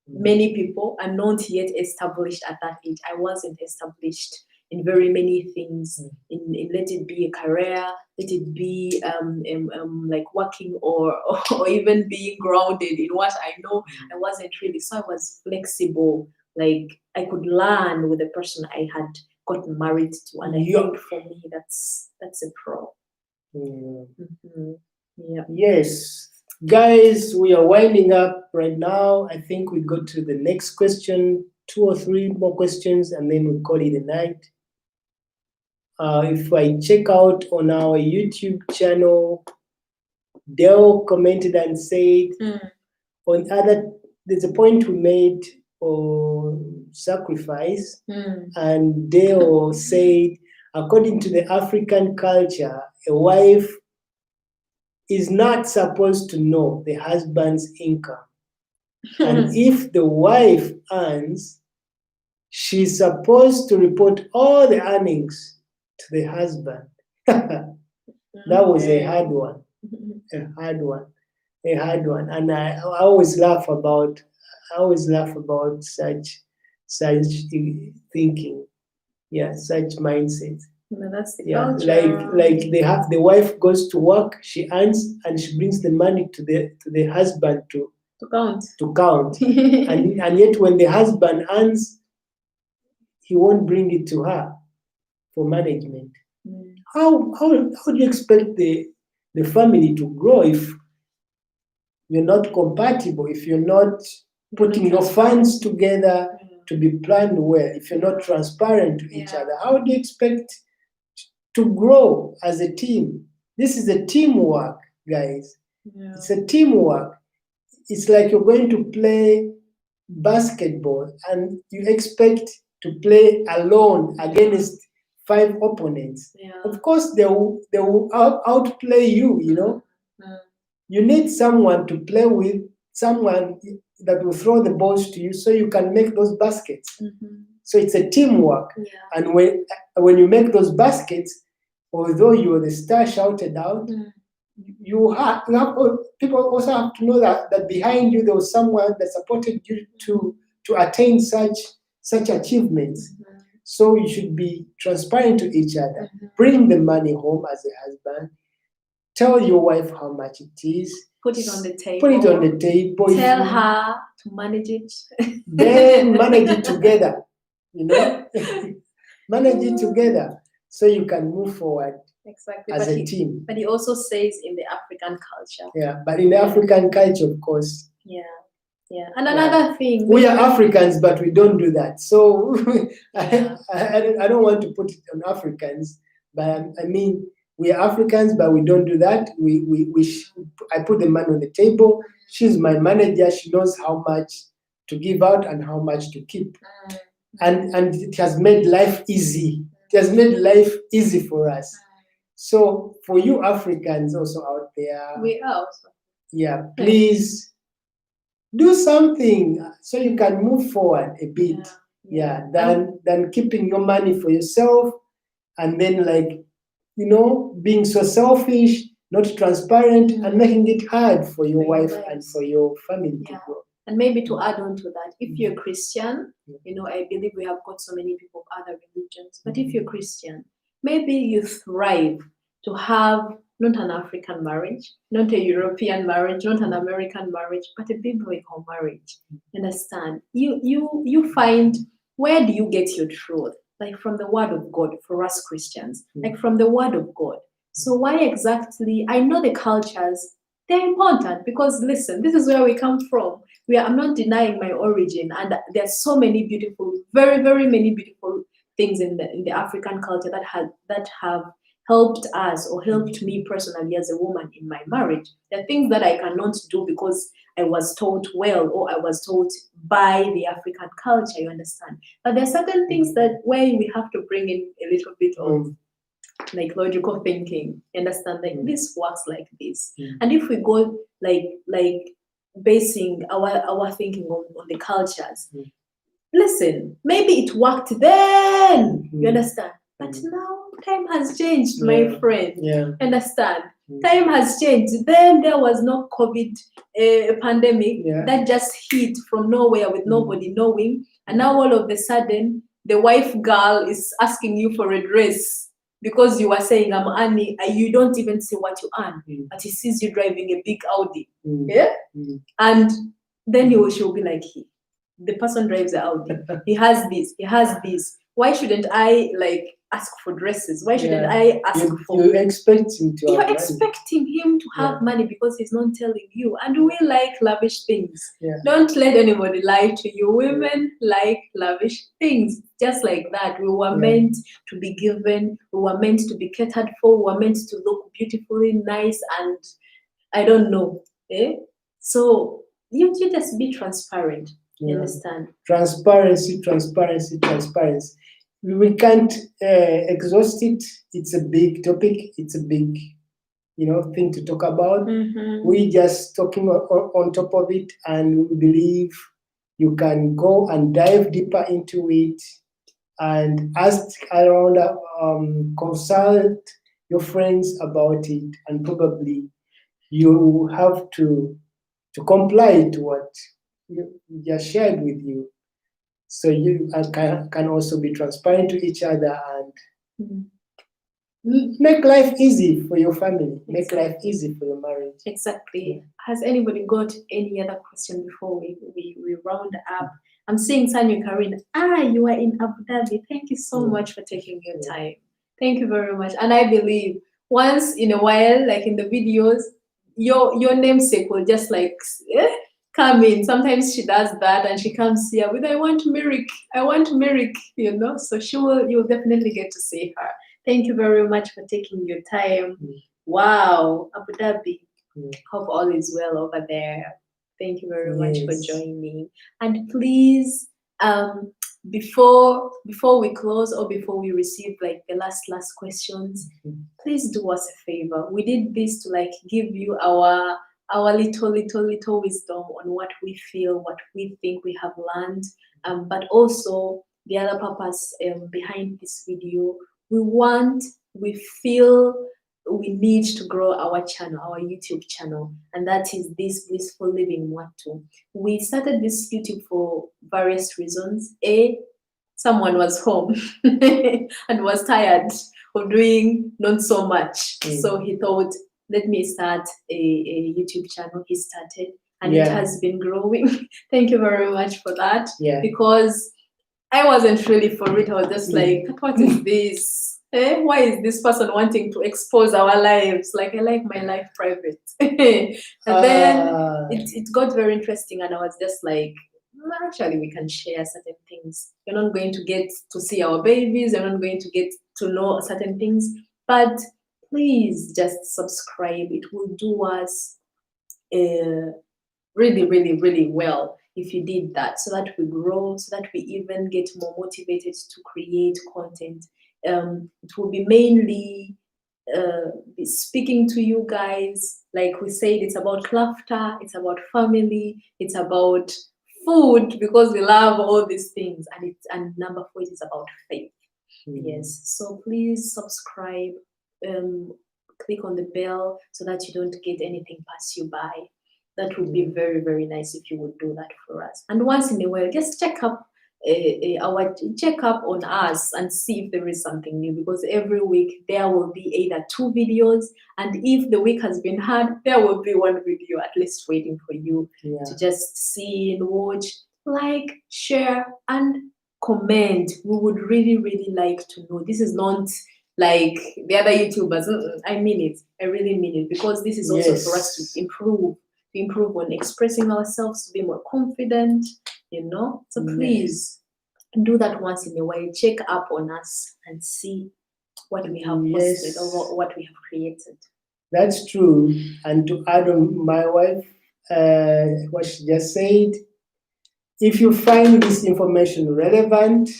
Many people are not yet established at that age. I wasn't established in very many things. In let it be a career, let it be like working or even being grounded in what I know. I wasn't really, so I was flexible. Like, I could learn with the person I had gotten married to, and I think for me that's a pro.
Yes, guys, we are winding up right now. I think we go to the next question, 2 or 3 more questions, and then we call it a night. If I check out on our YouTube channel, Dale commented and said, there's a point we made on sacrifice, and Dale said, according to the African culture, a wife is not supposed to know the husband's income. And if the wife earns, she's supposed to report all the earnings to the husband. That was a hard one. And I always laugh about such thinking. Such mindset.
That's the culture.
Like the wife goes to work, she earns, and she brings the money to the husband to count. and yet when the husband earns, he won't bring it to her for management. How do you expect the family to grow if you're not compatible, if you're not putting your funds together to be planned well, if you're not transparent to each other, how do you expect to grow as a team? This is a teamwork, guys. It's a teamwork. It's like you're going to play basketball and you expect to play alone against 5 opponents. Of course, they will outplay you, you know. You need someone to play with, someone that will throw the balls to you so you can make those baskets. So it's a teamwork. And when you make those baskets, although you're the star shouted out, you have people also have to know that behind you there was someone that supported you to attain such achievements. So you should be transparent to each other. Bring the money home as a husband. Tell your wife how much it is.
Put it on the table.
Put it on the table.
Tell her to manage it.
Then manage it together. You know, manage it together so you can move forward.
Exactly.
As a team.
But he also says in the African culture.
Yeah, but in the African culture, of course.
Yeah. And another thing.
We are Africans, but we don't do that. So I don't want to put it on Africans, but I mean, we are Africans, but we don't do that. I put the money on the table. She's my manager. She knows how much to give out and how much to keep. And it has made life easy. It has made life easy for us. So for you Africans also out there,
we are also.
Yeah, please do something so you can move forward a bit. Than keeping your money for yourself and then being so selfish, not transparent, and making it hard for your wife and for your family to grow.
And maybe to add on to that, if you're Christian, I believe we have got so many people of other religions, but if you're Christian, maybe you thrive to have not an African marriage, not a European marriage, not an American marriage, but a biblical marriage. Understand? You find, where do you get your truth? Like from the Word of God for us Christians, like from the Word of God. So why exactly? I know the cultures, they're important because listen, this is where we come from. I'm not denying my origin, and there are so many beautiful, very, very many beautiful things in the African culture that have helped us or helped me personally as a woman in my marriage. There are things that I cannot do because I was taught well or I was taught by the African culture, you understand? But there are certain things that where we have to bring in a little bit of like logical thinking, you understand? Like this works like this. And if we go like basing our thinking on the cultures, listen, maybe it worked then, you understand? But now time has changed, my friend. Understand? Time has changed. Then there was no COVID pandemic that just hit from nowhere with nobody knowing. And now all of a sudden, the wife girl is asking you for a dress because you are saying, I'm earning, you don't even see what you earn. But he sees you driving a big Audi. And then she'll be like, the person drives the Audi. He has this, he has this. Why shouldn't I ask for dresses? Why shouldn't I ask for?
You're expecting to.
You're expecting him to have money because he's not telling you. And we like lavish things. Don't let anybody lie to you. Women like lavish things. Just like that. We were meant to be given. We were meant to be catered for. We were meant to look beautifully nice. And I don't know. So you just be transparent. You understand?
Transparency. We can't exhaust it. It's a big topic. It's a big, thing to talk about. We just talking on top of it, and we believe you can go and dive deeper into it and ask around, consult your friends about it, and probably you have to comply to what just shared with you. So you can also be transparent to each other and make life easy for your family. Make life easy for your marriage.
Exactly. Has anybody got any other question before we round up? I'm seeing Sanyu Karin. You are in Abu Dhabi. Thank you so much for taking your time. Thank you very much. And I believe once in a while, like in the videos, your namesake will just like come in. Sometimes she does that and she comes here with I want Mirik, you know. So you'll definitely get to see her. Thank you very much for taking your time. Wow, Abu Dhabi. Hope all is well over there. Thank you very much for joining. And please, before we close or before we receive like the last questions, please do us a favor. We did this to like give you our little wisdom on what we feel, what we think we have learned, but also the other purpose behind this video. We feel we need to grow our channel, our YouTube channel, and that is this Blissful Living Mwattu. We started this YouTube for various reasons. Someone was home and was tired of doing not so much. So he thought, let me start a YouTube channel. He started, and it has been growing. Thank you very much for that. Because I wasn't really for it. I was just like, what is this? Why is this person wanting to expose our lives? Like, I like my life private. And then it got very interesting, and I was just like, actually, we can share certain things. You're not going to get to see our babies. You're not going to get to know certain things. But please just subscribe. It will do us really, really, really well if you did that, so that we grow, so that we even get more motivated to create content. It will be mainly be speaking to you guys. Like we said, it's about laughter, it's about family, it's about food, because we love all these things. And number 4, it is about faith. Yes. So please subscribe, click on the bell so that you don't get anything pass you by. That would be very, very nice if you would do that for us. And once in a while, just check up on us and see if there is something new, because every week there will be either 2 videos, and if the week has been hard, there will be 1 video at least waiting for you to just see and watch, like, share, and comment. We would really, really like to know. This is not like the other YouTubers. I mean it. I really mean it, because this is also for us to improve on expressing ourselves, to be more confident, you know. So please do that once in a while. Check up on us and see what we have posted or what we have created.
That's true. And to add on my wife, what she just said, if you find this information relevant,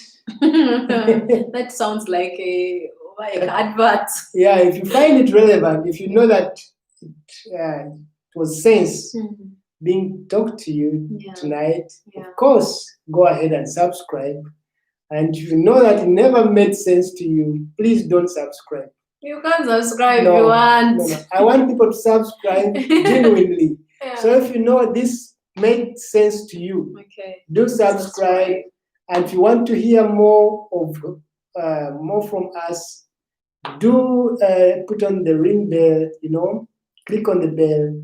that sounds like an advert.
Yeah, if you find it relevant, if you know that it was sense being talked to you tonight, of course, go ahead and subscribe. And if you know that it never made sense to you, please don't subscribe.
You can subscribe if you want.
No. I want people to subscribe genuinely. So if you know this made sense to you, do subscribe. And if you want to hear more from us, do put on the ring bell, you know, click on the bell.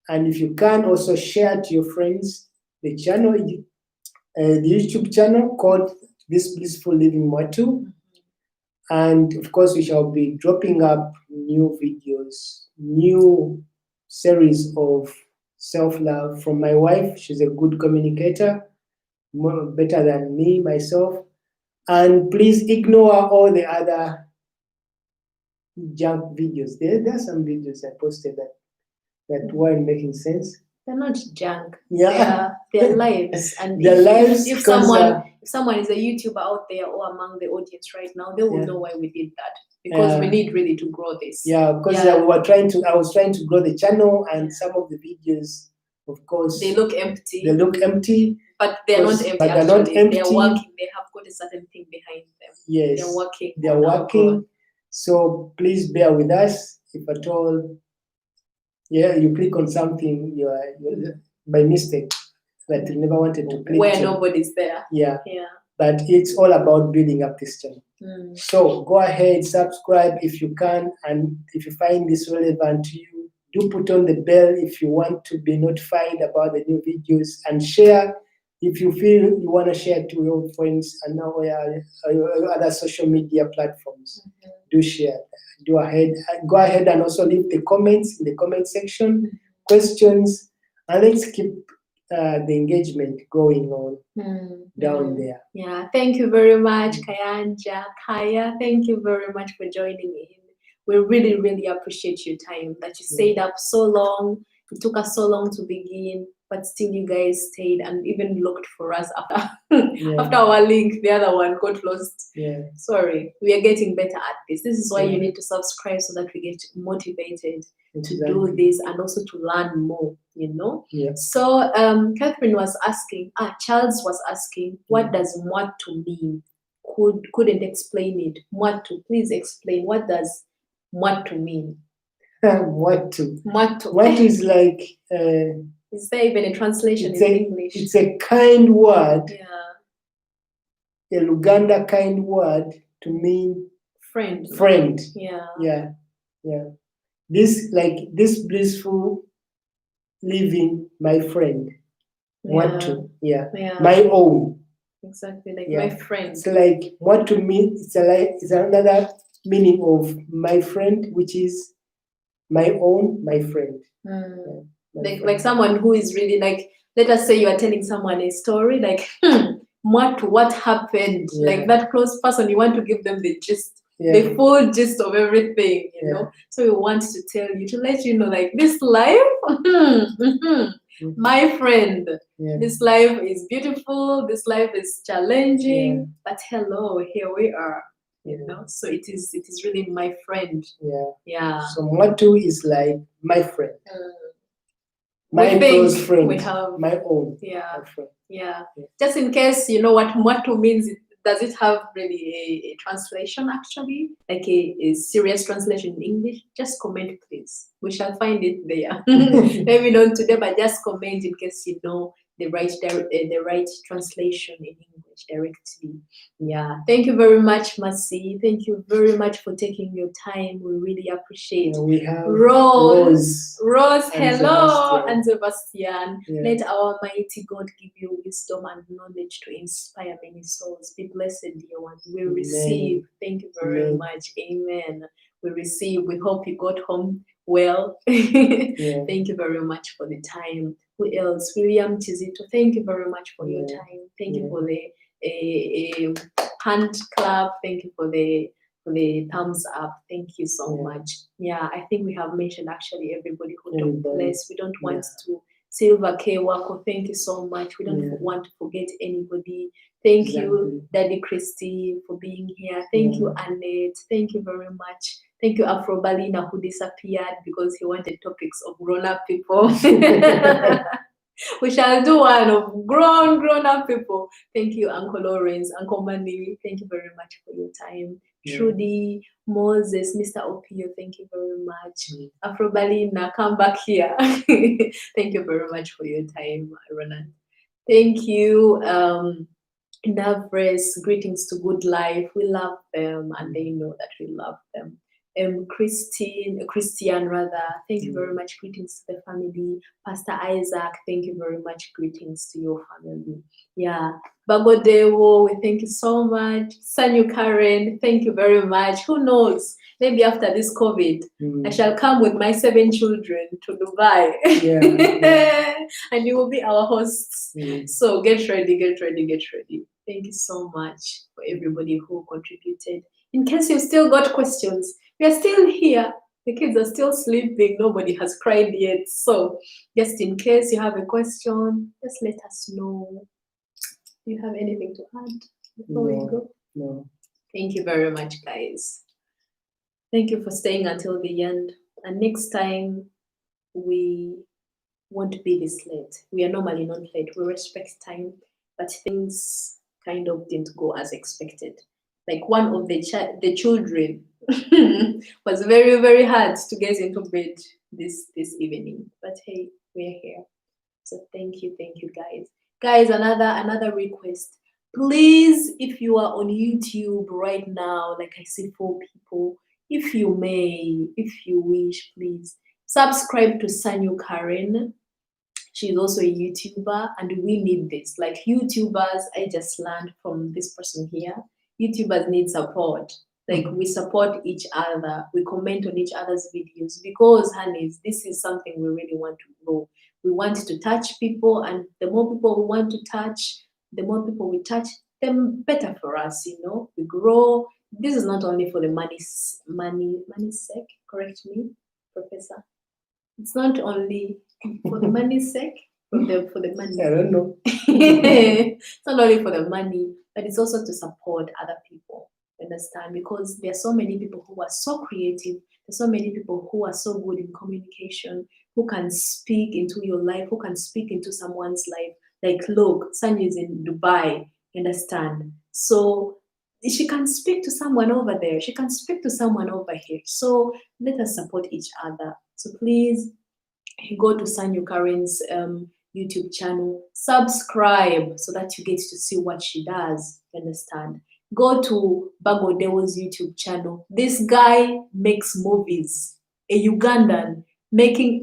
And if you can, also share to your friends the channel, the YouTube channel called This Blissful Living Mwattu. And of course, we shall be dropping up new videos, new series of self-love from my wife. She's a good communicator, better than me, myself. And please ignore all the other junk videos. There are some videos I posted that weren't making sense.
They're not junk.
Yeah,
they're lives. And if someone is a YouTuber out there or among the audience right now, they will know why we did that, because we need really to grow this.
Yeah, because I was trying to grow the channel, and some of the videos, of course,
they look empty.
But
they're not empty. They're working. They have got a certain thing behind them.
Yes,
they're working.
So please bear with us. If at all, you click on something you're by mistake that you never wanted to click
where nobody's there.
Yeah. But it's all about building up this channel. So go ahead, subscribe if you can, and if you find this relevant to you, do put on the bell if you want to be notified about the new videos, and share if you feel you want to share to your friends and other social media platforms. Do share. go ahead and also leave the comments in the comment section, questions, and let's keep the engagement going on down there.
Yeah, thank you very much, Kaya. Thank you very much for joining in. We really, really appreciate your time that you stayed up so long. It took us so long to begin, but still you guys stayed and even looked for us after after our link. The other one got lost. Sorry, we are getting better at this. This is why you need to subscribe so that we get motivated to do this and also to learn more, you know. So Catherine was asking, Charles was asking, what does Mwattu mean? Couldn't explain it. Mwattu, please explain, what does Mwattu mean?
Mwattu.
Mwattu.
What is like
is there even a translation in English?
It's a kind word, a Luganda kind word to mean friend. This blissful living, my friend. Mwattu. My own.
Exactly, like my friend.
It's like Mwattu means it's another meaning of my friend, which is my own, my friend.
Like someone who is really like, let us say you are telling someone a story, like Mwattu, what happened? Like that close person, you want to give them the gist. The full gist of everything, you know. So we want to tell you, to let you know, like this life, my friend, this life is beautiful, this life is challenging, but hello, here we are, you know. So it is really my friend.
So Mwattu is like my friend. My close friend. We have my own. My friend.
Just in case you know what Mwattu means, does it have really a translation actually? Like a serious translation in English? Just comment please. We shall find it there. Maybe not today, but just comment in case you know the right translation in English directly. Thank you very much, Mercy. Thank you very much for taking your time. We really appreciate it.
We have
Rose, hello, and Sebastian. Let our mighty God give you wisdom and knowledge to inspire many souls. Be blessed, dear one. We receive. Thank you very much. Amen. We receive. We hope you got home well. Thank you very much for the time. Who else? William Chizito, thank you very much for your time. Thank you for the hand clap. Thank you for the thumbs up. Thank you so much. I think we have mentioned actually everybody who don't bless. We don't want to Silver K Wako, thank you so much. We don't want to forget anybody. Thank you, Daddy Christy, for being here. Thank you, Annette. Thank you very much. Thank you, Afro Balina, who disappeared because he wanted topics of grown-up people. We shall do one of grown-up people. Thank you, Uncle Lawrence, Uncle Mani. Thank you very much for your time. Trudy, Moses, Mr. Opio, thank you very much. Afro Balina, come back here. Thank you very much for your time, Ronan. Thank you. Navres, greetings to Good Life. We love them and they know that we love them. Christian rather, thank you very much. Greetings to the family. Pastor Isaac, thank you very much. Greetings to your family. Bagodewo, we thank you so much. Sanyu Karen, thank you very much. Who knows? Maybe after this COVID, I shall come with my 7 children to Dubai. And you will be our hosts. So get ready. Thank you so much for everybody who contributed. In case you've still got questions, we are still here. The kids are still sleeping. Nobody has cried yet. So just in case you have a question, just let us know. Do you have anything to add before we go?
No.
Thank you very much, guys. Thank you for staying until the end. And next time, we won't be this late. We are normally not late. We respect time, but things kind of didn't go as expected. Like one of the children was very, very hard to get into bed this evening. But hey, we're here. So thank you, guys. Guys, another request. Please, if you are on YouTube right now, like I see 4 people, if you may, if you wish, please subscribe to Sanyu Karen. She's also a YouTuber, and we need this. Like YouTubers, I just learned from this person here. YouTubers need support. Like we support each other, we comment on each other's videos because, honeys, this is something we really want to grow. We want to touch people, and the more people we want to touch, the more people we touch, the better for us. We grow. This is not only for the money's sake. Correct me, Professor. It's not only for the money's sake. For the money.
I don't know.
It's not only for the money, but it's also to support other people. Understand? Because there are so many people who are so creative. There's so many people who are so good in communication, who can speak into your life, who can speak into someone's life. Like, look, Sanya is in Dubai. Understand? So she can speak to someone over there. She can speak to someone over here. So let us support each other. So please go to Sanyu Karen's YouTube channel, subscribe so that you get to see what she does. Understand? Go to Bagodewo's YouTube channel. This guy makes movies. A Ugandan making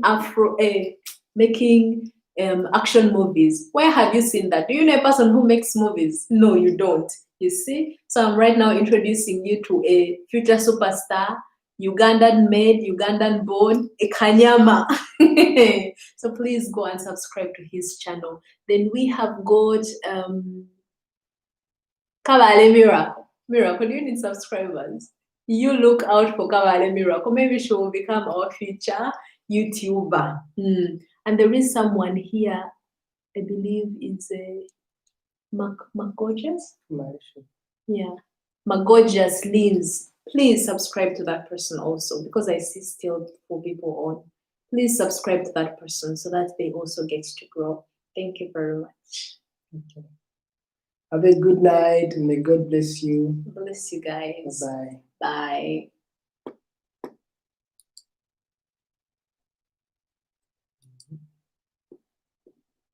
action movies. Where have you seen that? Do you know a person who makes movies? No, you don't. You see? So I'm right now introducing you to a future superstar, Ugandan made, Ugandan born, a Kanyama. So please go and subscribe to his channel. Then we have got Kabale Miracle. Miracle, do you need subscribers? You look out for Kabale Miracle. Maybe she will become our future YouTuber. And there is someone here, I believe it's a Magorgeous? Yeah. Magorgeous Lins. Please subscribe to that person also, because I see still 4 people on. Please subscribe to that person so that they also get to grow. Thank you very much.
Okay. Have a good night and may God bless you.
Bless you guys.
Bye-bye.
Bye.